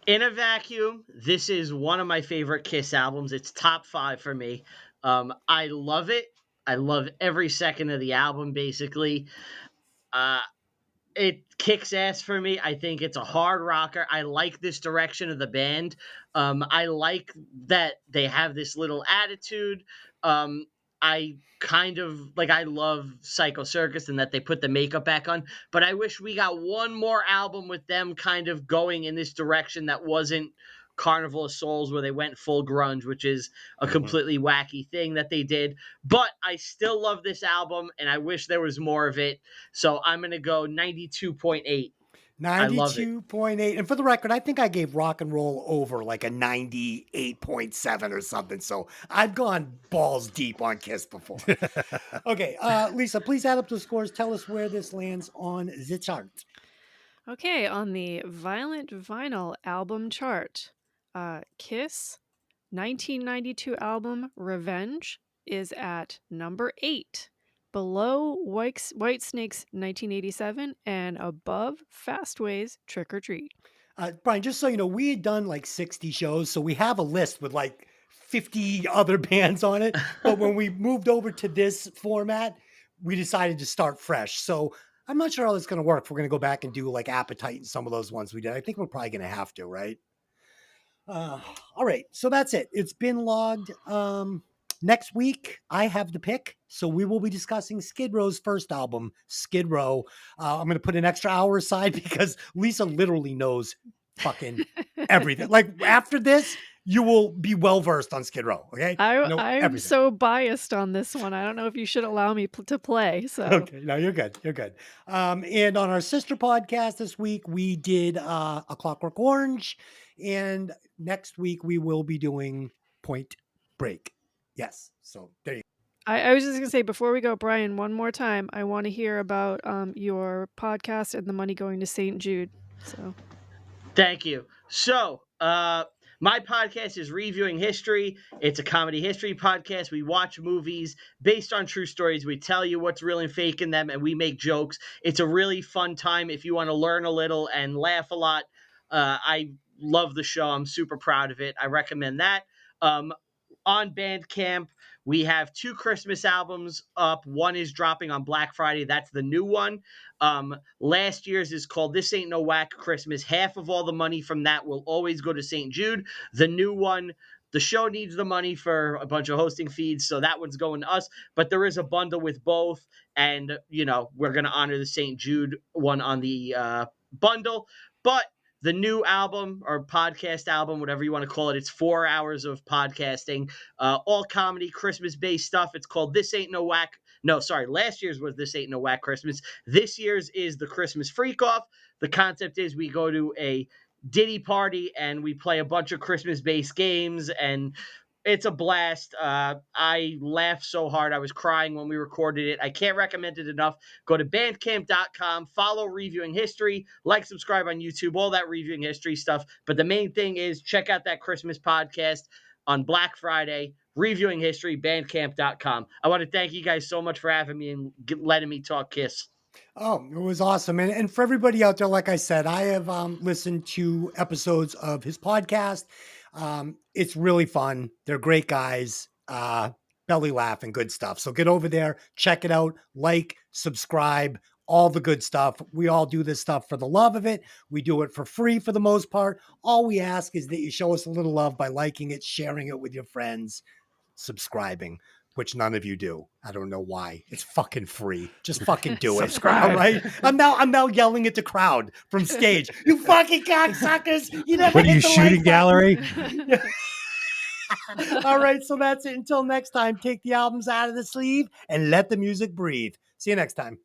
S5: In a vacuum, this is one of my favorite Kiss albums. It's top 5 for me. I love it. I love every second of the album, basically. It kicks ass for me. I think it's a hard rocker. I like this direction of the band. I like that they have this little attitude. I kind of like, I love Psycho Circus and that they put the makeup back on, but I wish we got one more album with them kind of going in this direction that wasn't Carnival of Souls, where they went full grunge, which is a completely wacky thing that they did. But I still love this album and I wish there was more of it. So I'm going to go 92.8. I love it.
S2: 92.8. And for the record, I think I gave Rock and Roll Over like a 98.7 or something. So I've gone balls deep on Kiss before. Okay. Lisa, please add up the scores. Tell us where this lands on the chart.
S4: Okay, on the Violent Vinyl album chart, Kiss 1992 album Revenge is at number 8, below Whitesnake's 1987 and above Fastway's Trick or Treat.
S2: Brian, just so you know, we had done like 60 shows. So we have a list with like 50 other bands on it. But when we moved over to this format, we decided to start fresh. So I'm not sure how it's going to work. If we're going to go back and do like Appetite and some of those ones we did. I think we're probably going to have to, right? All right. So that's it. It's been logged. Next week, I have the pick. So we will be discussing Skid Row's first album, Skid Row. I'm going to put an extra hour aside because Lisa literally knows fucking everything. Like after this, you will be well versed on Skid Row. Okay.
S4: I'm
S2: everything.
S4: so biased on this one. I don't know if you should allow me to play. So
S2: Okay, no, you're good. You're good. And on our sister podcast this week, we did A Clockwork Orange, and next week we will be doing Point Break. Yes. So there you go.
S4: I was just gonna say before we go, Brian, one more time, I want to hear about your podcast and the money going to St. Jude. So
S5: Thank you. So, my podcast is Reviewing History. It's a comedy history podcast. We watch movies based on true stories. We tell you what's real and fake in them, and we make jokes. It's a really fun time if you want to learn a little and laugh a lot. I love the show. I'm super proud of it. I recommend that. On Bandcamp, we have 2 Christmas albums up. One is dropping on Black Friday. That's the new one. Last year's is called This Ain't No Whack Christmas. Half of all the money from that will always go to St. Jude. The new one, the show needs the money for a bunch of hosting fees, so that one's going to us. But there is a bundle with both, and, we're going to honor the St. Jude one on the bundle. But the new album or podcast album, whatever you want to call it, it's 4 hours of podcasting, all comedy, Christmas-based stuff. It's called This Ain't No Whack. No, sorry, last year's was This Ain't No Whack Christmas. This year's is the Christmas Freak Off. The concept is we go to a Diddy party and we play a bunch of Christmas-based games, and it's a blast. I laughed so hard. I was crying when we recorded it. I can't recommend it enough. Go to bandcamp.com, follow Reviewing History, like, subscribe on YouTube, all that Reviewing History stuff. But the main thing is check out that Christmas podcast on Black Friday, Reviewing History, bandcamp.com. I want to thank you guys so much for having me and letting me talk Kiss.
S2: Oh, it was awesome. And for everybody out there, like I said, I have listened to episodes of his podcast. It's really fun. They're great guys. Belly laugh and good stuff. So get over there, check it out, like, subscribe, all the good stuff. We all do this stuff for the love of it. We do it for free for the most part. All we ask is that you show us a little love by liking it, sharing it with your friends, subscribing, which none of you do. I don't know why. It's fucking free. Just fucking do it.
S6: Subscribe.
S2: All right. I'm now yelling at the crowd from stage. You fucking cocksuckers. You never
S6: What are
S2: hit
S6: you,
S2: the
S6: shooting
S2: like
S6: gallery?
S2: button. All right. So that's it. Until next time, take the albums out of the sleeve and let the music breathe. See you next time.